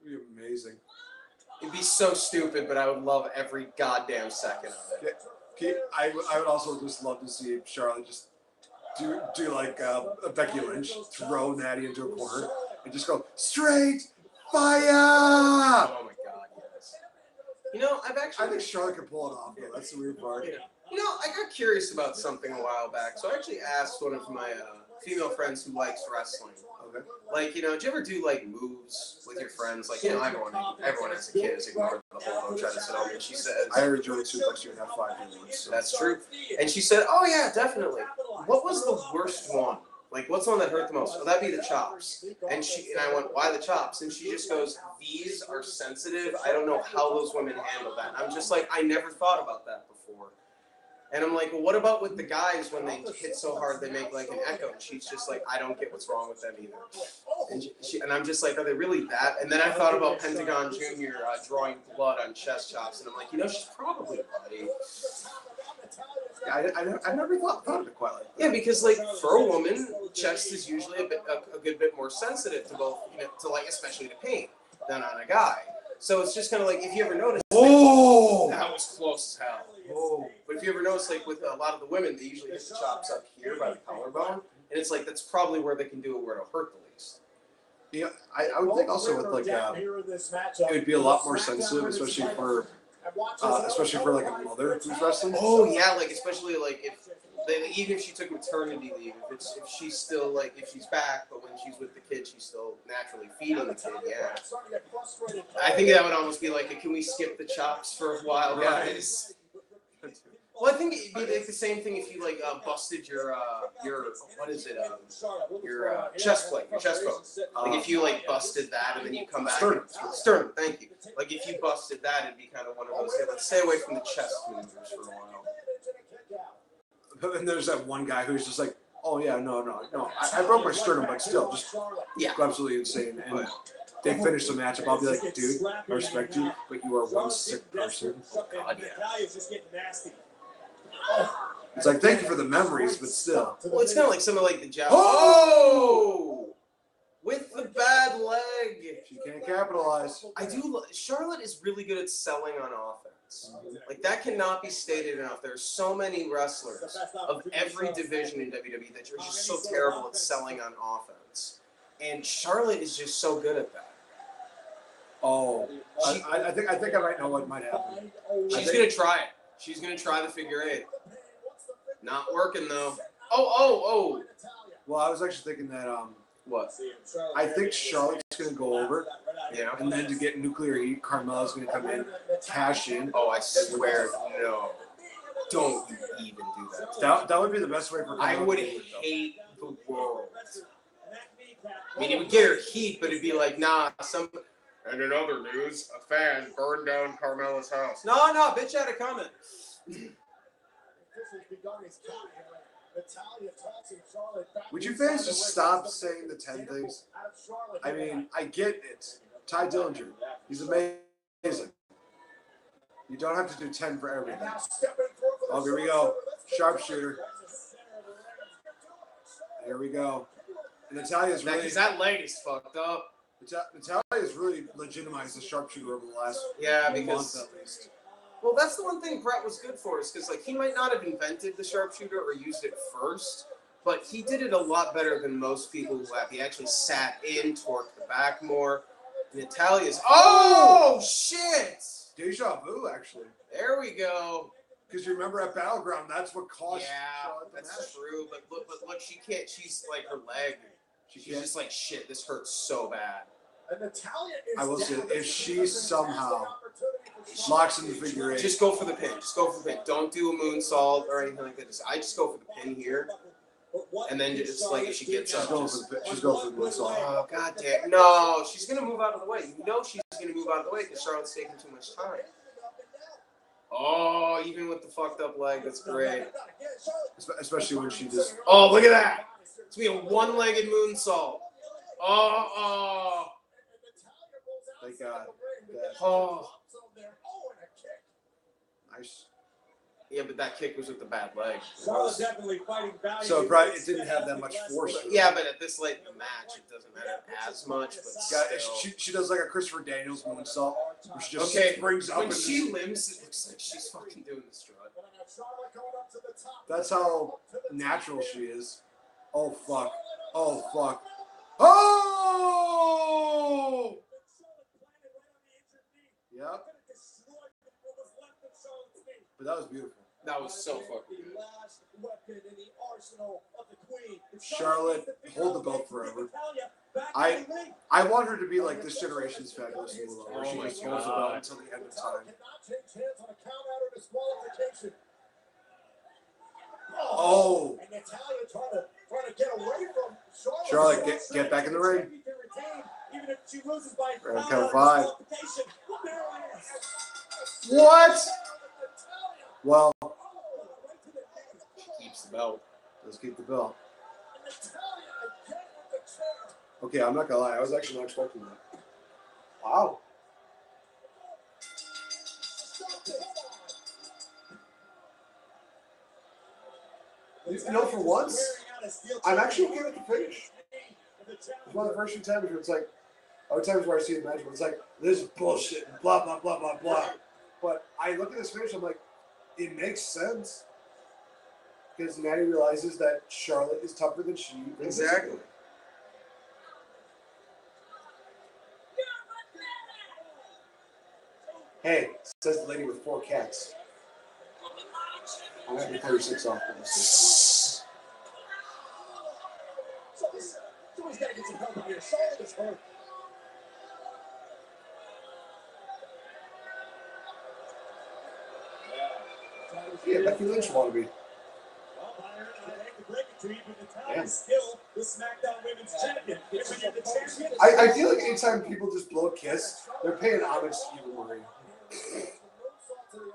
It'd be amazing. It'd be so stupid, but I would love every goddamn second of it. I would also just love to see Charlotte just do a Becky Lynch, throw Natty into a corner, and just go straight fire. Oh my god, yes. I think Charlotte can pull it off, though. That's the weird part. I got curious about something a while back, so I actually asked one of my female friends who likes wrestling. Okay. Do you ever do moves with your friends? Everyone has a kid is ignored the whole don't try to sit over. And she said, I heard Joey Suplex you would have 5 minutes. So. that's true. And she said, oh yeah, definitely. What was the worst one? What's the one that hurt the most? Oh, that'd be the chops. And I went, why the chops? And she just goes, these are sensitive. I don't know how those women handle that. And I'm just I never thought about that before. And I'm like, well, what about with the guys when they hit so hard they make an echo? And she's just I don't get what's wrong with them either. And I'm just are they really that? And then I thought about Pentagon Jr. Drawing blood on chest chops, and I'm like, she's probably right. Yeah, I never thought of it quite like that. Yeah, because for a woman, chest is usually a good bit more sensitive to both, especially to pain than on a guy. So it's just kind of if you ever notice. Oh, that was close as hell. Oh. But if you ever notice, with a lot of the women, they usually hit the chops up here by the collarbone, and it's that's probably where they can do it where it'll hurt the least. Yeah, I would think also with it would be a lot more sensitive, especially for a mother who's wrestling. Oh yeah, especially even if she took maternity leave, if she's still if she's back, but when she's with the kid, she's still naturally feeding the kid. Yeah, I think that would almost be can we skip the chops for a while, guys? Well, I think it'd be the same thing if you busted your what is it your chest plate, your chest bone. If you busted that and then you come back. Sternum. Thank you. If you busted that, it'd be kind of one of those. Hey, let's stay away from the chest movers for a while. But then there's that one guy who's just oh yeah, no. I broke my sternum, but still, just absolutely insane. And they finish the matchup. I'll be like, dude, I respect you, but you are one sick person. God, yeah. It's thank you for the memories, but still. Well, it's kind of some of the jab. Oh! With the bad leg. She can't capitalize. I do. Charlotte is really good at selling on offense. That cannot be stated enough. There are so many wrestlers of every division in WWE that are just so terrible at selling on offense. And Charlotte is just so good at that. Oh, I think I might know what might happen. She's going to try it. She's going to try the figure 8. Not working, though. Oh. Well, I was actually thinking that What? I think Charlotte's going to go over, Yeah. and then to get nuclear heat, Carmella's going to come in, cash in. Oh, I swear, no. Don't even do that. That would be the best way for I Carmella would to do it, though. hate the world. I mean, it would get her heat, but it'd be like, nah, some. And in other news, a fan burned down Carmella's house. No, bitch had a comment. Would you fans just stop saying the 10 things? I mean, I get it. Ty Dillinger, he's amazing. You don't have to do 10 for everything. Oh, here we go. Sharpshooter. Here we go. And Natalia's really... Because that leg is fucked up. Natalia's really legitimized the sharpshooter over the last because month at least. Well, that's the one thing Brett was good for, is because like he might not have invented the sharpshooter or used it first, but he did it a lot better than most people who have. He actually sat in, torqued the back more. Natalia's shit! Deja vu, actually. There we go. Because you remember at Battleground, that's what caused. Charlotte the that's match. true. But look, she can't. She's like her leg. She's just like shit. This hurts so bad. I will say, if she somehow locks in the figure eight, Just go for the pin. Just go for the pin. Don't do a moonsault or anything like that. I just go for the pin here, and then just like if she gets up, she's going for the moonsault. Oh god damn! No, she's gonna move out of the way. You know she's gonna move out of the way because Charlotte's taking too much time. Oh, even with the fucked up leg, that's great. Especially when she just. Oh, look at that! It's gonna be a one-legged moonsault. Oh. Thank God. Oh. Nice. Yeah, but that kick was with the bad leg. Charlotte's definitely fighting value. So probably it didn't have that much force. Yeah, but at this late in the match, it doesn't matter as much. But still. She does like a Christopher Daniels moonsault, where she just Okay, springs up. when and she limps, it looks like she's fucking doing the strut. That's how natural she is. Oh fuck. Oh fuck. Oh! Yep. But that was beautiful. That was so fucking good. Charlotte, hold the belt forever. I want her to be like this generation's Fabulous Moolah, where she just holds the belt until the end of time. Oh! Charlotte, get back in the ring. Round count 5. What? Well, She keeps the belt. let's keep the belt. Okay, I'm not gonna lie. I was actually not expecting that. Wow. You know, for once, I'm actually okay with the finish. It's one of the first few times where it's like, other times where I see the match where it's like, this is bullshit, and blah, blah, blah, blah, blah. But I look at this finish, I'm like, it makes sense. Because Natty realizes that Charlotte is tougher than she is. Exactly. Hey, says the lady with 4 cats. I'm having 36 off this. Someone's got to get some help here. Charlotte is hurt. Yeah, Becky Lynch wanna be. Damn. Still the SmackDown Women's Champion. I feel like anytime people just blow a kiss, they're paying homage to Eva Marie.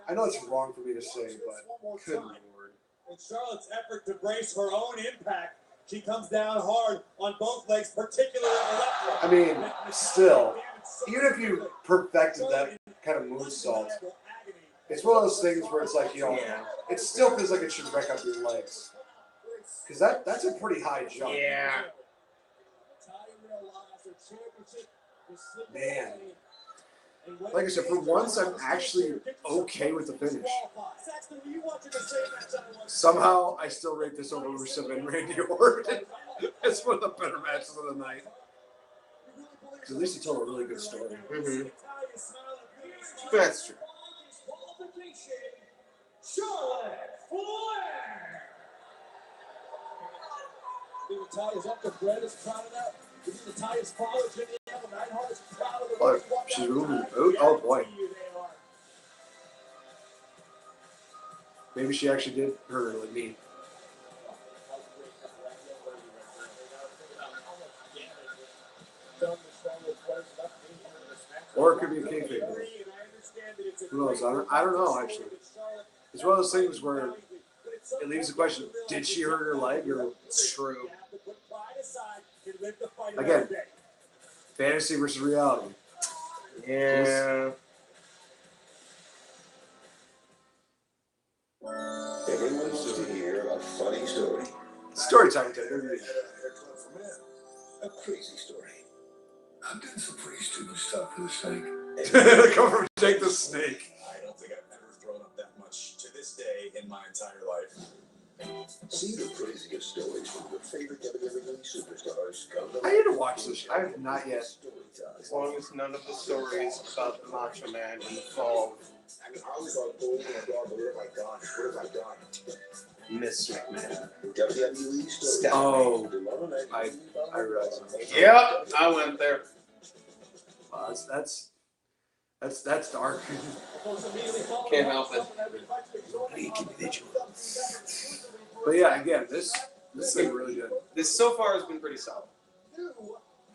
I know it's wrong for me to say, but good lord. In Charlotte's effort to brace her own impact, she comes down hard on both legs, particularly on the left leg. I mean, still, even if you perfected that kind of moonsault, it's one of those things where it's like, you know, it still feels like it should wreck up your legs. Because that's a pretty high jump. Yeah. Man. Like I said, for once, I'm actually okay with the finish. Somehow, I still rate this over Rusev and Randy Orton. It's one of the better matches of the night. Because at least it told a really good story. Mm-hmm. That's true. Charlotte Flair. Natalia's uncle Brett is proud of that. Natalia's father, Jimmy Neville Neidhart, is proud of the Oh, she's moving the boat? Oh boy. Maybe she actually did hurt her like me. Or it could be a kayfabe. Who knows? I don't know, actually. It's one of those things where it leaves the question, did she hurt her leg? Or True. again, fantasy versus reality. Yeah. Everyone wants to hear a funny story. Story time, Ted. A crazy story. I've done some pretty stupid stuff for the snake. Come from Jake the Snake. I don't think I've ever thrown up that much to this day in my entire life. See the craziest stories from your favorite WWE superstars. I need to watch this. I have not yet. As long as none of the stories about the Macho Man involve I was on board and I thought, what have I done? What have I done? Miss McMahon. WWE story. Oh, I realize. Yep, I went there. That's dark. Can't help it. But yeah, again, this thing really good. This so far has been pretty solid.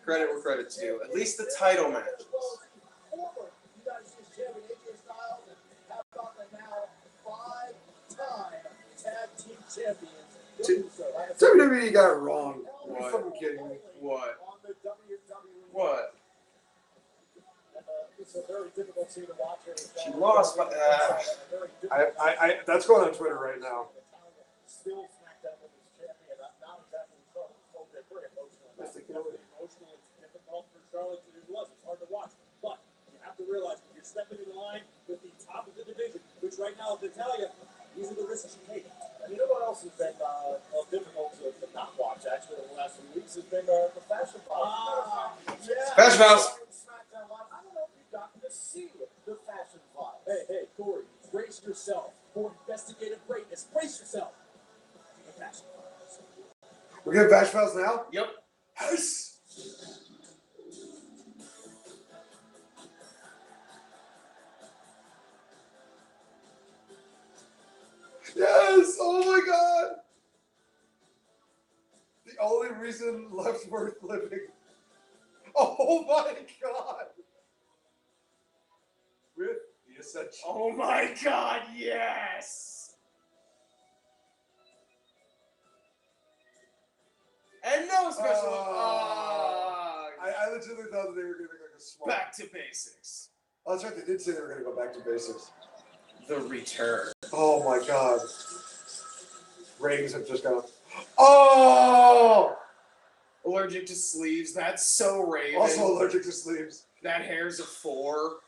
Credit where credit's due. At least the title matches. WWE got it wrong. Are you fucking kidding me? What? What? She lost, but I that's going on Twitter right now. Stepping in line with the top of the division, which right now, to tell you, these are the risks you take. And you know what else has been difficult to not watch, actually, in the last few weeks, has been the Fashion Files. Yeah. Fashion Files. I don't know if you've gotten to see the Fashion Files. Hey, Corey, brace yourself for investigative greatness. Brace yourself. The Fashion Files. We're getting Fashion Files now? Yep. Yes. Yes! Oh my god! The only reason left worth living. Oh my god! With the Ascension. Oh my god, yes! And no special. I legitimately thought that they were going to make like a small. Back to basics. Oh, that's right. They did say they were going to go back to basics. The return. Oh my god. Ratings have just gone. Oh! Allergic to sleeves. That's so Raven. Also allergic to sleeves. That hair's a 4.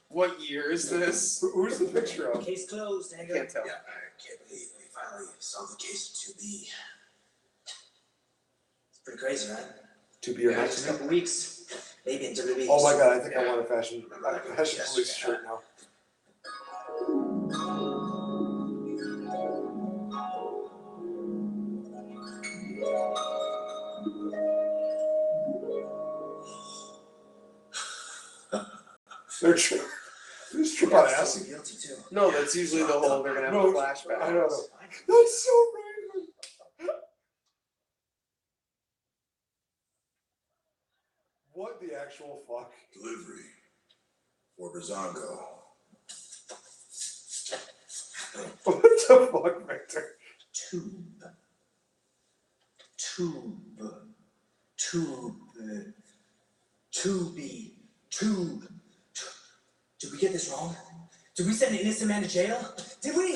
What year is this? Who's the picture of? Case closed, I can't tell. Yeah, I can't believe we finally solved the case of 2B. It's pretty crazy, right? To be your Yeah, next A couple weeks, maybe in WWE. Oh my god, I think I Yeah. want a fashion police shirt now. They're true. This trip on acid. Guilty too. No, that's usually the whole they're gonna have No, a flashback. I know. That's so random. What the actual fuck? Delivery for Brazongo. What the fuck, Victor? Tube. Did we get this wrong? Did we send an innocent man to jail? Did we?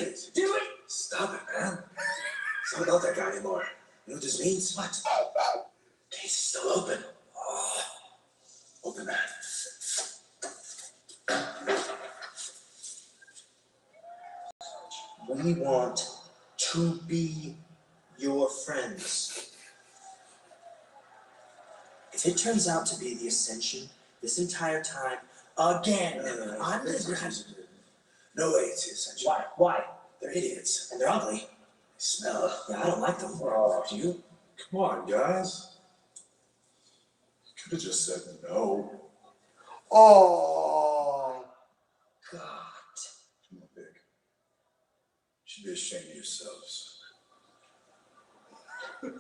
Stop it, man. It's not about that guy anymore. You know what this means? What? Case is still open. Oh. Open that. We want to be your friends. If it turns out to be the Ascension this entire time, again, I'm No way it's the Ascension. Why? They're idiots, and they're ugly. They smell. Yeah, I don't like them. Oh. Do you? Come on, guys. Could have just said no. Oh. God. Come on, Big. You should be ashamed of yourselves. This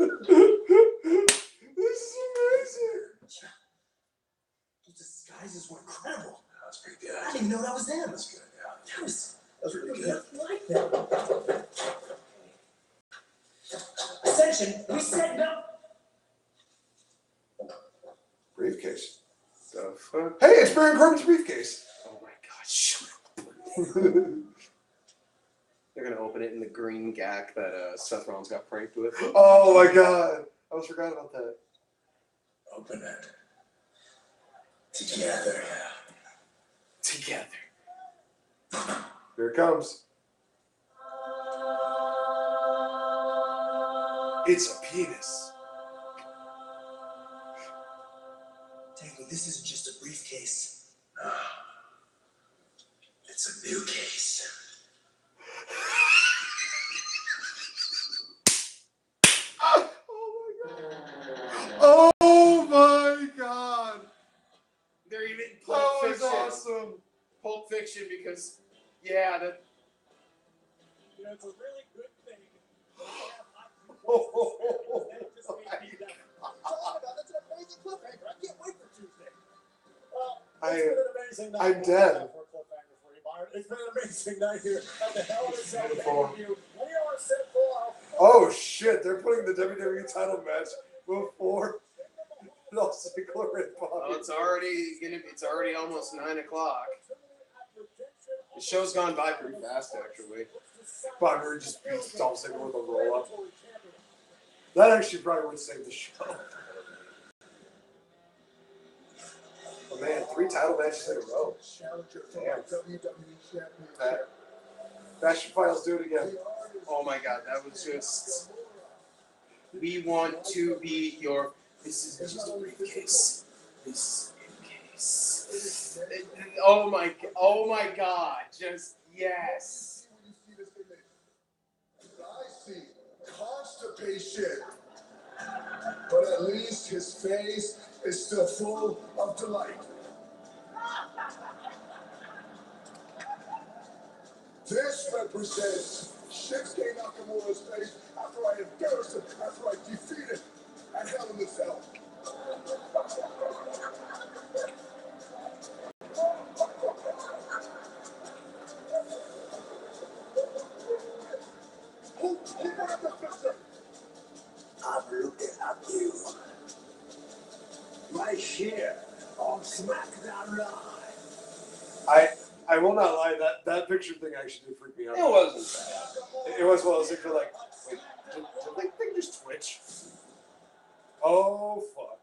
is amazing. Those disguises were incredible. That's pretty I good. didn't even know that was them. That's good, yeah. That was really good. Like them. Ascension, we said no. Briefcase. The fuck? Hey, it's Baron Corbin's briefcase. Oh my god, shut up. They're gonna open it in the green gack that Seth Rollins got pranked with. Oh my god. I almost forgot about that. Open it. Together. Together. Here it comes. It's a penis. Tango, this isn't just a briefcase. No. It's a new case. Oh my god. They're even That Pulp was Fiction. awesome. Pulp Fiction because, yeah, that. You know, it's a really good thing. Oh, That's an amazing cliffhanger. I can't wait for Tuesday. Well, it's been an amazing night. I'm dead. For a cliffhanger for you, Byron. It's been an amazing night here at the Hell in a Cell with Beautiful. AEW. When you are set for Oh shit, they're putting the WWE title match before Los Ziggler and Well, Bobby. it's already almost 9 o'clock. The show's gone by pretty fast, actually. Bobby Roode just beats Dolph Ziggler with a roll up. That actually probably would save the show. Oh man, 3 title matches in a row. Damn. Fashion Files do it again. Oh my god, that was just. We want to be your. This isn't just a briefcase. This is a case. Oh my god, just yes. I see constipation. But at least his face is still full of delight. This represents Shinsuke Nakamura's face after I embarrassed him, after I defeated at Hell in a Cell. Who put up the picture? I'm looking at you. Right here on SmackDown Live. I will not lie, that picture thing actually did freak me out. It wasn't bad. It was well as if you're like, wait, did they just twitch? Oh fuck.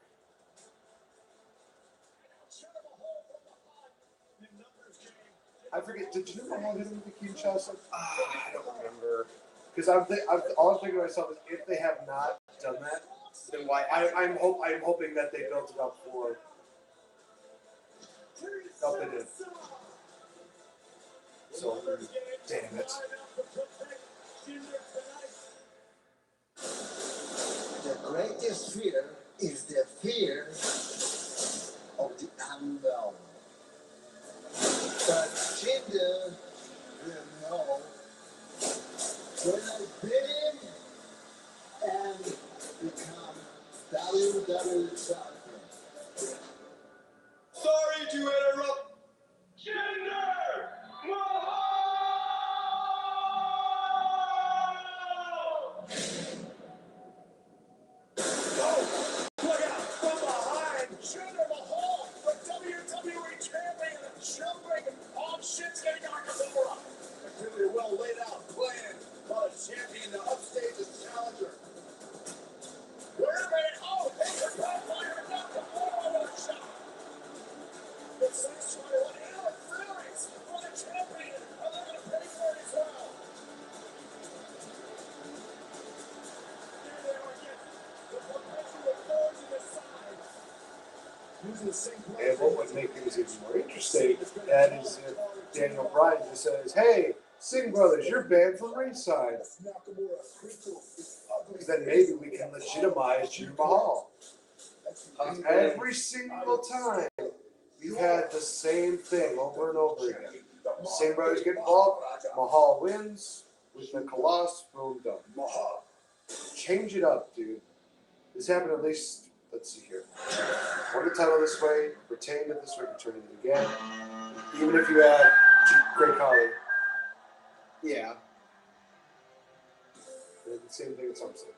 I forget, did you know how hit him with the Kinshasa? I don't remember. Because all I'm thinking to myself is if they have not done that, Then why? I'm hoping that they built it up for. No, they did. So, damn it. The greatest fear is the fear of the unknown. But Jinder will know when I beat him and become WWE champion. Sorry to interrupt. Jinder Mahal! Look out from behind! Jinder Mahal, the WWE champion, jumping on Shinsuke Nakamura. A really well laid out plan by the champion to upstage his challenger. Wait a minute! Oh, it's a backfire! Nakamura with a shot! It's actually one hell of feelings for the champion, and they're going to pay for it as well. There they are again. The perpetual thorns in his side. Using the same And what would make things even more interesting, that is if Daniel Bryan just says, hey, Singh brothers, you're banned from ringside. Because then maybe we can legitimize Jinder Mahal. Every single time, we've had the same thing over and over again. Singh brothers get involved, Mahal wins with the Colossus, boom, done. Change it up, dude. This happened at least, let's see here. Won the title this way, retained it this way, returning it again. Even if you add Great Khali. Yeah. They did the same thing at SummerSlam.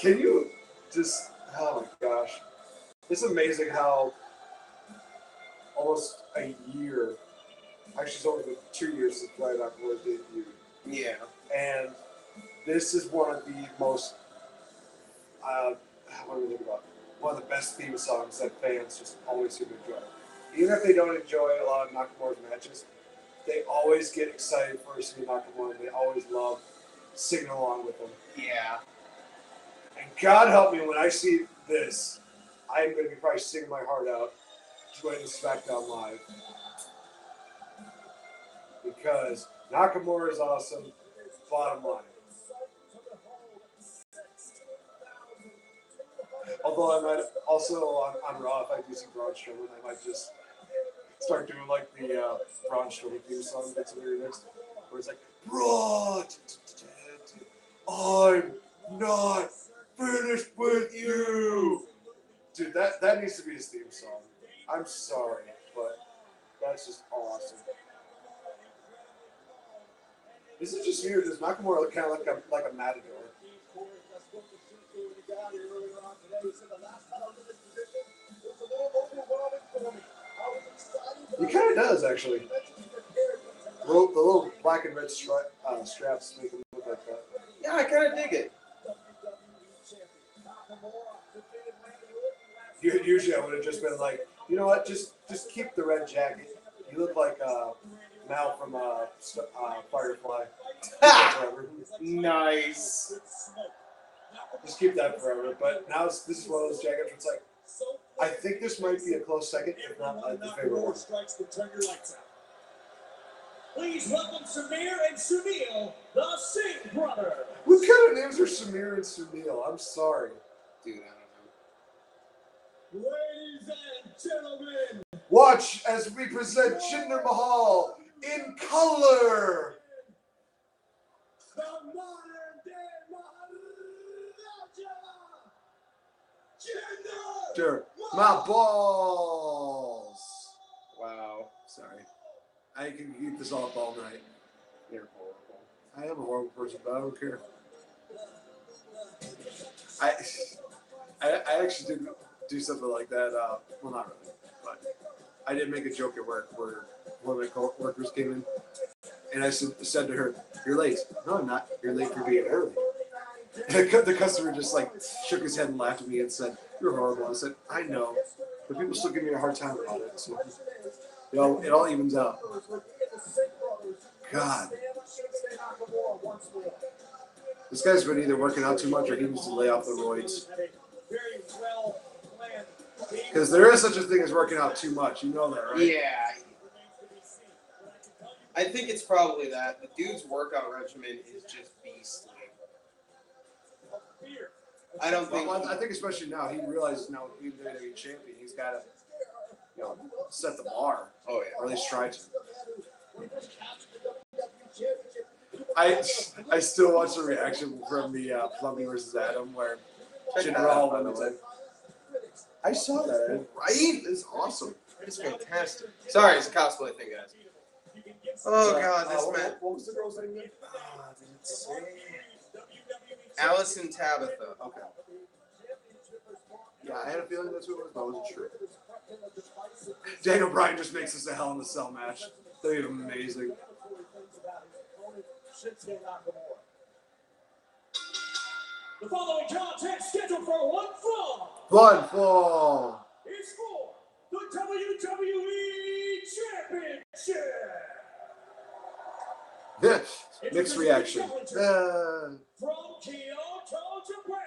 Can you just, oh my gosh. It's amazing how almost a year, actually it's only been 2 years since Brian Nakamura debuted. Yeah. And this is one of the most, what do we think about? One of the best theme songs that fans just always seem to enjoy. Even if they don't enjoy a lot of Nakamura's matches, they always get excited for seeing Nakamura and they always love singing along with him. Yeah. And God help me when I see this, I'm going to be probably singing my heart out joining SmackDown Live. Because Nakamura is awesome, bottom line. Although I might also on Raw, if I do see Braun Strowman, I might just start doing like the Braun Strowman theme song that's in the remix, where it's like, Braun, I'm not finished with you. Dude, that needs to be his theme song. I'm sorry, but that's just awesome. This is just weird. Does Nakamura look kind of like a matador? He kind of does, actually. The little black and red straps make him look like that. Yeah, I kind of dig it. Usually I would have just been like, you know what, just keep the red jacket. You look like Mal from Firefly. Nice. Just keep that forever. But now this is one of those jackets where it's like, I think this might be a close second, if not the favorite one. Please welcome Samir and Sunil, the Singh brothers. What kind of names are Samir and Sunil? I'm sorry. Dude, I don't know. Ladies and gentlemen, Watch as we present Jinder Mahal in color. the modern day Maharaja, Jinder Sure. My balls. Wow. Sorry. I can keep this all up all night. You're horrible. I am a horrible person, but I don't care. I actually did do something like that. Well, not really, but I did make a joke at work where one of my coworkers came in, and I said to her, "You're late." "No, I'm not. You're late for being early." And the customer just like shook his head and laughed at me and said, "You're horrible." I said, "I know, but people still give me a hard time about it." So it all evens out. God. This guy's been either working out too much or he needs to lay off the roids. Because there is such a thing as working out too much. You know that, right? Yeah. I think it's probably that. The dude's workout regimen is just beastly. I don't think. Well, I think especially now, he realizes now being WWE champion, he's got to, set the bar. Oh, yeah. Or at least try to. I still watch the reaction from the Plumbing vs. Adam where Jinder Mahal went and said, I saw that, right? It's awesome. It's fantastic. Sorry, it's a cosplay thing, guys. Oh, God, this man. What was the girl's name again? Allison Tabitha. Okay. Yeah, I had a feeling that's who it was, but I wasn't sure. Daniel Bryan just makes this a Hell in a Cell match. That'd be amazing. The following contest scheduled for one fall One fall. is for the WWE Championship. Mixed reaction. From Kyoto, Japan,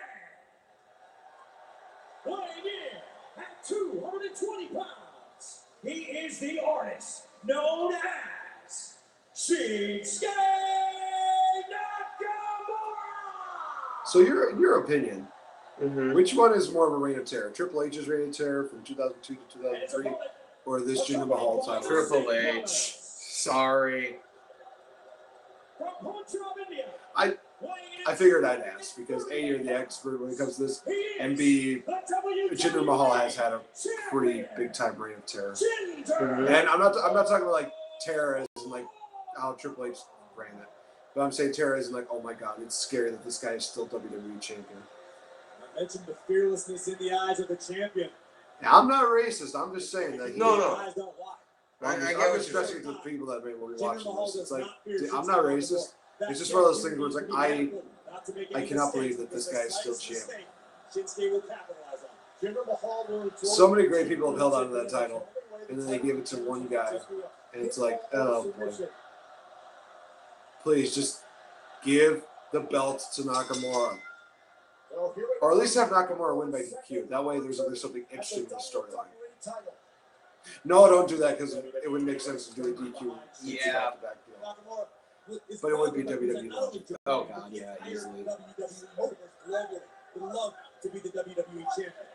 weighing in at 220 pounds, he is the artist known as Shinsuke Nakamura. So your opinion, Mm-hmm. which one is more of a reign of terror? Triple H's reign of terror from 2002 to 2003, or this Jinder Mahal title? Triple H. Sorry. From Punjab, India, I figured I'd ask because A, you're the expert when it comes to this, and B, Jinder Mahal has had a pretty big time reign of terror. Jinder. And I'm not talking about like terror as in like how Triple H ran it, but I'm saying terror as in like, oh my god, it's scary that this guy is still WWE champion. I mentioned the fearlessness in the eyes of the champion. Now, I'm not racist. I'm just saying that. No. Eyes don't lie. I'm I just, get I'm what just you're stressing to the people that may will be Jinder watching Mahal this. does It's like, not fear dude, I'm Shinsuke not Nakamura. racist. That It's just one of those said, things where it's like, you need to be careful not to make I any cannot believe mistakes that this because guy is still the champ. slightest mistake, Shinsuke will capitalize on. Jinder Mahal will enjoy So many great people have held on to that title, and then they give it to one guy, and it's like, oh boy. Please just give the belt to Nakamura. Or at least have Nakamura win by DQ. That way there's something interesting in the storyline. No, don't do that because it wouldn't make sense to do a DQ. Yeah. back-to-back deal. But it would be WWE though. Oh god, yeah, easily.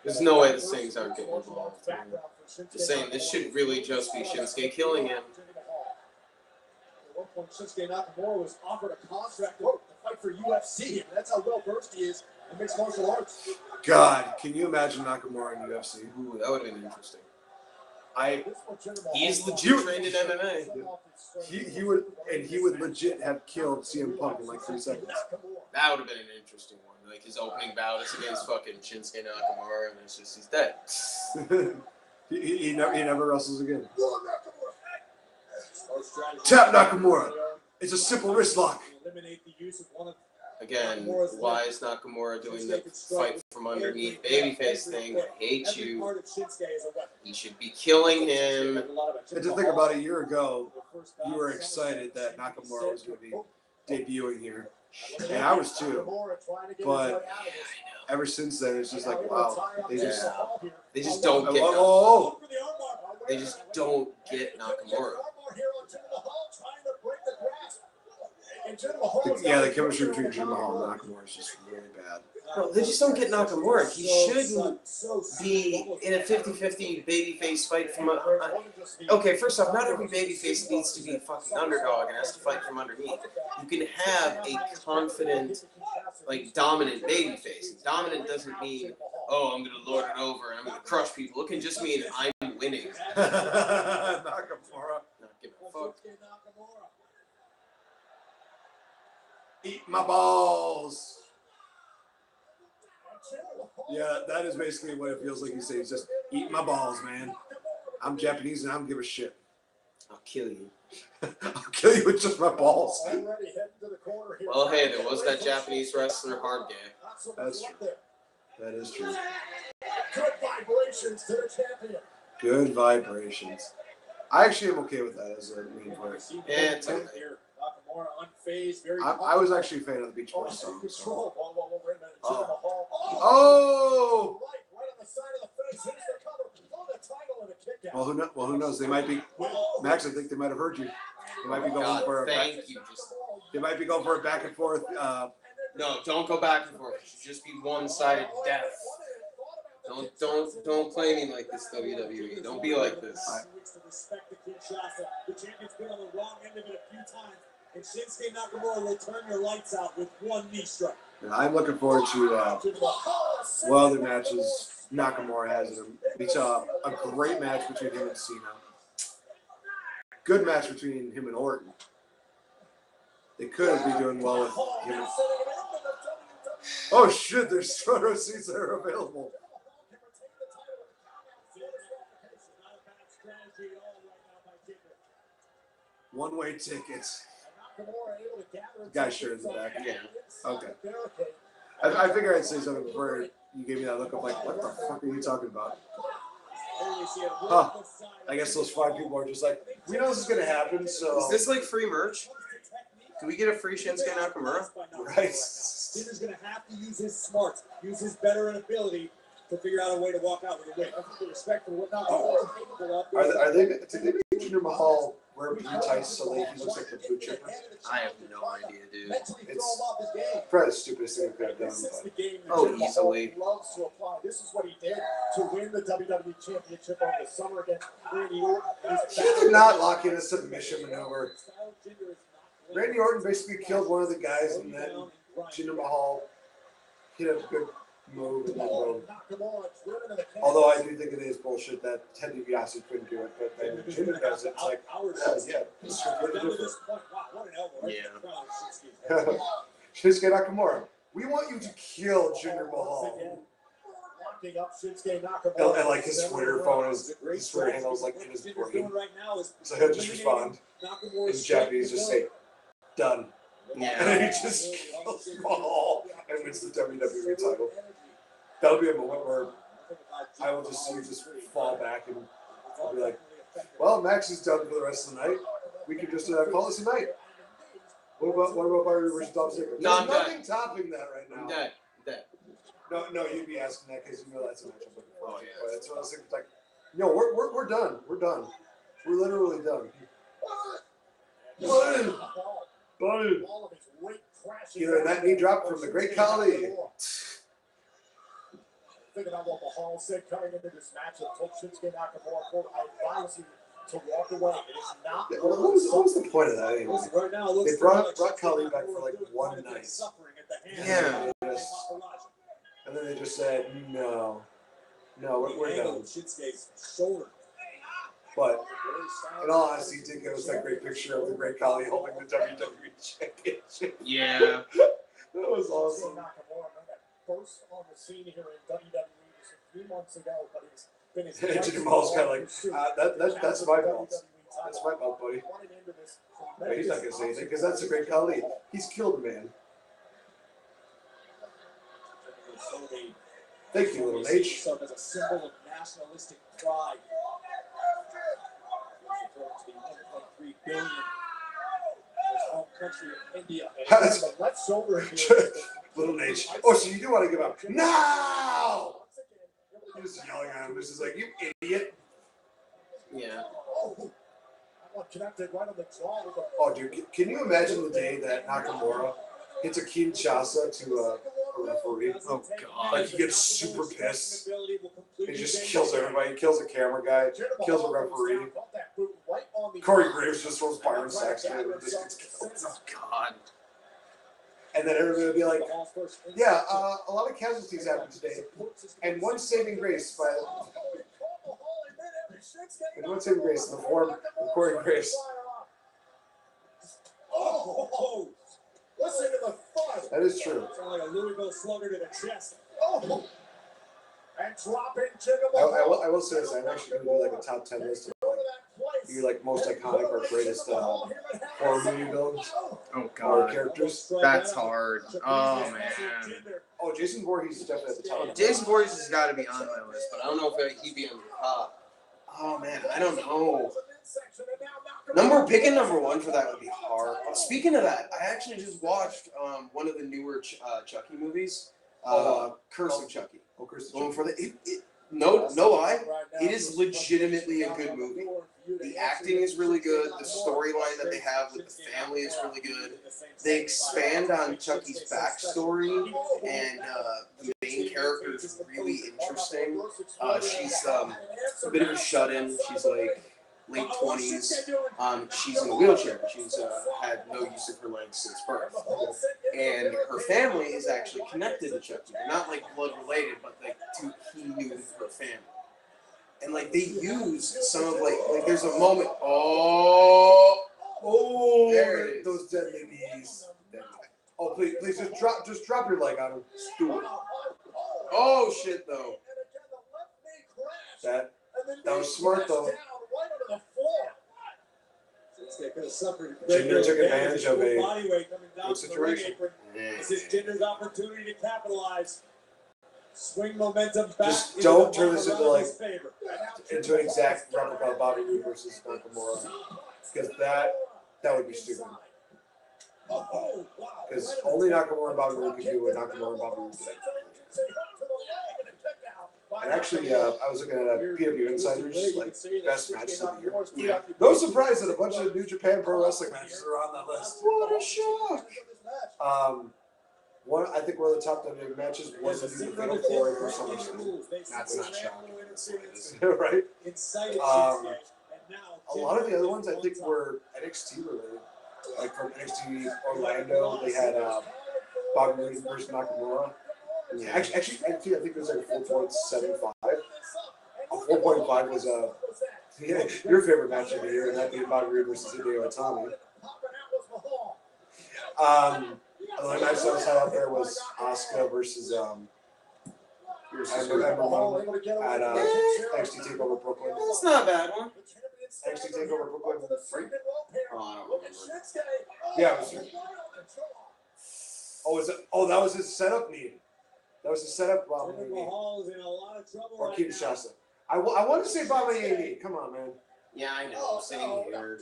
There's no way the Saints aren't getting involved. Just saying, this should really just be Shinsuke killing him. At one point, Shinsuke Nakamura was offered a contract to fight for UFC, and that's how well versed he is in mixed martial arts. God, can you imagine Nakamura in UFC? Ooh, that would have been interesting. I He's legit trained in MMA. he would legit have killed CM Punk in like 3 seconds. That would have been an interesting one. Like his opening bout is against fucking Shinsuke Nakamura, and it's just he's dead. he never wrestles again. Tap Nakamura. It's a simple wrist lock. Again, why is Nakamura doing the fight from underneath babyface thing? I hate you. He should be killing him. And to think about a year ago, you were excited that Nakamura was going to be debuting here. And I was too. But ever since then, it's just like, wow. They just don't get They just don't get Nakamura. Yeah, the chemistry between Jinder Mahal and Nakamura is just really bad. No, they just don't get Nakamura. He shouldn't be in a 50-50 babyface fight from okay, first off, not every babyface needs to be a fucking underdog and has to fight from underneath. You can have a confident, like, dominant babyface. Dominant doesn't mean, oh, I'm going to lord it over and I'm going to crush people. It can just mean I'm winning. Nakamura. Not giving a fuck. Eat my balls. Yeah, that is basically what it feels like you say. It's just, eat my balls, man. I'm Japanese and I don't give a shit. I'll kill you. I'll kill you with just my balls. Well, hey, there was that Japanese wrestler, Hard Gay. That's true. That is true. Good vibrations to the champion. Good vibrations. I actually am okay with that as a main player. Yeah, it's okay. Nakamura unfazed, very I was actually a fan of the Beach Boys song. So. control. Wait a minute. Oh! Right on the side of the face. Here's the cover. Throw the title and a kick out. Well, who knows? They might be. Max, I think they might have heard you. They might be going God, for a back. thank you. They might be going for a back and forth. No, don't go back and forth. It should just be one-sided death. Don't play me like this, WWE. Don't be like this. The champion's been on the wrong end of it a few times, and Shinsuke Nakamura will turn your lights out with one knee strike. I'm looking forward to what other matches Nakamura has in him. We saw a great match between him and Cena. Good match between him and Orton. They could be doing well with him. Oh shit, there's photo seats that are available. One-way tickets. Guy shirt in the back. Yeah. Okay. I figured I'd say something before you gave me that look of like, what the fuck are you talking about? Huh. I guess those 5 people are just like, we know this is gonna happen, so. Is this like free merch? Do we get a free Shinsuke Nakamura? Right. Jinder gonna have to use his smarts, use his veteran ability to figure out a way to walk out with a win. I think the respect for what Nakamura is capable of. Are they? Did they make Jinder Mahal wear blue tights so that he looks like the blue chipper? I have no idea, dude. It's probably the stupidest thing we could have done. But. Oh, easily. Loves to apply. This is what he did to win the WWE Championship over the summer against Randy Orton. He did not lock in a submission maneuver. Randy Orton basically killed one of the guys, and then Jinder Mahal hit a good move and then broke. Although I do think it is bullshit that Ted DiBiase couldn't do it, but then Jinder does it. It's like, yeah, it's completely different. Yeah. Shinsuke Nakamura, we want you to kill Jinder Mahal. And like his Twitter phone is, his Twitter handle is like in his brain. So he'll just respond in Japanese, just say, done. And Yeah. then he just kills Mahal and wins the WWE title. That'll be a moment where I will just see you just fall back and I'll be like, well, Max is done for the rest of the night. We can just call this a night. What about Barry versus Dolph Ziggler? No, I'm There's nothing topping that right now. I'm dead. Dead. No, you'd be asking that because you know that's a match I'm looking forward to. Oh, yeah. But it's one of those things like, no, we're done. We're done. We're literally done. Boom. Either in that knee drop from the Great Khali. Think about what Mahal said coming into this match. It told Shinsuke Nakamura, quote, I advise you to walk away. It is not. Yeah, what was the point of that anyway? Right now, it looks They brought Khali back for like one night. Yeah. And then they just said, no, we're done. Shinsuke's shoulder. But in all honesty, he did give us that great picture of the Great Khali holding the WWE Championship. Yeah. That was awesome. Nakamura first on the scene here in WWE just a few months ago, but it's been his Jinder Mahal's kind of like, that's my fault. That's my fault, buddy. Yeah, he's not going to say anything because that's a Great Khali. He's killed a man. Thank you, little H. As a symbol of nationalistic pride. The 1.3 billion home country of India. Let's over Little H. Oh, so you do want to give up? No! He was yelling at him. This is like, you idiot. Yeah. Connected right on the jaw with a Oh, dude, can you imagine the day that Nakamura hits a Kinshasa to a referee? Oh, God. Like, he gets super pissed. He just kills everybody. He kills a camera guy, kills a referee. Corey Graves just throws Byron Saxton and just gets killed. Oh, God. And then everybody will be like, yeah, a lot of casualties happened today. And one saving grace by... And one saving grace in the form of Corey Graves. Oh, listen to the thud. That is true. Sound like a Louisville slugger to the chest. Oh, and dropping Jinder I Mahal. will say this, I'm actually going to do like a top 10 list of like most iconic or greatest horror movie villains Oh, or God. characters. That's hard. Oh, man. Oh, Jason Voorhees is definitely at the top. Jason Voorhees has got to be on my list, but I don't know if he'd be on the top. Oh, man. I don't know. Picking number one for that would be hard. Speaking of that, I actually just watched one of the newer Chucky movies, Curse of Chucky. Oh, Chris the Going for the no lie, it is legitimately a good movie. The acting is really good. The storyline that they have with the family is really good. They expand on Chucky's backstory, and the main character is really interesting. She's a bit of a shut-in. She's like late 20s. She's in a wheelchair. She's had no use of her legs since birth. And her family is actually connected to Chucky. They're not like blood related, but like two key units of her family. And like they use some of like there's a moment. Oh, there it is. Those deadly knees. Oh, please just drop your leg on him. Do it. Oh shit though. That was smart though. could have suffered. Jinder took advantage of a body weight coming down good to the ring situation. apron. This is Jinder's opportunity to capitalize. Swing momentum back. Just into don't the turn this into like favor. into an exact replica of Bobby Roode versus Nakamura, because that would be stupid. Oh, wow. Because only Nakamura and Bobby Roode can do what Nakamura and Bobby Roode did. And actually, I was looking at PW Insiders, like best matches of the year. Yeah. No surprise that a bunch of New Japan Pro Wrestling matches are on that list. What a shock! I think one of the top WWE matches was the Fatal 4 for SummerSlam. That's not shocking. Right? A lot of the other ones I think were NXT related. Like from NXT Orlando, they had Bobby Roode versus Nakamura. Yeah. Actually, I think it was like a 4.75. A 4.5 was your favorite match of the year, and that being Bobby Roode versus Hideo Itami. Another match that was held out there was Asuka versus Ember Moon at NXT TakeOver Brooklyn. That's not a bad one. NXT TakeOver Brooklyn 3. Oh, I don't remember. Yeah, it was 3. Oh, that was his setup need. That was his setup Bobby Roode. Or Kinshasa. I want to say Bobby A. Come on, man. Yeah, I know. Same here.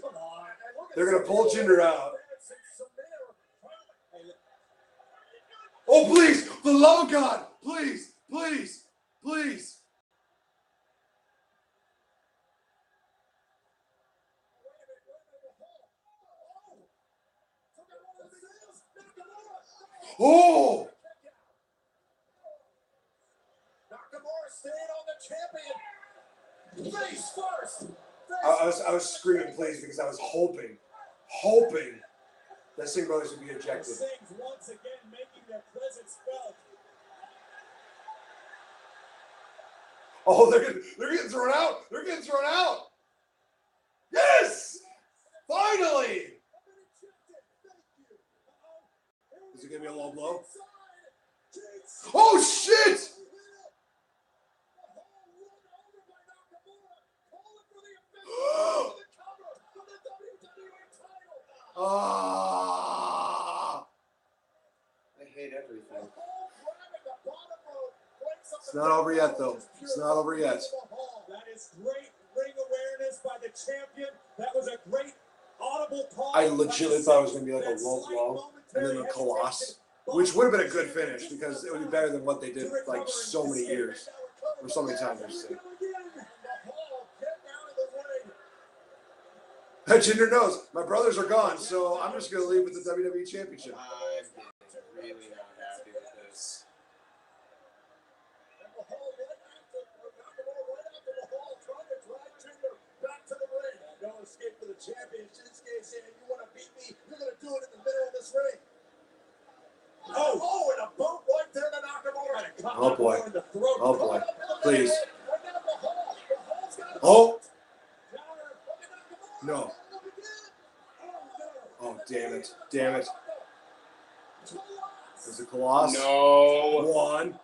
They're gonna pull Jinder out. Oh, please! For the love of God! Please! Please! Please! Oh! Nakamura staying on the champion. Face first. I was screaming please because I was hoping that Singh Brothers would be ejected. The Singhs once again making their presence felt. Oh, they're getting thrown out. They're getting thrown out. Yes! Finally! Is it gonna be a low blow? Oh shit! Ah! I hate everything. It's not over yet, though. It's not over yet. That is great ring awareness by the champion. That was a great audible pause. I legitimately thought it was going to be like a low blow and then a Colossus, which would have been a good finish because it would be better than what they did like so many years or so many times. I should say. Jinder knows my brothers are gone, so I'm just going to leave with the WWE Championship. I'm really not happy with this. No escape for the champion. Shinsuke saying, "You want to beat me? You're going to do it in the middle of this ring." Oh, and a boot right there to Nakamura. Oh boy. Oh boy. Please. Oh. No. Oh, damn it. Damn it. There's a Colossus. No. One.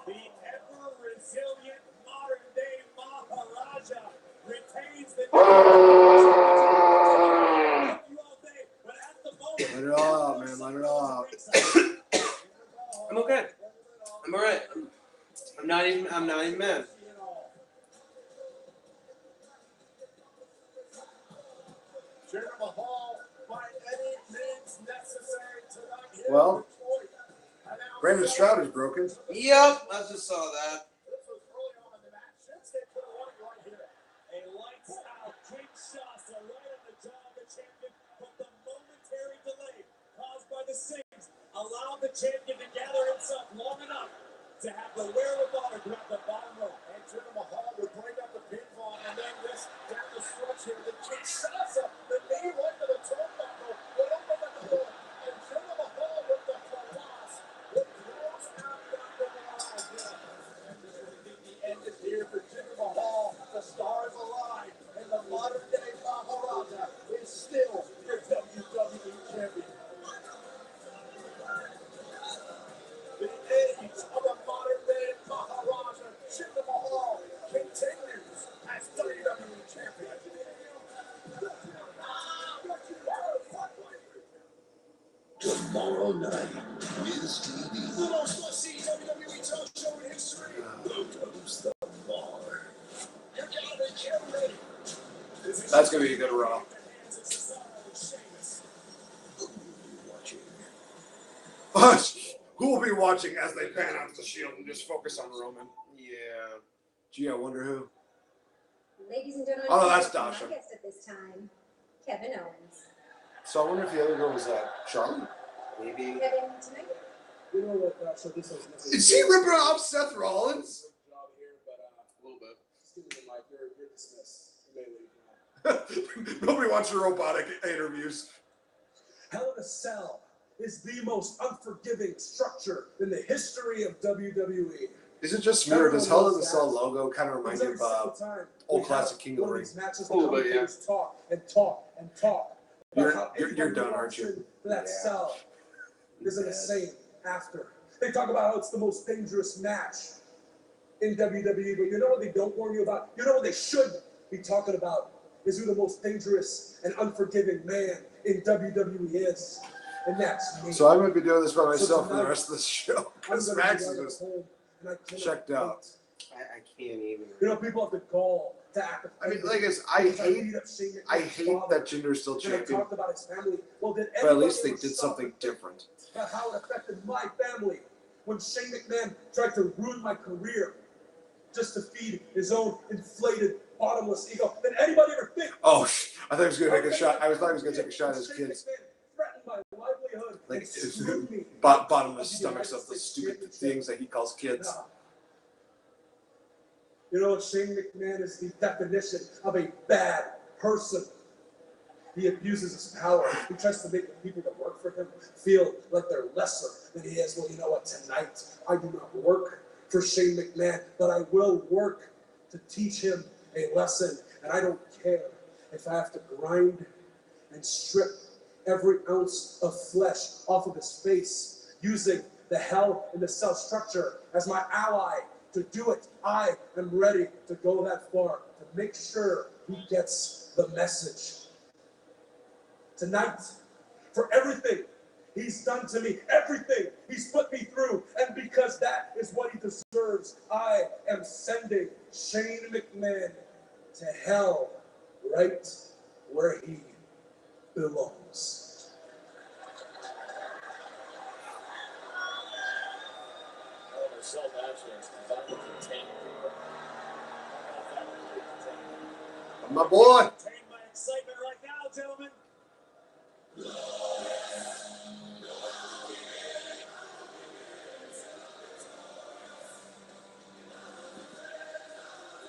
The ever-resilient modern-day Maharaja retains the Let it all out, man. Let it all out. I'm okay. I'm alright. I'm not even mad. Well, Brandon Stroud is broken. Yep, I just saw that. A lights out Kinshasa right on the jaw of the champion, but the momentary delay caused by the Singhs allowed the champion to gather himself long enough to have the wherewithal to grab the bottom rope. And Jinder Mahal would bring up the pinfall, and then this down the stretch here, the Kinshasa, the knee right to the turnbuckle, would open the door, and Jinder Mahal with the Colossus would close out Nakamura again. And this would be the end of here for Jinder Mahal. The stars aligned, and the modern day Maharaja is still your WWE That's gonna be a good Raw. Who will be watching as they pan out the Shield and just focus on Roman? Yeah. Gee, I wonder who. Ladies and gentlemen, Oh, that's my Dasha. guest at this time, Kevin Owens. So I wonder if the other girl was Charlotte. Maybe. Kevin, tonight. You know what? So this is. Is he ripping off Seth Rollins? Job here, but A little bit. excuse me, Mike. You're dismissed. You may leave now. Nobody wants your robotic interviews. Hell in a Cell is the most unforgiving structure in the history of WWE. Is it just me, or does Hell in the Cell logo kind of remind you of old classic King of the Ring? Talk and talk and talk. You're done, aren't you? That cell isn't the same after. They talk about how it's the most dangerous match in WWE, but you know what they don't warn you about? You know what they should be talking about? Is who the most dangerous and unforgiving man in WWE is. And that's me. So I'm going to be doing this by myself for the rest of the show. Because Max is just checked out. I can't even. You know, people have the gall to act. I mean, like I hate that Jinder's still champion. Talked about his family. Well, did But at least they did something different. About how it affected my family when Shane McMahon tried to ruin my career just to feed his own inflated, bottomless ego. Did anybody ever think? Oh, I thought he was going to take a shot. I thought he was going to take a shot at his kids. Threatened my livelihood. Like, and screwed me. bottomless stomachs of the stupid things that he calls kids. You know, Shane McMahon is the definition of a bad person. He abuses his power. He tries to make the people that work for him feel like they're lesser than he is. Well, you know what? Tonight, I do not work for Shane McMahon, but I will work to teach him a lesson. And I don't care if I have to grind and strip every ounce of flesh off of his face using the Hell in the Cell structure as my ally to do it. I am ready to go that far to make sure he gets the message. Tonight, for everything he's done to me, everything he's put me through, and because that is what he deserves, I am sending Shane McMahon to hell right where he belongs. My boy. Contain my excitement right now, gentlemen.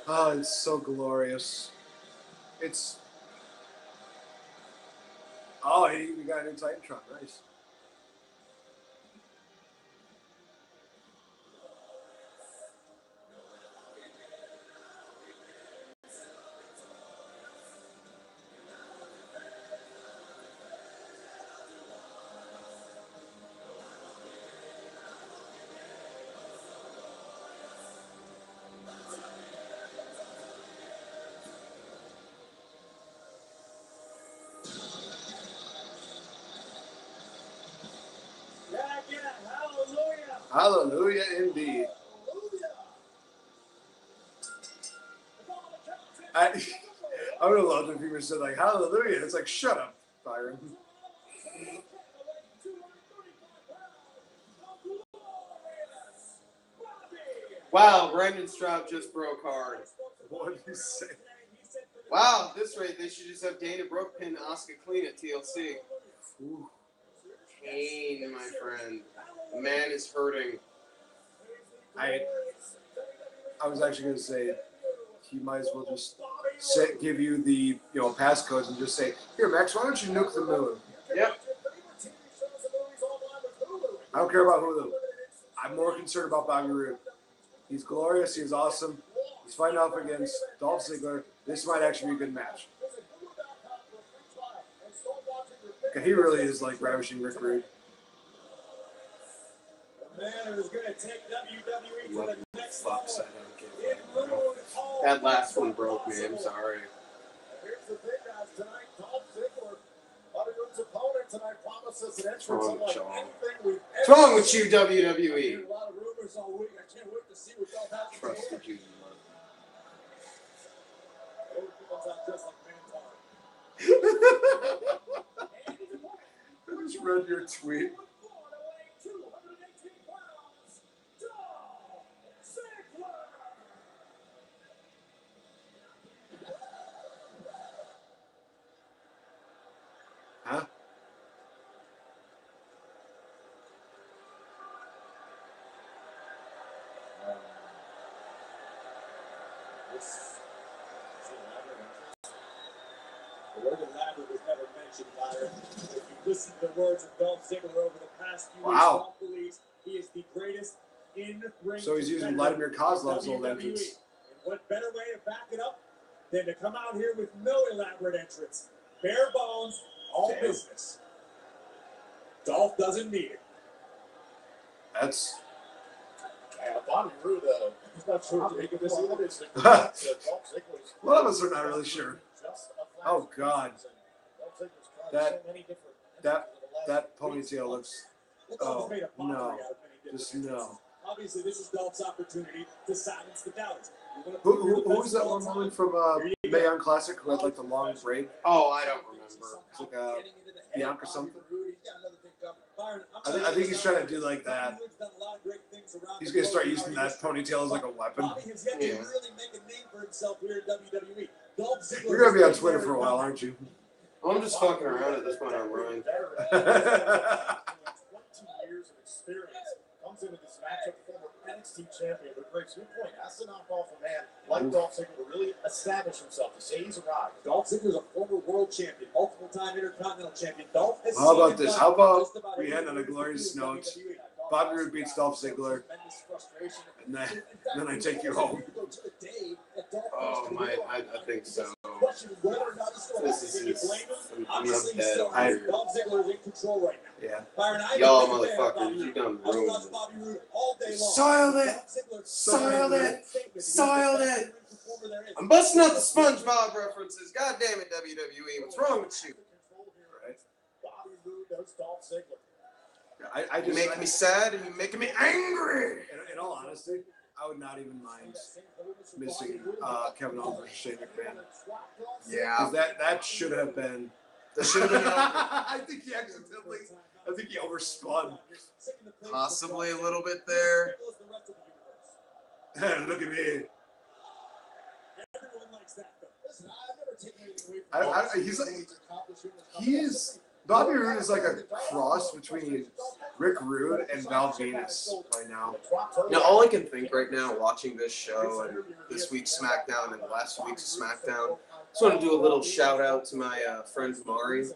Oh, it's so glorious. It's. Oh, we got a new Titantron. Nice. Hallelujah, indeed. I would have loved if people said like hallelujah. It's like shut up, Byron. Wow, Brandon Stroud just broke hard. What did you say? Wow, at this rate, they should just have Dana Brooke pin Asuka clean at TLC. Ooh. Pain, my friend. The man is hurting. I was actually going to say he might as well just give you the passcodes and just say, here Max, why don't you nuke the moon? Yep. I don't care about Hulu. I'm more concerned about Bobby Roode. He's glorious. He's awesome. He's fighting off against Dolph Ziggler. This might actually be a good match. Okay, he really is like ravishing Rick Rude. The man who's going to take WWE to the next level. That last one broke me. I'm sorry. Here's the thing, guys. Tonight, Dolph Ziggler, Bobby Roode's opponent tonight, promises an entrance Wrong, unlike Sean. anything we've What's ever wrong with seen. you, WWE? There's a lot of rumors all week. I can't wait to see what Dolph has to say. Trusted you. I hope he comes out just like Mantar. I just read your tweet. Huh? The word elaborate was never mentioned, Byron. If you listen to the words of Dolph Ziggler over the past few weeks, Dolph believes he is the greatest in-ring. So he's using Vladimir Kozlov's old entrance. And what better way to back it up than to come out here with no elaborate entrance? Bare bones, all business. Dolph doesn't need it. That's... Bobby Roode, he's not sure if he can this either. A lot of us are not really sure. Oh God, that ponytail looks. Oh no, just no. Obviously, this is Dolph's opportunity to silence the doubters. Who was that one woman from Mae Young Classic who had like the long braid? Oh, I don't remember. It's like Bianca something. I think he's trying to do like that. He's gonna start using that ponytail as like a weapon. Yeah. You're gonna be on Twitter for a while, aren't you? I'm just fucking around at this point on Ryan. 20 years of experience comes into this matchup, former NXT champion. But Greg, to your point, that's an off a man like Dolph Ziggler to really establish himself, to say he's arrived. Dolph Ziggler is a former world champion, multiple-time Intercontinental champion. Dolph has How about this? How about we end on a glorious note? Bobby Roode beats Dolph Ziggler, and then I take you home. Oh my, I think so. This is I'm Obviously, dead still, over here. Dolph Ziggler is in control right now. Yeah. Byron, I Y'all don't think motherfuckers, you done I ruined watched it. Bobby Roode all day long. Soiled it. Dolph Ziggler Soiled it. Soiled it. performer there is. I'm busting out the SpongeBob references. God damn it, WWE. What's wrong with you? Right. Bobby Roode knows Dolph Ziggler. I You just make me sad and you're making me angry. In all honesty, I would not even mind missing Kevin Owens versus Shane McMahon. Yeah. 'Cause that should have been. That should have been I think he accidentally. I think he overspun. possibly a little bit there. Look at me. Everyone likes that, though. Listen, I've never taken anything away from He's like, he is. Bobby Roode is like a cross between Rick Rude and Val Venus right now. Now, all I can think right now, watching this show and this week's SmackDown and last week's SmackDown, just want to do a little shout out to my friend Mari.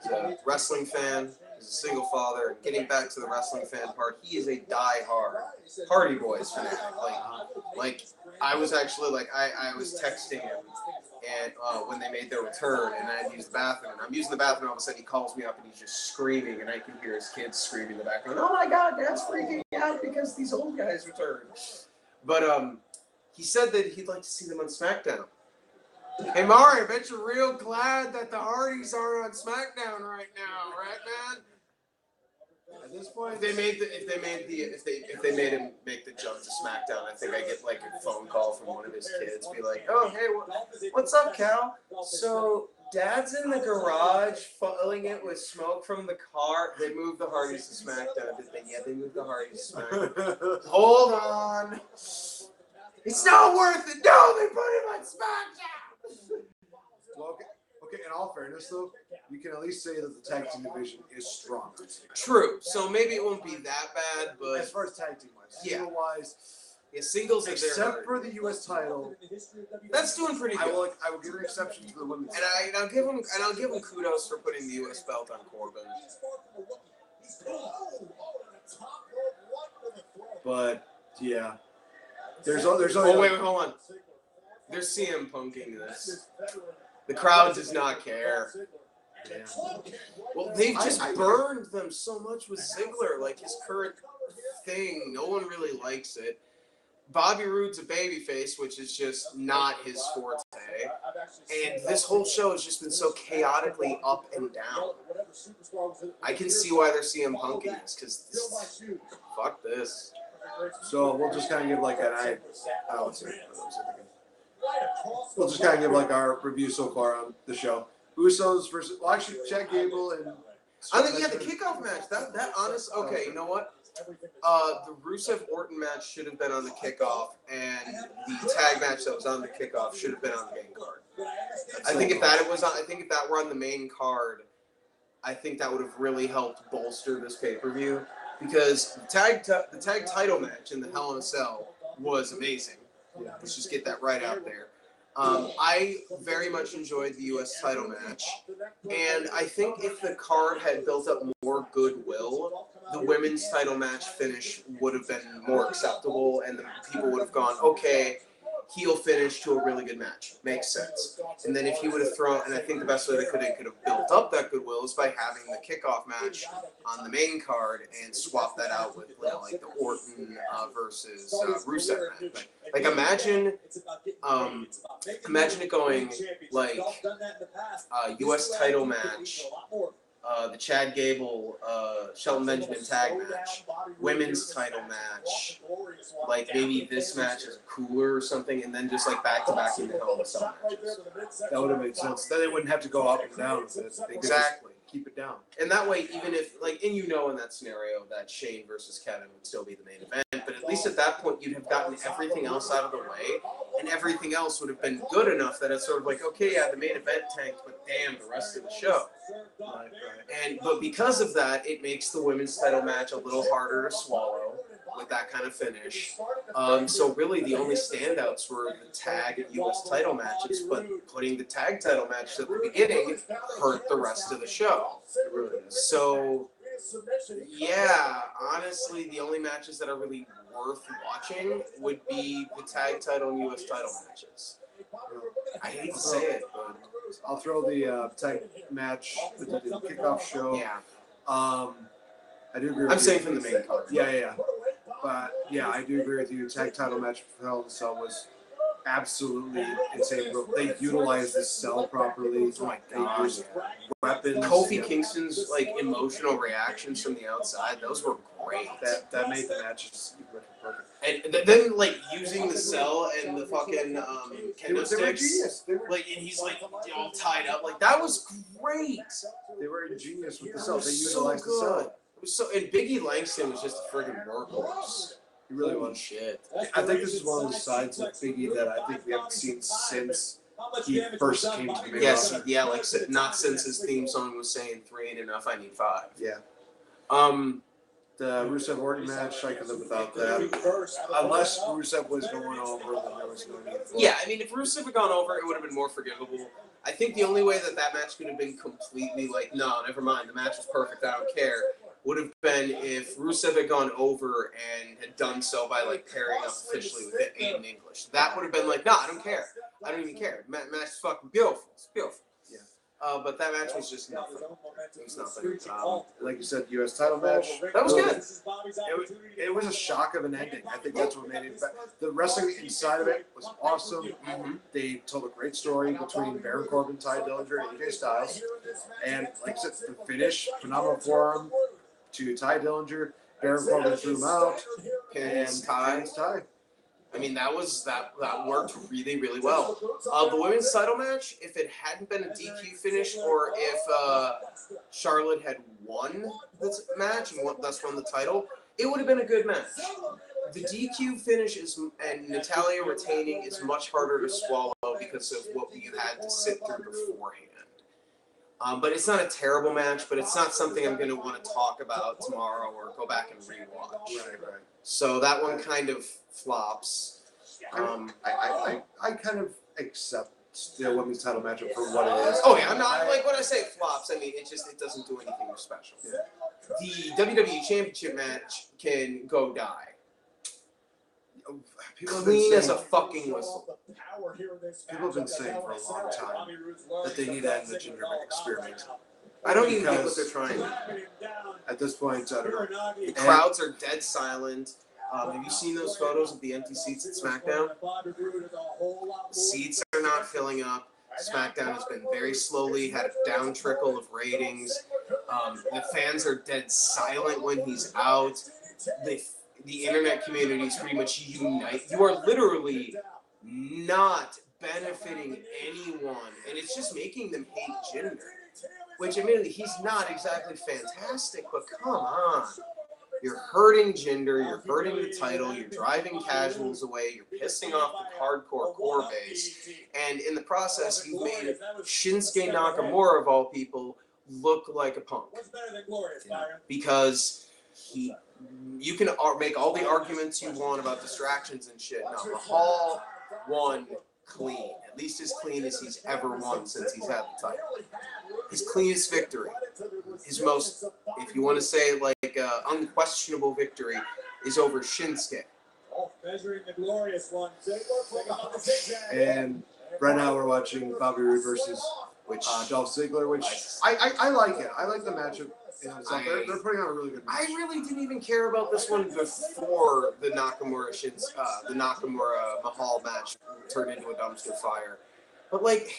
He's a wrestling fan. He's a single father. Getting back to the wrestling fan part, he is a die-hard Hardy Boys fan. Like I was actually like I was texting him. And when they made their return, and I used the bathroom, and I'm using the bathroom, all of a sudden he calls me up and he's just screaming, and I can hear his kids screaming in the background. Oh my God, Dad's freaking out because these old guys returned. But he said that he'd like to see them on SmackDown. Hey Mari, I bet you're real glad that the Hardys are on SmackDown right now, right, man? At this point, If they made him make the jump to SmackDown, I think I get like a phone call from one of his kids, be like, "Oh, hey, what's up, Cal? So Dad's in the garage filling it with smoke from the car. They moved the Hardys to SmackDown, did they? Yeah, they moved the Hardys to SmackDown. Hold on, it's not worth it. No, they put him on SmackDown. well, okay. In all fairness, though, you can at least say that the tag team division is strong. True. So maybe it won't be that bad, but As far as tag team wise, Yeah. single wise, yeah, singles is their except hard. for the U.S. title, That's doing pretty I good. will give an exception to the women's. And I'll give him kudos for putting the U.S. belt on Corbin. But yeah, there's only. Oh wait, hold on. They're CM punking this. The crowd does not care. Yeah. Well, they've just I- burned them so much with Ziggler, like his current thing. No one really likes it. Bobby Roode's a babyface, which is just not his forte. And this whole show has just been so chaotically up and down. I can see why they're CM punking this, because fuck this. So we'll just kind of give like we'll just kind of give like our review so far on the show. Usos versus, well, actually, Chad Gable and. I think, yeah, the kickoff match. That honest. Okay, you know what? The Rusev Orton match should have been on the kickoff, and the tag match that was on the kickoff should have been on the main card. I think if that were on the main card, I think that would have really helped bolster this pay-per-view, because the tag title match in the Hell in a Cell was amazing. Yeah, let's just get that right out there. I very much enjoyed the U.S. title match, and I think if the card had built up more goodwill, the women's title match finish would have been more acceptable, and the people would have gone, okay, heel finish to a really good match. Makes sense. And then if you would have thrown, and I think the best way they could have built up that goodwill is by having the kickoff match on the main card and swap that out with, you know, like the Orton versus Rusev match. Like imagine it going like U.S. title match, the Chad Gable, Shelton Benjamin tag match, women's title match, like maybe this match is cooler or something, and then just like back-to-back in the Hell in a Cell matches. That would have made sense. Then they wouldn't have to go up and down. Exactly. Keep it down. And that way, even if, like, and you know in that scenario that Shane versus Kevin would still be the main event, but at least at that point you'd have gotten everything else out of the way, and everything else would have been good enough that it's sort of like, okay, yeah, the main event tanked, but damn, the rest of the show. But because of that, it makes the women's title match a little harder to swallow with that kind of finish. So really the only standouts were the tag and U.S. title matches, but putting the tag title match at the beginning hurt the rest of the show. So, yeah, honestly, the only matches that are really worth watching would be the tag title and U.S. title matches. I hate to say it, but I'll throw the tag match, the kickoff show. yeah. I do agree with I'm you. saying from the main card. Yeah. But yeah, I do agree with you. Tag title match for Hell in a Cell was absolutely insane. They utilized the cell properly. Oh my gosh. Weapons. Kofi Kingston's like emotional reactions from the outside, those were great. That made the match just perfect. And then like using the cell and the fucking kendo They were sticks, genius. like, and he's like all tied up, like that was great. They were ingenious with the cell. It They was so utilized the good. cell. It was so, and Biggie Langston was just a friggin' workhorse. He really Holy was. shit. I think this is one of the sides of Biggie that I think we haven't seen since he first came to the main Yes, roster. yeah, like not since his theme song was saying 3 ain't enough, I need 5. Yeah. The Rusev Orton match, I could live without that. Unless Rusev was going over, then there was no need for it. Yeah, I mean, if Rusev had gone over, it would have been more forgivable. I think the only way that match could have been completely like, no, never mind, the match was perfect, I don't care, would have been if Rusev had gone over and had done so by like pairing up officially with Aiden English. That would have been like, no, I don't care. I don't even care. Match is fucking beautiful. It's beautiful. Yeah. But that match was just nothing. It was nothing. Like you said, U.S. title match. That was good. It was a shock of an ending. I think that's what made it. The wrestling inside of it was awesome. Mm-hmm. They told a great story between Baron Corbin, Ty Dillinger, and AJ Styles. And like I said, the finish, phenomenal forearm to Ty Dillinger. Baron Corbin threw him out. Pins Ty. Ty. I mean, that worked really, really well. The women's title match, if it hadn't been a DQ finish, or if Charlotte had won this match and thus won the title, it would have been a good match. The DQ finish and Natalya retaining is much harder to swallow because of what you had to sit through beforehand. But it's not a terrible match, but it's not something I'm going to want to talk about tomorrow or go back and rewatch. Right. So that one kind of flops. I kind of accept the women's title matchup for what it is. Oh yeah, I'm not like when I say flops, I mean it doesn't do anything special. Yeah. The WWE Championship match can go die. Clean as a fucking whistle. People have been saying for a long time that they need to end the Ginger experiment. I don't even get what they're trying. At this point, I don't know. The crowds are dead silent. Have you seen those photos of the empty seats at SmackDown? The seats are not filling up. SmackDown has been very slowly, had a down trickle of ratings. The fans are dead silent when he's out. The internet community is pretty much unite. You are literally not benefiting anyone, and it's just making them hate Jinder. Which, admittedly, he's not exactly fantastic, but come on. You're hurting Jinder, you're hurting the title, you're driving casuals away, you're pissing off the hardcore core base, and in the process, you've made Shinsuke Nakamura, of all people, look like a punk. Because you can make all the arguments you want about distractions and shit. Now, Mahal won clean, at least as clean as he's ever won since he's had the title. His cleanest victory, his most, if you want to say like unquestionable victory, is over Shinsuke. Measuring the glorious one. And right now we're watching Bobby Roode versus Dolph Ziggler, which I like it. I like the matchup. They're putting on a really good match. I really didn't even care about this one before the Nakamura Mahal match turned into a dumpster fire. But like,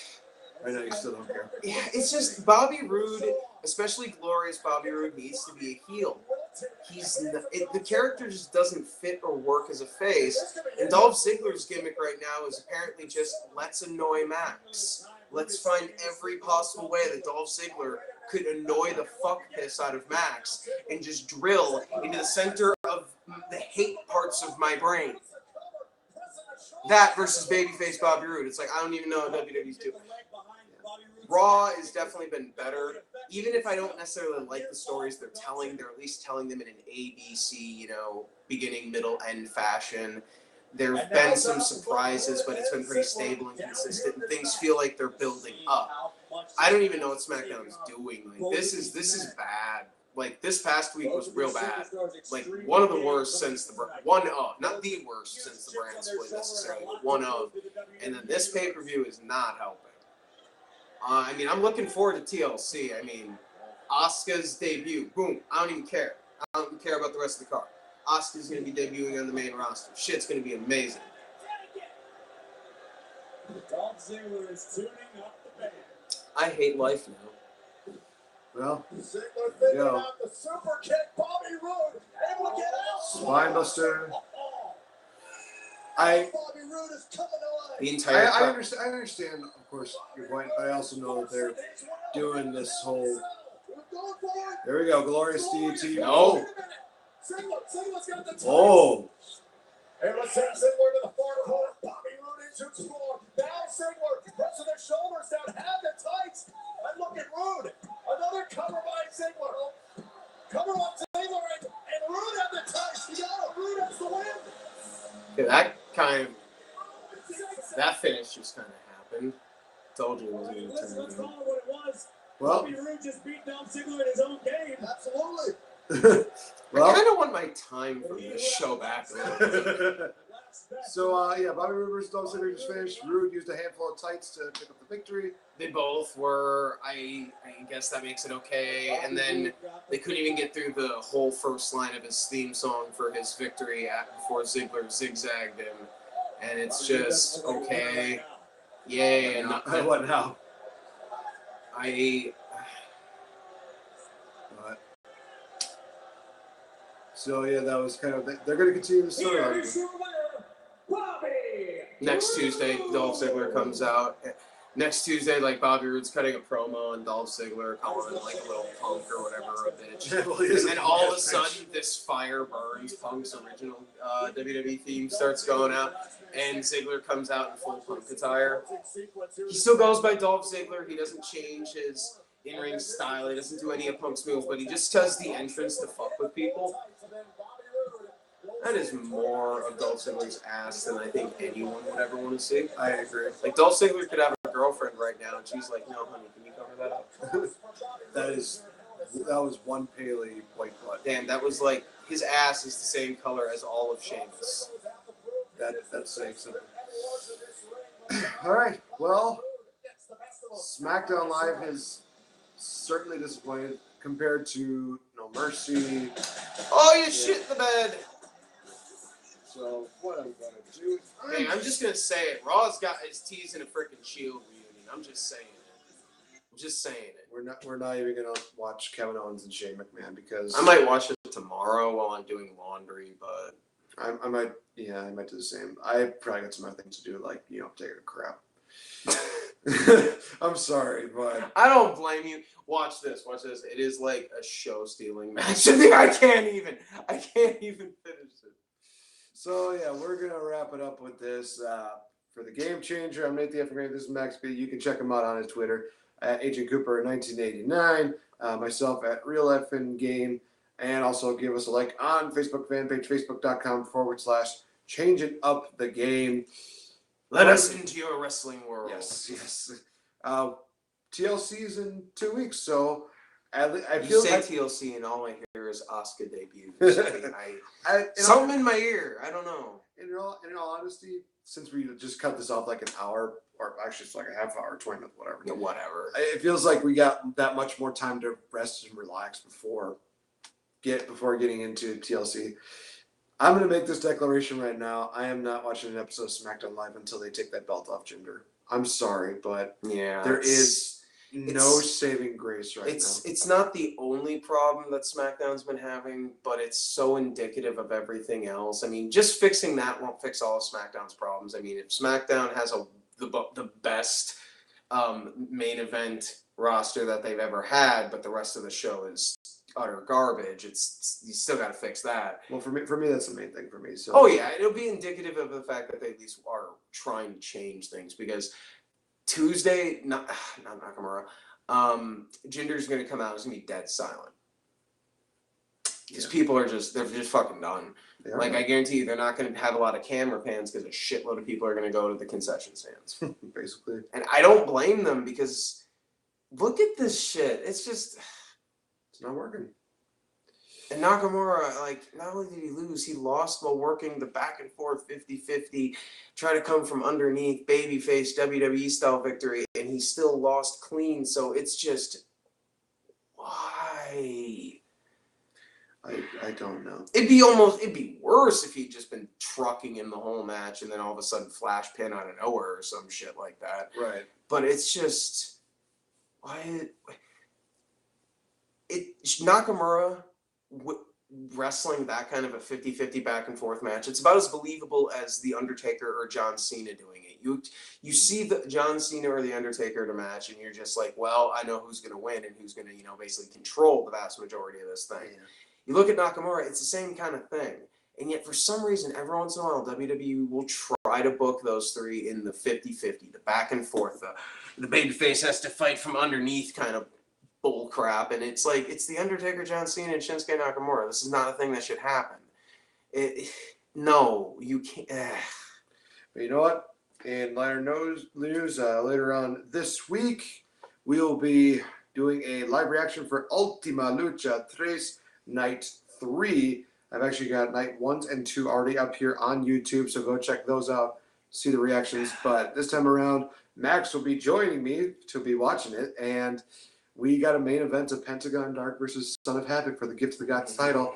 I know you still don't care. Yeah, it's just Bobby Roode, especially glorious Bobby Roode, needs to be a heel. The character just doesn't fit or work as a face. And Dolph Ziggler's gimmick right now is apparently just let's annoy Max. Let's find every possible way that Dolph Ziggler could annoy the fuck piss out of Max and just drill into the center of the hate parts of my brain. That versus babyface Bobby Roode. It's like, I don't even know what WWE's doing. Raw has definitely been better. Even if I don't necessarily like the stories they're telling, they're at least telling them in an ABC, beginning, middle, end fashion. There have been some surprises, but it's been pretty stable and consistent, and things feel like they're building up. I don't even know what SmackDown is doing. Like, this is bad. Like, this past week was real bad. Like, one of the worst since the not the worst since the brand split necessarily, but one of. And then this pay-per-view is not helping. I'm looking forward to TLC. Asuka's debut. Boom. I don't even care. I don't even care about the rest of the card. Asuka's going to be debuting on the main roster. Shit's going to be amazing. Dolph Ziggler is tuning up the band. I hate life now. Well, Ziggler thinking out the super kick. Bobby Roode able to get out. Spinebuster. Bobby Roode is coming alive. The entire I understand, of course, your point, but I also know that they're doing this whole. There we go, glorious DT. No. Ziggler's got the tights. Oh. And let's send Ziggler to the far corner. Bobby Roode into explore. Now Ziggler pressing their shoulders down. Have the tights. And look at Roode. Another cover by Ziggler. Cover on Ziggler and Roode have the tights. He got it. Roode has the win. Yeah, that finish just kind of happened. Told you it wasn't going to turn Let's around. call it what it was. Well. Bobby Roode just beat Dolph Ziggler in his own game. Absolutely. I kind of want my time from this show back a little bit. So, Bobby Roode versus Dolph Ziggler just finished. Roode used a handful of tights to pick up the victory. They both were. I guess that makes it okay. And then they couldn't even get through the whole first line of his theme song for his victory before Ziggler zigzagged him. And it's just, okay. Yay. What now? So, that was kind of. They're going to continue the story. Next Tuesday, Dolph Ziggler comes out. Next Tuesday, Bobby Roode's cutting a promo and Dolph Ziggler calling him a little punk or whatever, a bitch. And then all of a sudden, this fire burns. Punk's original WWE theme starts going out, and Ziggler comes out in full Punk attire. He still goes by Dolph Ziggler. He doesn't change his in-ring style. He doesn't do any of Punk's moves, but he just does the entrance to fuck with people. That is more of Dolph Ziggler's ass than I think anyone would ever want to see. I agree. Dolph Ziggler could have a girlfriend right now, and she's like, "No, honey, can you cover that up?" that was one Paley white butt. Damn, that was his ass is the same color as all of Sheamus. That's saying something. All right, well, SmackDown Live has certainly disappointed compared to No Mercy. Oh, you shit the bed. So what I'm gonna do? Hey, I'm just gonna say it. Raw's got his tees in a freaking Shield reunion. I'm just saying it. We're not even gonna watch Kevin Owens and Shane McMahon because I might watch it tomorrow while I'm doing laundry, but I might do the same. I probably got some other things to do, like taking a crap. I'm sorry, but I don't blame you. Watch this. Watch this. It is like a show stealing match. I can't even finish it. so yeah, we're gonna wrap it up with this. For the Game Changer, I'm Nate the Effing Great. This is Max B. You can check him out on his Twitter at Agent Cooper 1989. Myself at Real Effing Game, and also give us a like on Facebook fan page, facebook.com/Changing Up the Game. Let us into your wrestling world. Yes. TLC's in 2 weeks, so I You feel say like TLC, and all I hear is Asuka debuts. Something in my ear. I don't know. In all honesty, since we just cut this off like an hour, or actually it's like a half hour, 20 minutes, whatever. Yeah, whatever. It feels like we got that much more time to rest and relax before getting into TLC. I'm going to make this declaration right now. I am not watching an episode of SmackDown Live until they take that belt off Jinder. I'm sorry, but there is no saving grace right now. It's not the only problem that SmackDown's been having, but it's so indicative of everything else. I mean, just fixing that won't fix all of SmackDown's problems. I mean, if SmackDown has the best main event roster that they've ever had, but the rest of the show is utter garbage, you still got to fix that. Well, for me, that's the main thing for me. So. Oh yeah, it'll be indicative of the fact that they at least are trying to change things, because Tuesday, not Nakamura, Jinder's going to come out. It's going to be dead silent. Because people they're just fucking done. Like, I guarantee you, they're not going to have a lot of camera pans because a shitload of people are going to go to the concession stands. Basically. And I don't blame them, because look at this shit. It's just... It's not working. And Nakamura, like, not only did he lose, he lost while working the back and forth 50-50, try to come from underneath, babyface, WWE style victory, and he still lost clean. So it's just, why? I don't know. It'd be worse if he'd just been trucking in the whole match and then all of a sudden flash pin out of nowhere or some shit like that. Right. But it's just, why? Nakamura wrestling that kind of a 50-50 back and forth match, it's about as believable as The Undertaker or John Cena doing it. You see the John Cena or The Undertaker in a match, and you're just like, well, I know who's going to win and who's going to, basically control the vast majority of this thing. Yeah. You look at Nakamura, it's the same kind of thing. And yet, for some reason, every once in a while, WWE will try to book those three in the 50-50, the back and forth. The babyface has to fight from underneath kind of bull crap. And it's like, it's The Undertaker, John Cena, and Shinsuke Nakamura. This is not a thing that should happen. No, you can't. But you know what? In lighter news, later on this week, we'll be doing a live reaction for Ultima Lucha 3 Night 3. I've actually got Night 1 and 2 already up here on YouTube, so go check those out, see the reactions. But this time around, Max will be joining me to be watching it, and we got a main event of Pentagon Dark versus Son of Havoc for the Gift of the Gods title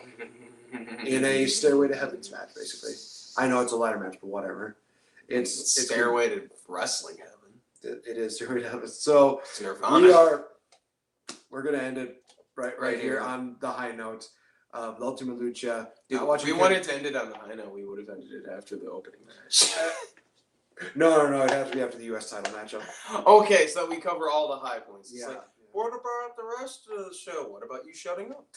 in a Stairway to Heaven's match, basically. I know it's a ladder match, but whatever. It's Stairway to Wrestling Heaven. It is Stairway to Heaven. So it's Nirvana. We're going to end it right here on the high note of the Ultima Lucha. Dude, if we wanted to end it on the high note, we would have ended it after the opening match. No. It has to be after the U.S. title matchup. Okay, so we cover all the high points. It's Yeah. What about the rest of the show? What about you shutting up?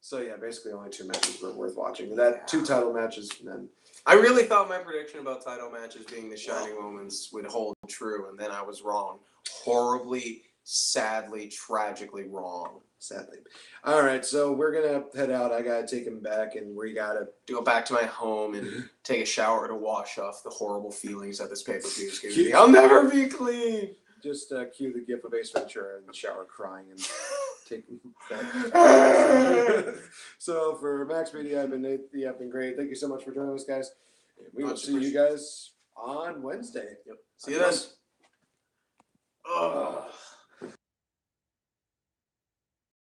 So, yeah, basically only 2 matches were worth watching. That 2 title matches, and then... I really thought my prediction about title matches being the shining moments would hold true, and then I was wrong. Horribly, sadly, tragically wrong. Sadly. All right, so we're going to head out. I got to take him back, and we got to go back to my home and take a shower to wash off the horrible feelings that this pay-per-view is giving me. I'll never be clean. Just cue the gif of Ace Ventura in the shower crying and take that. So for Max Media, I've been Nate the Effing Great. Thank you so much for joining us, guys. And we will see you guys on Wednesday. Yep. See you then.